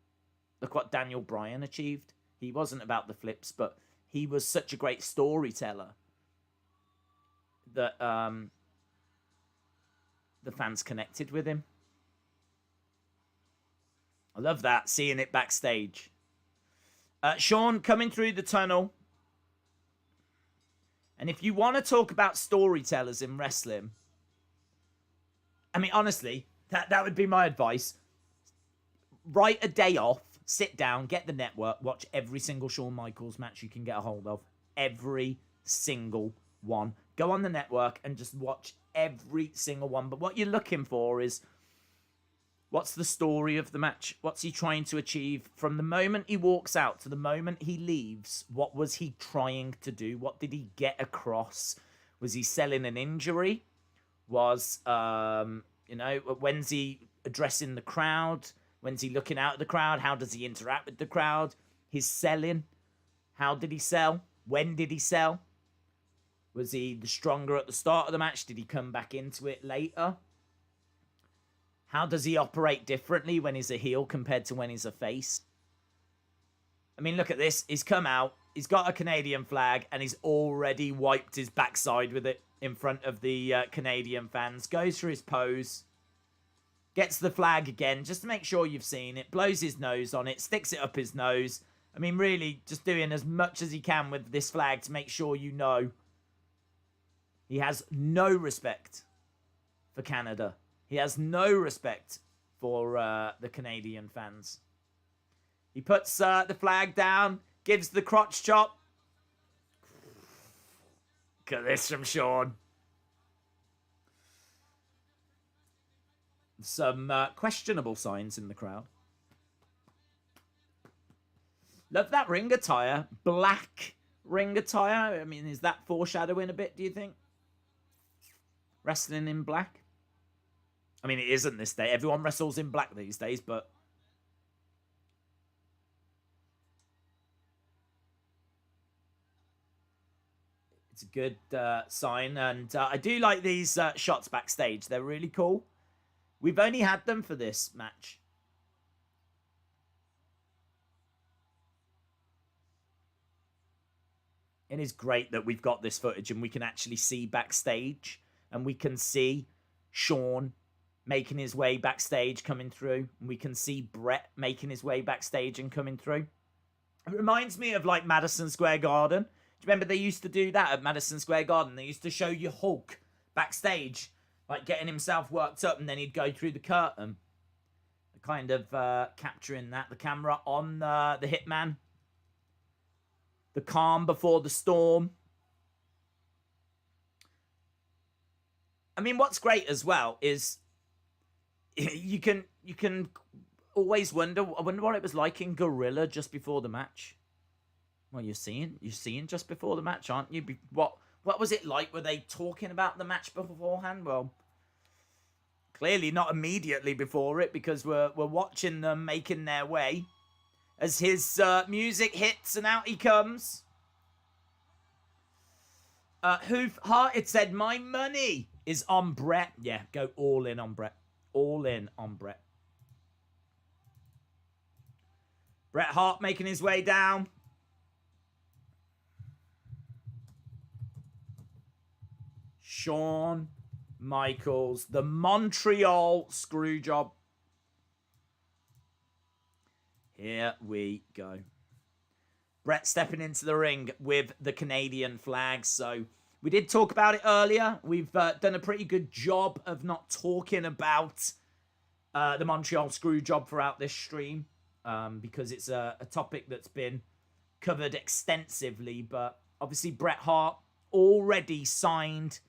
Look what Daniel Bryan achieved. He wasn't about the flips, but he was such a great storyteller that the fans connected with him. I love that, seeing it backstage. Sean, coming through the tunnel. And if you want to talk about storytellers in wrestling, I mean, honestly, that would be my advice. Write a day off sit down, get the network, watch every single Shawn Michaels match you can get a hold of. Every single one. Go on the network and just watch every single one. But what you're looking for is, what's the story of the match? What's he trying to achieve? From the moment he walks out to the moment he leaves, what was he trying to do? What did he get across? Was he selling an injury? Was, when's he addressing the crowd? When's he looking out at the crowd? How does he interact with the crowd? His selling. How did he sell? When did he sell? Was he the stronger at the start of the match? Did he come back into it later? How does he operate differently when he's a heel compared to when he's a face? I mean, look at this. He's come out. He's got a Canadian flag, and he's already wiped his backside with it in front of the Canadian fans. Goes for his pose. Gets the flag again, just to make sure you've seen it. Blows his nose on it. Sticks it up his nose. I mean, really, just doing as much as he can with this flag to make sure you know. He has no respect for Canada. He has no respect for the Canadian fans. He puts the flag down, gives the crotch chop. Look at this from Shawn. Some questionable signs in the crowd. Love that ring attire. Black ring attire. I mean, is that foreshadowing a bit, do you think? Wrestling in black? I mean, it isn't this day. Everyone wrestles in black these days, but... it's a good sign. And I do like these shots backstage. They're really cool. We've only had them for this match. It is great that we've got this footage and we can actually see backstage. And we can see Shawn making his way backstage, coming through. And we can see Bret making his way backstage and coming through. It reminds me of like Madison Square Garden. Do you remember they used to do that at Madison Square Garden? They used to show you Hulk backstage, like getting himself worked up, and then he'd go through the curtain. Kind of capturing that. The camera on the Hitman. The calm before the storm. I mean, what's great as well is you can always wonder. I wonder what it was like in Gorilla just before the match. Well, you're seeing just before the match, aren't you? What was it like? Were they talking about the match beforehand? Well, clearly not immediately before it, because we're watching them making their way as his music hits and out he comes. Hart had said, "My money is on Bret." Yeah, go all in on Bret. All in on Bret. Bret Hart making his way down. Shawn Michaels, the Montreal Screwjob. Here we go. Bret stepping into the ring with the Canadian flag. So we did talk about it earlier. We've done a pretty good job of not talking about the Montreal Screwjob throughout this stream, because it's a topic that's been covered extensively. But obviously Bret Hart already signed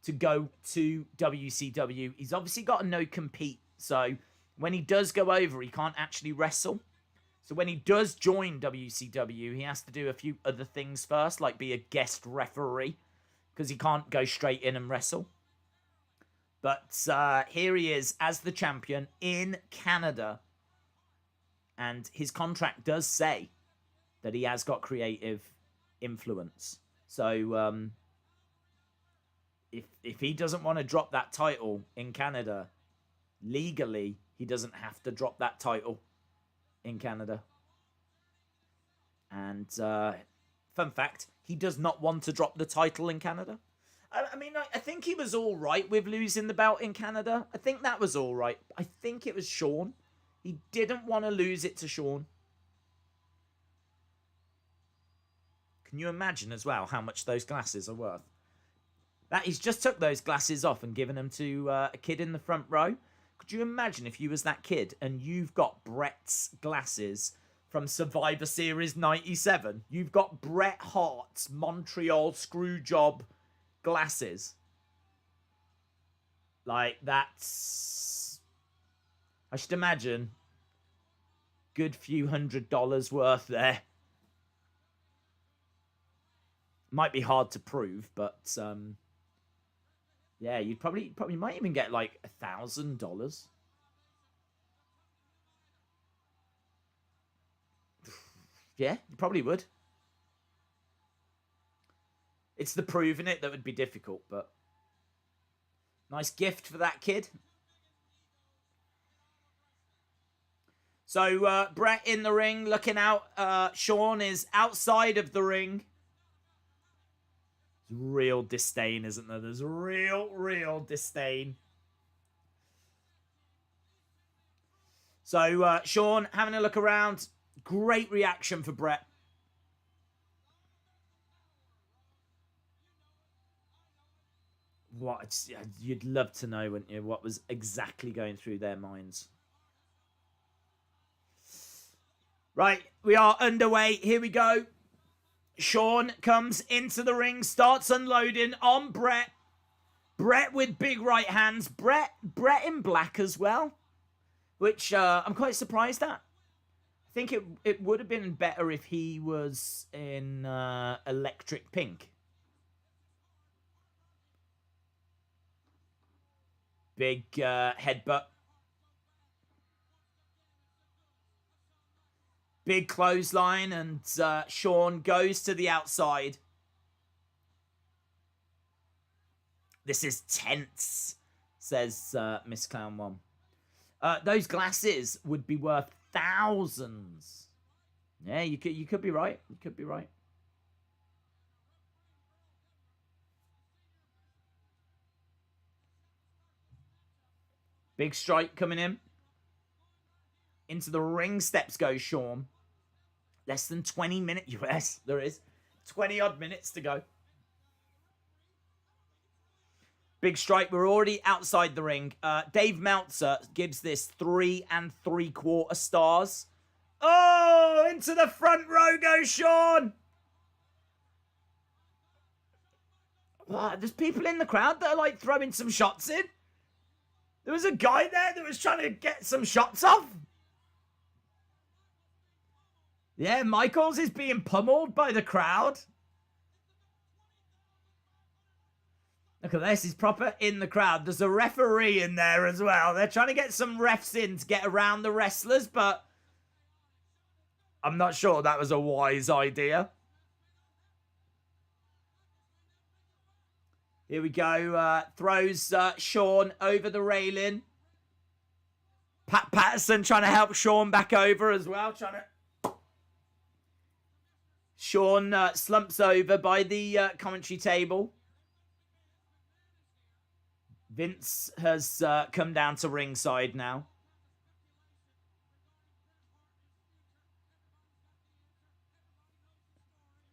to go to WCW. He's obviously got a no-compete. So when he does go over, he can't actually wrestle. So when he does join WCW, he has to do a few other things first, like be a guest referee, because he can't go straight in and wrestle. But here he is as the champion in Canada. And his contract does say that he has got creative influence. So if he doesn't want to drop that title in Canada, legally, he doesn't have to drop that title in Canada. And fun fact, he does not want to drop the title in Canada. I mean, I think he was all right with losing the belt in Canada. I think that was all right. I think it was Shawn. He didn't want to lose it to Shawn. Can you imagine as well how much those glasses are worth? That he's just took those glasses off and given them to a kid in the front row. Could you imagine if you was that kid and you've got Bret's glasses from Survivor Series 97? You've got Bret Hart's Montreal Screwjob glasses. Like, that's... I should imagine good few $100s worth there. Might be hard to prove, but yeah, you'd probably might even get like $1,000. Yeah, you probably would. It's the proving it that would be difficult, but nice gift for that kid. So Bret in the ring, looking out. Shawn is outside of the ring. There's real disdain, isn't there? There's real disdain. So Shawn having a look around. Great reaction for Bret. What? You'd love to know, wouldn't you, what was exactly going through their minds. Right, we are underway. Here we go. Shawn comes into the ring, starts unloading on Bret. Bret with big right hands. Bret in black as well, which I'm quite surprised at. I think it would have been better if he was in electric pink. Big headbutt. Big clothesline, and Shawn goes to the outside. This is tense, says Miss Clown 1. Those glasses would be worth thousands. Yeah, you could be right. You could be right. Big strike coming in. Into the ring steps goes Shawn. Less than 20 minutes. US, there is. 20 odd minutes to go. Big strike. We're already outside the ring. Dave Meltzer gives this 3 3/4 stars. Oh, into the front row goes Shawn. What? There's people in the crowd that are like throwing some shots in. There was a guy there that was trying to get some shots off. Yeah, Michaels is being pummeled by the crowd. Look at this. He's proper in the crowd. There's a referee in there as well. They're trying to get some refs in to get around the wrestlers, but I'm not sure that was a wise idea. Here we go. Throws Shawn over the railing. Pat Patterson trying to help Shawn back over as well. Shawn slumps over by the commentary table. Vince has come down to ringside now.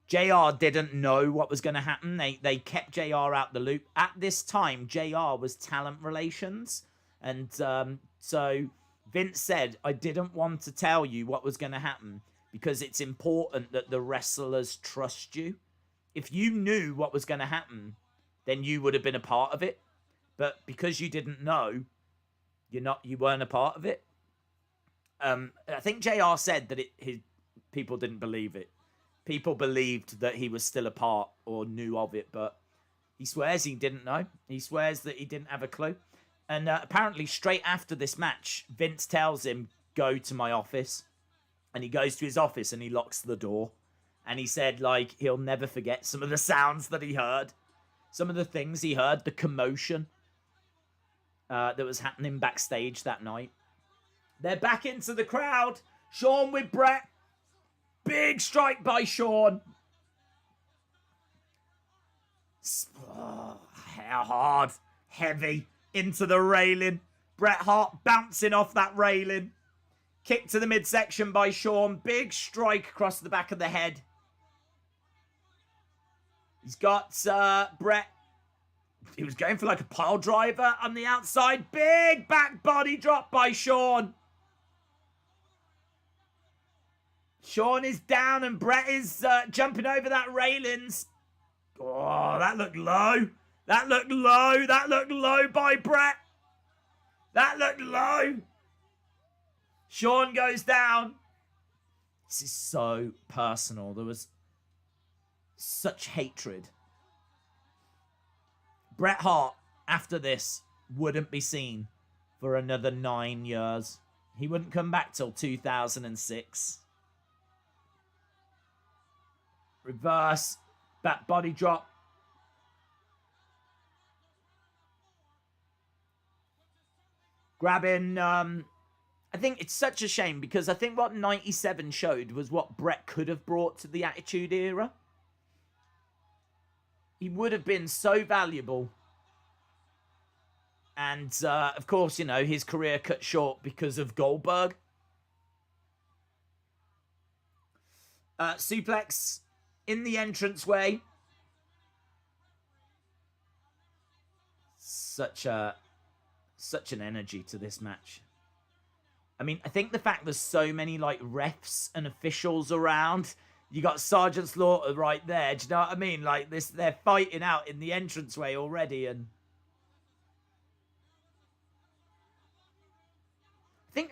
JR didn't know what was going to happen. They kept JR out the loop. At this time, JR was talent relations. And so Vince said, I didn't want to tell you what was going to happen because it's important that the wrestlers trust you. If you knew what was going to happen, then you would have been a part of it. But because you didn't know, you weren't a part of it. I think JR said that people didn't believe it. People believed that he was still a part or knew of it, but he swears he didn't know. He swears that he didn't have a clue. And apparently straight after this match, Vince tells him, go to my office. And he goes to his office and he locks the door. And he said, like, he'll never forget some of the sounds that he heard. Some of the things he heard, the commotion that was happening backstage that night. They're back into the crowd. Shawn with Bret. Big strike by Shawn. Oh, hard, heavy, into the railing. Bret Hart bouncing off that railing. Kick to the midsection by Shawn. Big strike across the back of the head. He's got Bret He was going for like a pile driver on the outside. Big back body drop by Shawn. Shawn is down and Bret is jumping over that railings. Oh, that looked low. That looked low. That looked low by Bret. That looked low. Shawn goes down. This is so personal. There was such hatred. Bret Hart, after this, wouldn't be seen for another 9 years. He wouldn't come back till 2006. Reverse. Back body drop. Grabbing, I think it's such a shame because I think what 97 showed was what Bret could have brought to the Attitude Era. He would have been so valuable. And, of course, you know, his career cut short because of Goldberg. Suplex in the entranceway. Such an energy to this match. I mean, I think the fact there's so many, like, refs and officials around. You got Sergeant Slaughter right there. Do you know what I mean? Like, this, they're fighting out in the entranceway already, and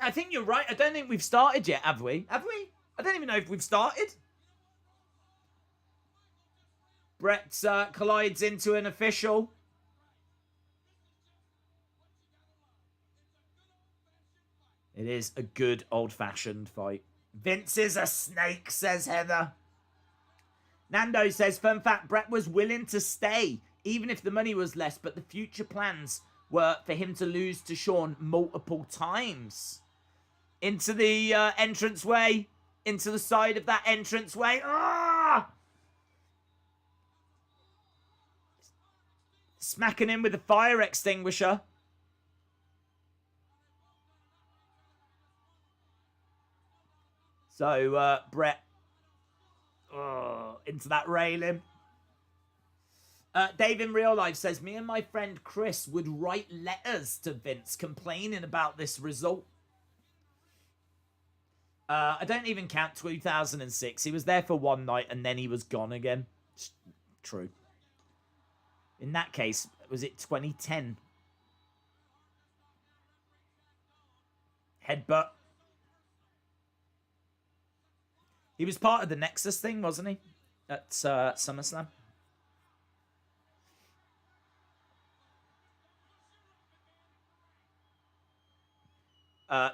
I think you're right. I don't think we've started yet, have we? Have we? I don't even know if we've started. Bret collides into an official. It is a good old-fashioned fight. Vince is a snake, says Heather. Nando says, fun fact, Bret was willing to stay, even if the money was less, but the future plans were for him to lose to Shawn multiple times. Into the entranceway. Into the side of that entranceway. Ah! Smacking him with a fire extinguisher. So, Bret, into that railing. Dave in real life says, me and my friend Chris would write letters to Vince complaining about this result. I don't even count 2006. He was there for one night and then he was gone again. True. In that case, was it 2010? Headbutt. He was part of the Nexus thing, wasn't he? At SummerSlam.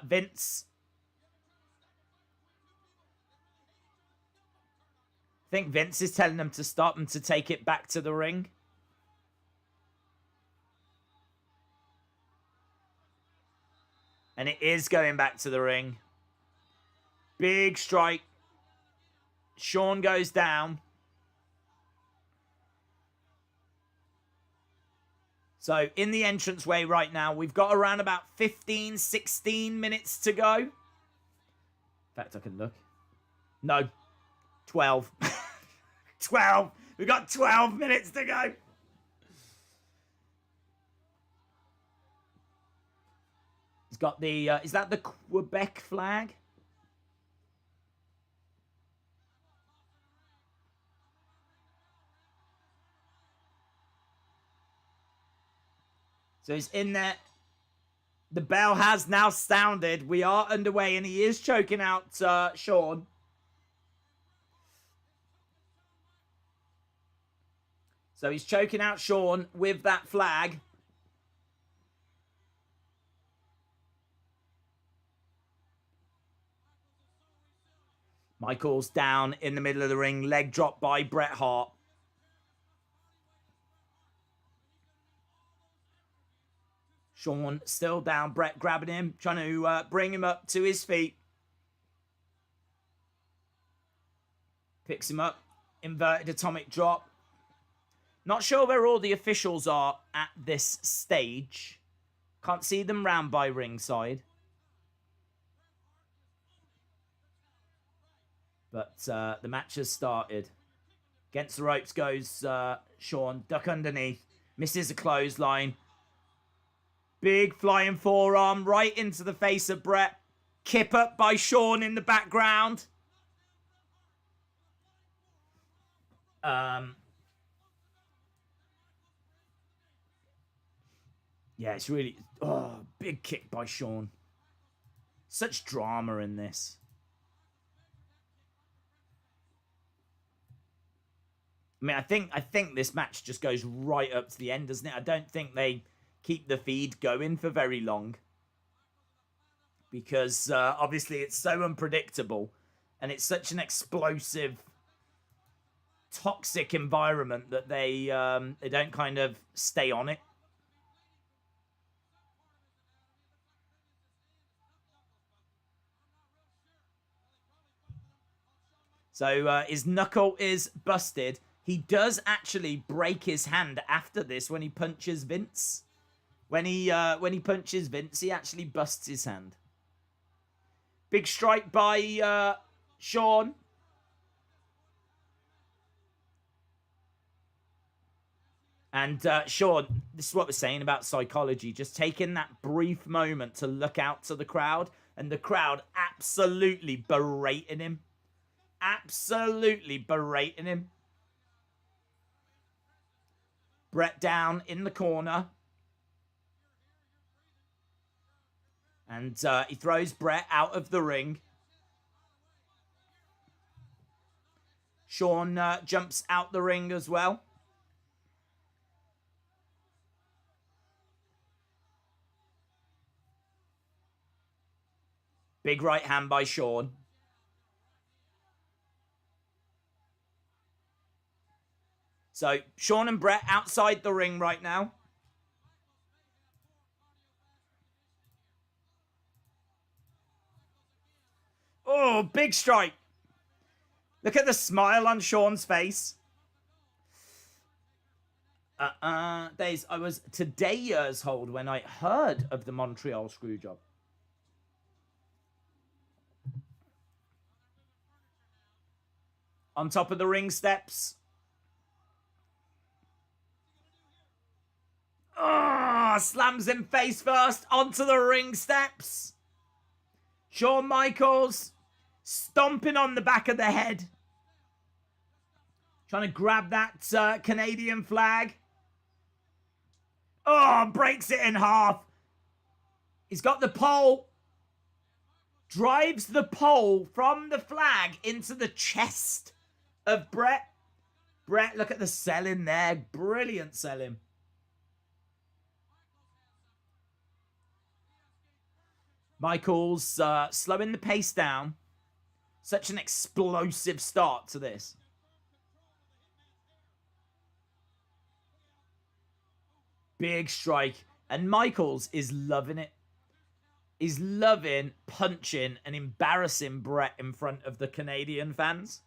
Vince. I think Vince is telling them to stop and to take it back to the ring. And it is going back to the ring. Big strike. Shawn goes down. So, in the entranceway right now, we've got around about 15, 16 minutes to go. In fact, I can look. No. 12. 12. We've got 12 minutes to go. He's got the, is that the Quebec flag? So he's in there. The bell has now sounded. We are underway, and he is choking out Shawn. So he's choking out Shawn with that flag. Michaels down in the middle of the ring. Leg drop by Bret Hart. Shawn still down. Bret grabbing him. Trying to bring him up to his feet. Picks him up. Inverted atomic drop. Not sure where all the officials are at this stage. Can't see them round by ringside. But the match has started. Against the ropes goes Shawn. Duck underneath. Misses a clothesline. Big flying forearm right into the face of Bret. Kip up by Shawn in the background. Yeah, it's really... Oh, big kick by Shawn. Such drama in this. I mean, I think this match just goes right up to the end, doesn't it? I don't think they keep the feed going for very long. Because obviously it's so unpredictable. And it's such an explosive, toxic environment that they don't kind of stay on it. So his knuckle is busted. He does actually break his hand after this when he punches Vince. When he punches Vince, he actually busts his hand. Big strike by Shawn. And Shawn, this is what we're saying about psychology. Just taking that brief moment to look out to the crowd. And the crowd absolutely berating him. Absolutely berating him. Bret down in the corner. And he throws Bret out of the ring. Shawn jumps out the ring as well. Big right hand by Shawn. So, Shawn and Bret outside the ring right now. Oh, big strike. Look at the smile on Shawn's face. Days, I was today years old when I heard of the Montreal Screwjob. On top of the ring steps. Oh, slams him face first onto the ring steps. Shawn Michaels stomping on the back of the head. Trying to grab that Canadian flag. Oh, breaks it in half. He's got the pole. Drives the pole from the flag into the chest of Bret. Bret, look at the selling there. Brilliant selling. Michaels slowing the pace down. Such an explosive start to this. Big strike. And Michaels is loving it. He's loving punching and embarrassing Bret in front of the Canadian fans.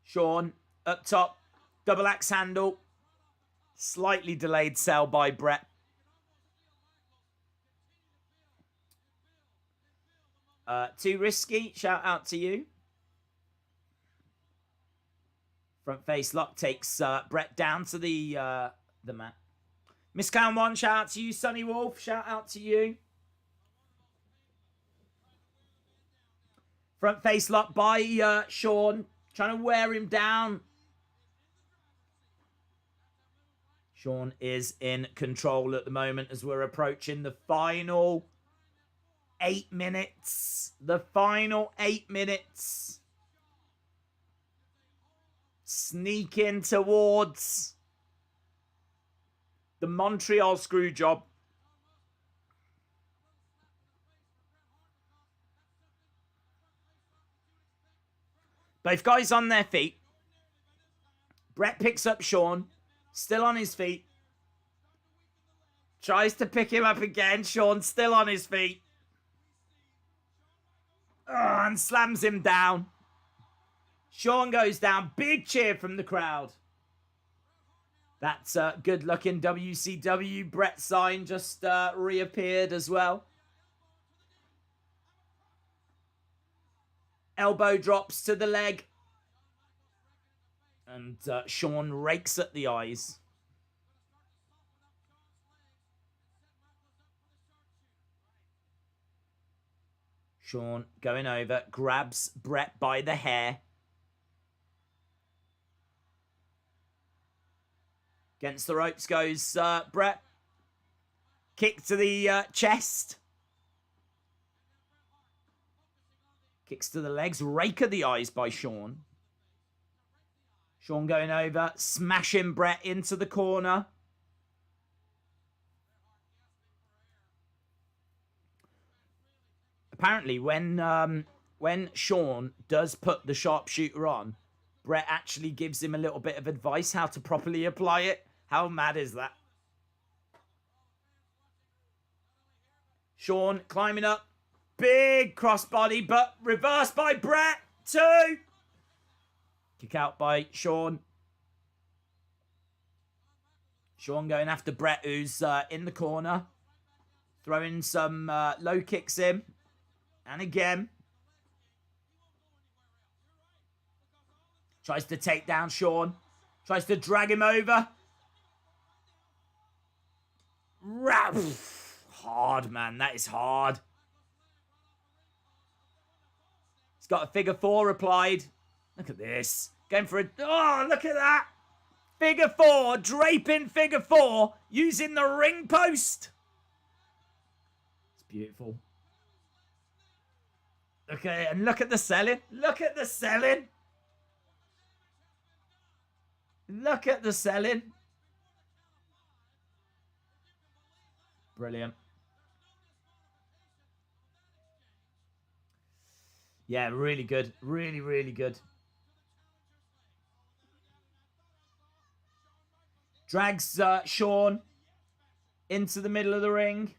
Shawn up top. Double axe handle. Slightly delayed sell by Bret. Too risky. Shout out to you. Front face lock takes Bret down to the mat. Miss Clown 1, shout out to you. Sonny Wolf, shout out to you. Front face lock by Shawn. Trying to wear him down. Shawn is in control at the moment as we're approaching the final 8 minutes. The final 8 minutes. Sneaking towards the Montreal Screwjob. Both guys on their feet. Bret picks up Shawn. Still on his feet. Tries to pick him up again. Shawn still on his feet. And slams him down. Shawn goes down. Big cheer from the crowd. That's good luck in WCW. Bret sign just reappeared as well. Elbow drops to the leg. And Shawn rakes at the eyes. Shawn going over, grabs Bret by the hair. Against the ropes goes Bret. Kick to the chest. Kicks to the legs. Rake of the eyes by Shawn. Shawn going over, smashing Bret into the corner. Apparently, when Shawn does put the sharpshooter on, Bret actually gives him a little bit of advice how to properly apply it. How mad is that? Shawn climbing up. Big crossbody, but reversed by Bret. 2. Kick out by Shawn. Shawn going after Bret, who's in the corner. Throwing some low kicks in. And again. Tries to take down Shawn. Tries to drag him over. Hard, man. That is hard. He's got a figure 4 applied. Look at this. Going for a... Oh, look at that. Figure 4. Draping figure 4. Using the ring post. It's beautiful. Look at it. And look at the selling. Look at the selling. Look at the selling. Brilliant. Yeah, really good. Really, really good. Drags Shawn into the middle of the ring.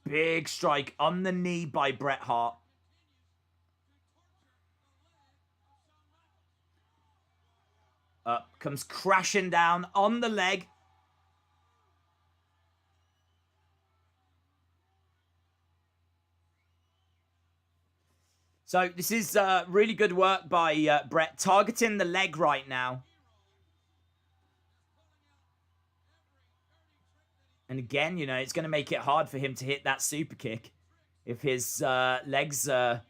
Big strike on the knee by Bret Hart. Up comes crashing down on the leg. So this is really good work by Bret, targeting the leg right now. And again, you know, it's going to make it hard for him to hit that super kick if his legs are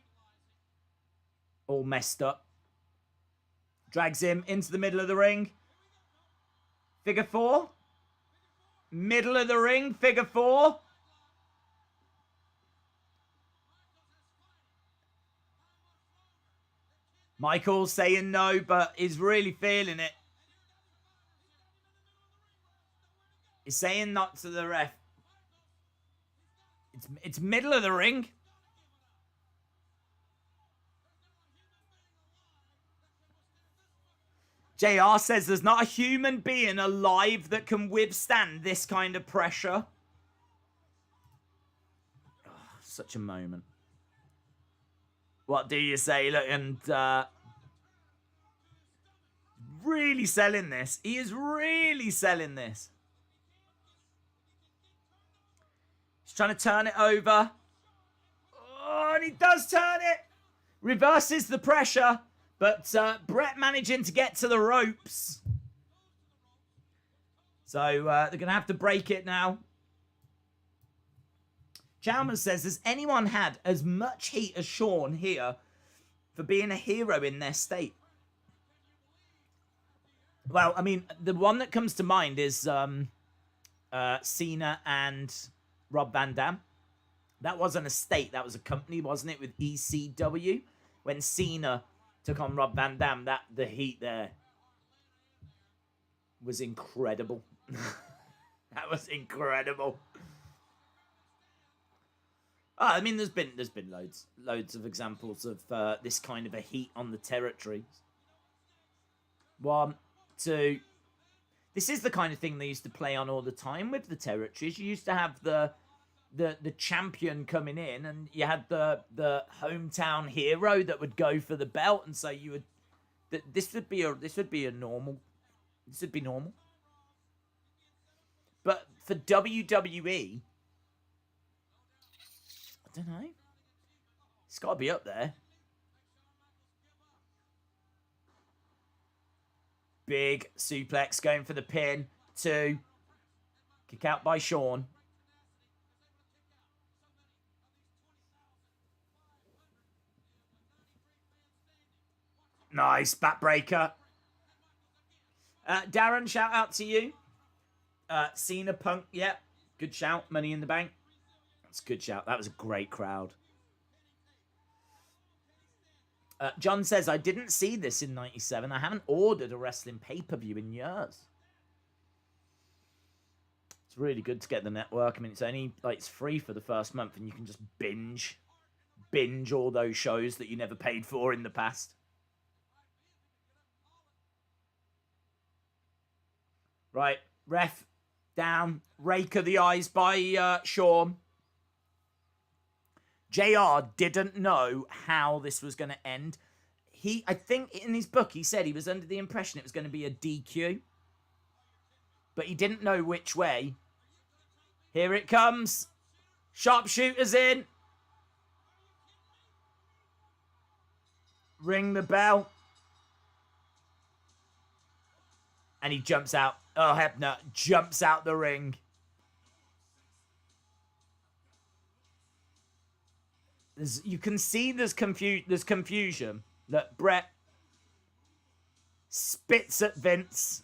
all messed up. Drags him into the middle of the ring. Figure 4. Middle of the ring, figure 4. Michaels saying no, but is really feeling it. He's saying not to the ref. It's middle of the ring. JR says there's not a human being alive that can withstand this kind of pressure. Oh, such a moment. What do you say? Look, and really selling this. He is really selling this. He's trying to turn it over. Oh, and he does turn it. Reverses the pressure. But Bret managing to get to the ropes. So they're going to have to break it now. Chalmers says, has anyone had as much heat as Shawn here for being a hero in their state? Well, I mean, the one that comes to mind is Cena and Rob Van Dam. That wasn't a state, that was a company, wasn't it, with ECW? When Cena took on Rob Van Dam, the heat there was incredible. That was incredible. Oh, I mean, there's been loads of examples of this kind of a heat on the territories. 1, 2. This is the kind of thing they used to play on all the time with the territories. You used to have the champion coming in, and you had the hometown hero that would go for the belt, and so you would. This would be normal. This would be normal. But for WWE, I don't know. It's got to be up there. Big suplex going for the pin. 2. Kick out by Shawn. Nice backbreaker. Darren, shout out to you. Cena Punk, yep. Good shout. Money in the Bank. That's a good shout. That was a great crowd. John says, I didn't see this in 97. I haven't ordered a wrestling pay-per-view in years. It's really good to get the network. I mean, it's only, like, it's free for the first month, and you can just binge all those shows that you never paid for in the past. Right, ref down, rake of the eyes by Shawn. JR didn't know how this was going to end. I think in his book, he said he was under the impression it was going to be a DQ. But he didn't know which way. Here it comes. Sharpshooter's in. Ring the bell. And he jumps out. Oh, Hebner jumps out the ring. You can see there's confusion. That Bret spits at Vince.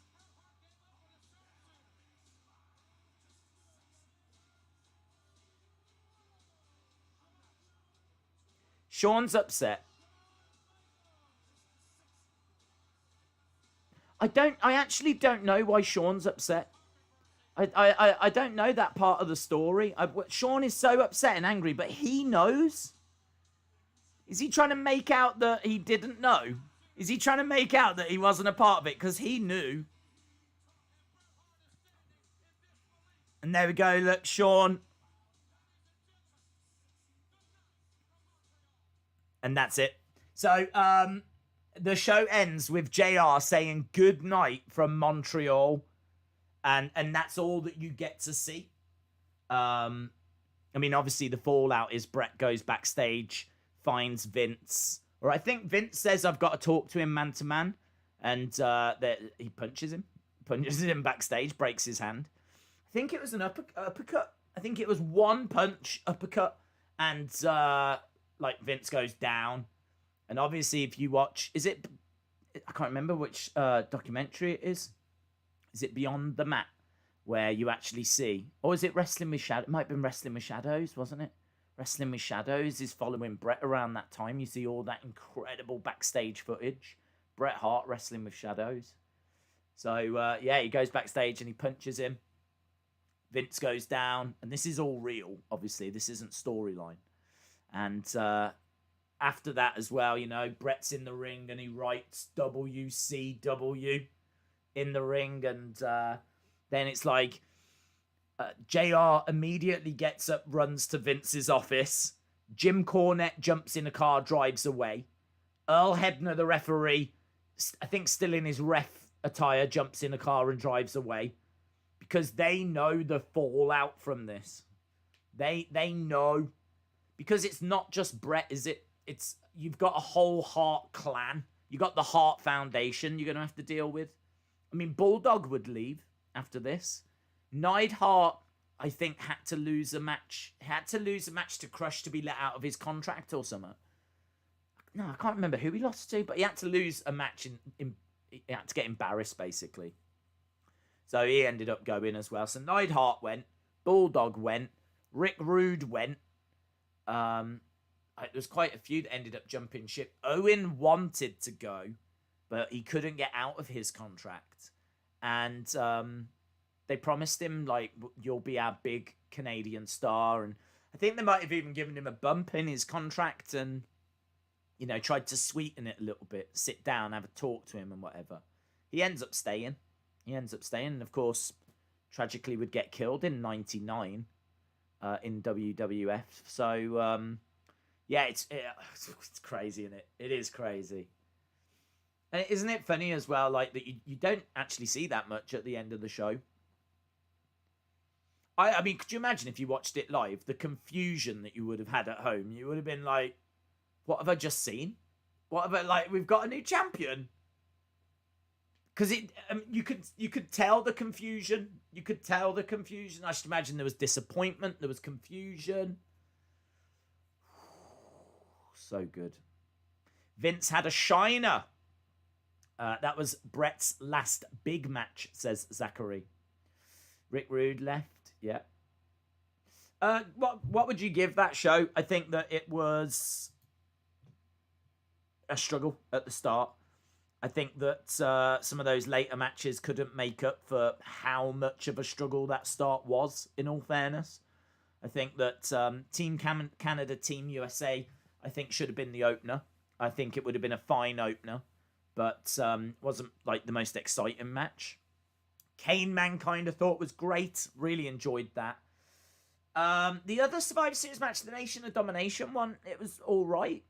Shawn's upset. I actually don't know why Shawn's upset. I don't know that part of the story. Shawn is so upset and angry, but he knows. Is he trying to make out that he didn't know? Is he trying to make out that he wasn't a part of it? Because he knew. And there we go. Look, Shawn. And that's it. So, the show ends with JR saying good night from Montreal. And that's all that you get to see. I mean, obviously, the fallout is Bret goes backstage, finds Vince. Or I think Vince says, I've got to talk to him man to man. And he punches him. Punches him backstage, breaks his hand. I think it was an uppercut. I think it was one punch, uppercut. And, Vince goes down. And obviously, if you watch... I can't remember which documentary it is. Is it Beyond the Mat? Where you actually see... Or is it Wrestling with Shadows? It might have been Wrestling with Shadows, wasn't it? Wrestling with Shadows is following Bret around that time. You see all that incredible backstage footage. Bret Hart wrestling with Shadows. So, he goes backstage and he punches him. Vince goes down. And this is all real, obviously. This isn't storyline. And after that as well, Bret's in the ring and he writes WCW in the ring. And then it's like... JR immediately gets up, runs to Vince's office. Jim Cornette jumps in a car, drives away. Earl Hebner, the referee, I think still in his ref attire, jumps in a car and drives away. Because they know the fallout from this. They know. Because it's not just Bret, is it? You've got a whole Hart clan. You got the Hart Foundation you're going to have to deal with. I mean, Bulldog would leave after this. Neidhart, I think, had to lose a match. To Crush to be let out of his contract or something. No, I can't remember who he lost to, but he had to lose a match. He had to get embarrassed, basically. So he ended up going as well. So Neidhart went. Bulldog went. Rick Rude went. There's quite a few that ended up jumping ship. Owen wanted to go, but he couldn't get out of his contract. And... they promised him, you'll be our big Canadian star. And I think they might have even given him a bump in his contract and, tried to sweeten it a little bit. Sit down, have a talk to him and whatever. He ends up staying. And, of course, tragically would get killed in 99 in WWF. So, it's crazy, isn't it? It is crazy. And isn't it funny as well, that you don't actually see that much at the end of the show? I mean, could you imagine if you watched it live, the confusion that you would have had at home? You would have been like, what have I just seen? What have I, like, we've got a new champion. Because you could tell the confusion. You could tell the confusion. I should imagine there was disappointment. There was confusion. So good. Vince had a shiner. That was Bret's last big match, says Zachary. Rick Rude left. Yeah. What would you give that show? I think that it was a struggle at the start. I think that some of those later matches couldn't make up for how much of a struggle that start was, in all fairness. I think that Team Canada, Team USA, I think should have been the opener. I think it would have been a fine opener, but wasn't like the most exciting match. Kane Mankind I thought was great. Really enjoyed that. The other Survivor Series match, the Nation of Domination one, it was all right.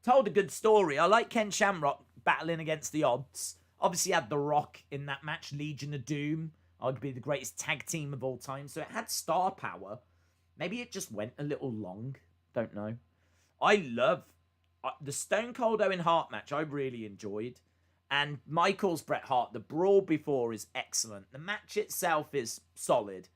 Told a good story. I like Ken Shamrock battling against the odds. Obviously had The Rock in that match, Legion of Doom, arguably the greatest tag team of all time. So it had star power. Maybe it just went a little long. Don't know. I love the Stone Cold Owen Hart match. I really enjoyed. And Michaels Bret Hart, the brawl before is excellent. The match itself is solid.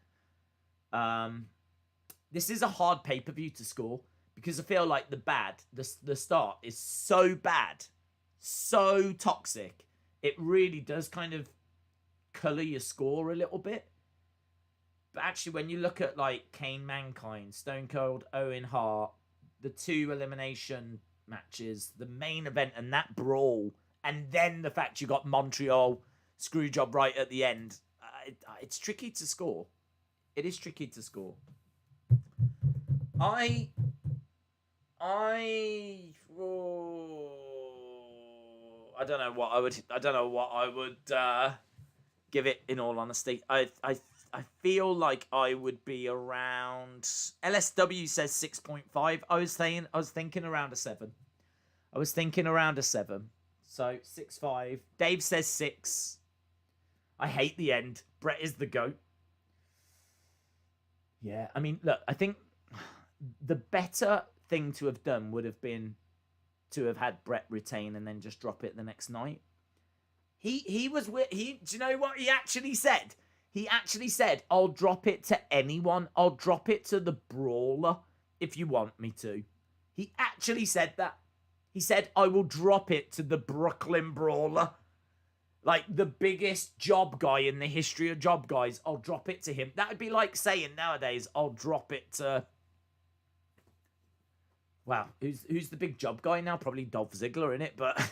This is a hard pay-per-view to score because I feel like the start is so bad, so toxic. It really does kind of colour your score a little bit. But actually, when you look at like Kane Mankind, Stone Cold Owen Hart, the 2 elimination matches, the main event and that brawl, and then the fact you got Montreal Screwjob right at the end, it's tricky to score. It is tricky to score. I don't know what I would give it, in all honesty. I feel like I would be around, LSW says 6.5. I was thinking around a 7. So 6.5. Dave says 6. I hate the end. Bret is the GOAT. Yeah, I mean, look, I think the better thing to have done would have been to have had Bret retain and then just drop it the next night. He was do you know what he actually said? He actually said, I'll drop it to anyone. I'll drop it to the Brawler if you want me to. He actually said that. He said, I will drop it to the Brooklyn Brawler. Like the biggest job guy in the history of job guys. I'll drop it to him. That would be like saying nowadays, I'll drop it to... Wow, who's the big job guy now? Probably Dolph Ziggler, innit? But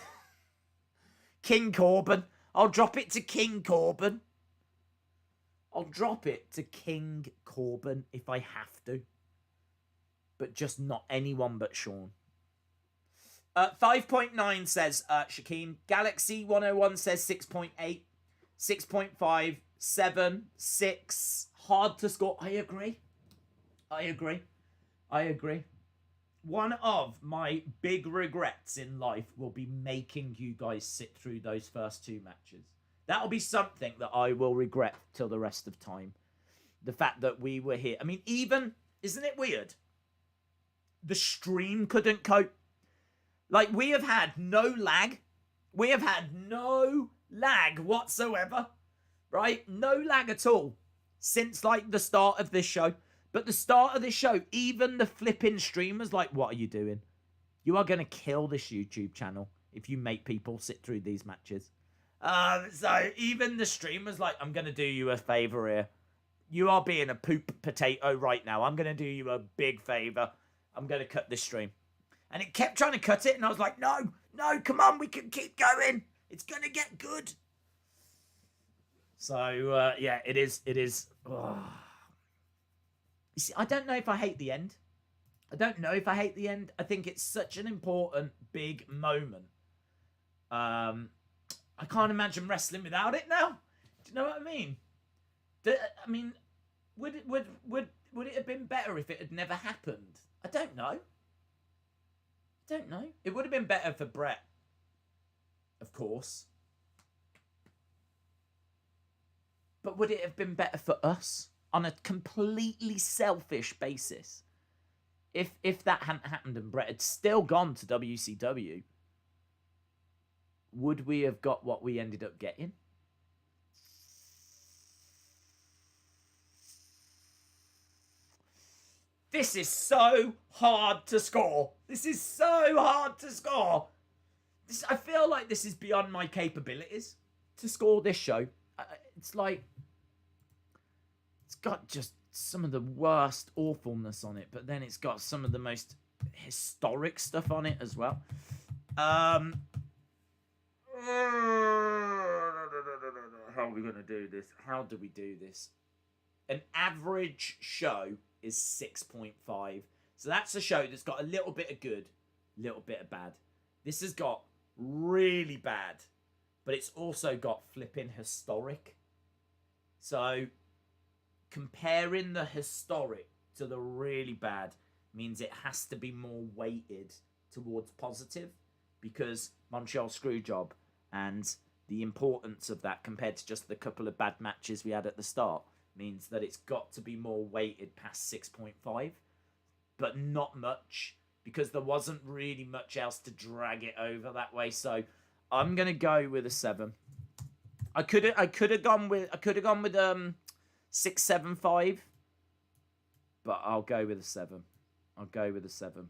King Corbin. I'll drop it to King Corbin. I'll drop it to King Corbin if I have to. But just not anyone but Shawn. 5.9 says Shaquem. Galaxy 101 says 6.8. 6.5. 7. 6. Hard to score. I agree. One of my big regrets in life will be making you guys sit through those first 2 matches. That'll be something that I will regret till the rest of time. The fact that we were here. I mean, even, isn't it weird? The stream couldn't cope. Like, we have had no lag. We have had no lag whatsoever. Right? No lag at all. Since, like, the start of this show. But the start of this show, even the flipping streamers, like, what are you doing? You are going to kill this YouTube channel if you make people sit through these matches. So even the streamers, like, I'm going to do you a favour here. You are being a poop potato right now. I'm going to do you a big favour. I'm going to cut this stream. And it kept trying to cut it, and I was like, no, come on, we can keep going. It's going to get good. So, yeah, it is. Oh. You see, I don't know if I hate the end. I think it's such an important, big moment. I can't imagine wrestling without it now. Do you know what I mean? I mean, would it have been better if it had never happened? I don't know. It would have been better for Bret, of course. But would it have been better for us? on a completely selfish basis, if that hadn't happened and Bret had still gone to WCW, would we have got what we ended up getting? This is so hard to score. This is so hard to score. I feel like this is beyond my capabilities to score this show. It's like, it's got just some of the worst awfulness on it, but then it's got some of the most historic stuff on it as well. How are we going to do this? How do we do this? An average show is 6.5. So that's a show that's got a little bit of good, little bit of bad. This has got really bad, but it's also got flipping historic. So comparing the historic to the really bad means it has to be more weighted towards positive, because Montreal Screwjob and the importance of that compared to just the couple of bad matches we had at the start means that it's got to be more weighted past 6.5, but not much, because there wasn't really much else to drag it over that way. So I'm gonna go with a 7. I could have gone with 6.75, but I'll go with a 7. I'll go with a 7.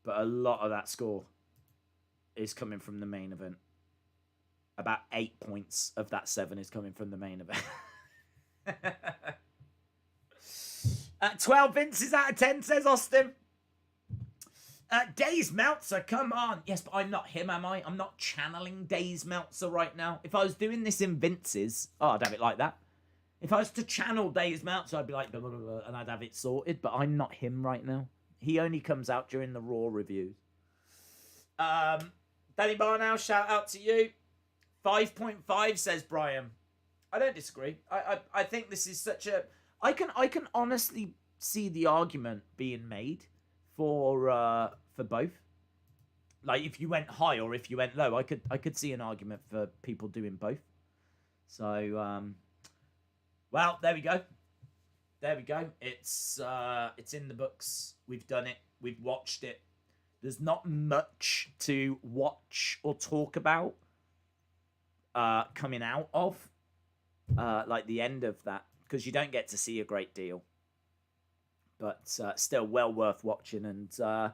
But a lot of that score is coming from the main event. About 8 points of that 7 is coming from the main event. 12 Vinces out of 10, says Austin. Days Meltzer, come on. Yes, but I'm not him, am I? I'm not channeling Days Meltzer right now. If I was doing this in Vince's, I'd have it like that. If I was to channel Days Meltzer, I'd be like, blah, blah, blah, and I'd have it sorted, but I'm not him right now. He only comes out during the Raw reviews. Danny Barnow, shout out to you. 5.5, says Brian. I don't disagree. I think this is such a... I can honestly see the argument being made for both. Like, if you went high or if you went low, I could see an argument for people doing both. So, well, there we go. There we go. It's in the books. We've done it. We've watched it. There's not much to watch or talk about coming out of like the end of that, because you don't get to see a great deal. But still well worth watching. And I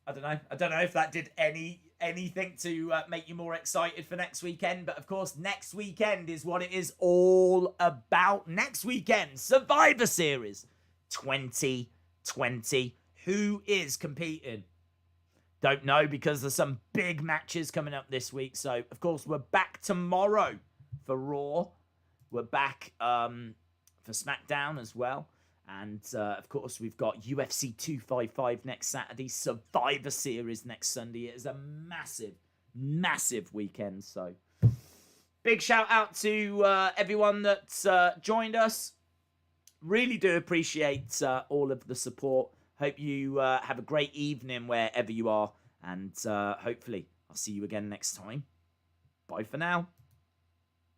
don't know if that did anything to make you more excited for next weekend. But of course, next weekend is what it is all about. Next weekend, Survivor Series 2020. Who is competing? Don't know, because there's some big matches coming up this week. So, of course, we're back tomorrow for Raw. We're back for SmackDown as well. And, of course, we've got UFC 255 next Saturday, Survivor Series next Sunday. It is a massive, massive weekend. So, big shout out to everyone that joined us. Really do appreciate all of the support. Hope you have a great evening wherever you are. And hopefully I'll see you again next time. Bye for now.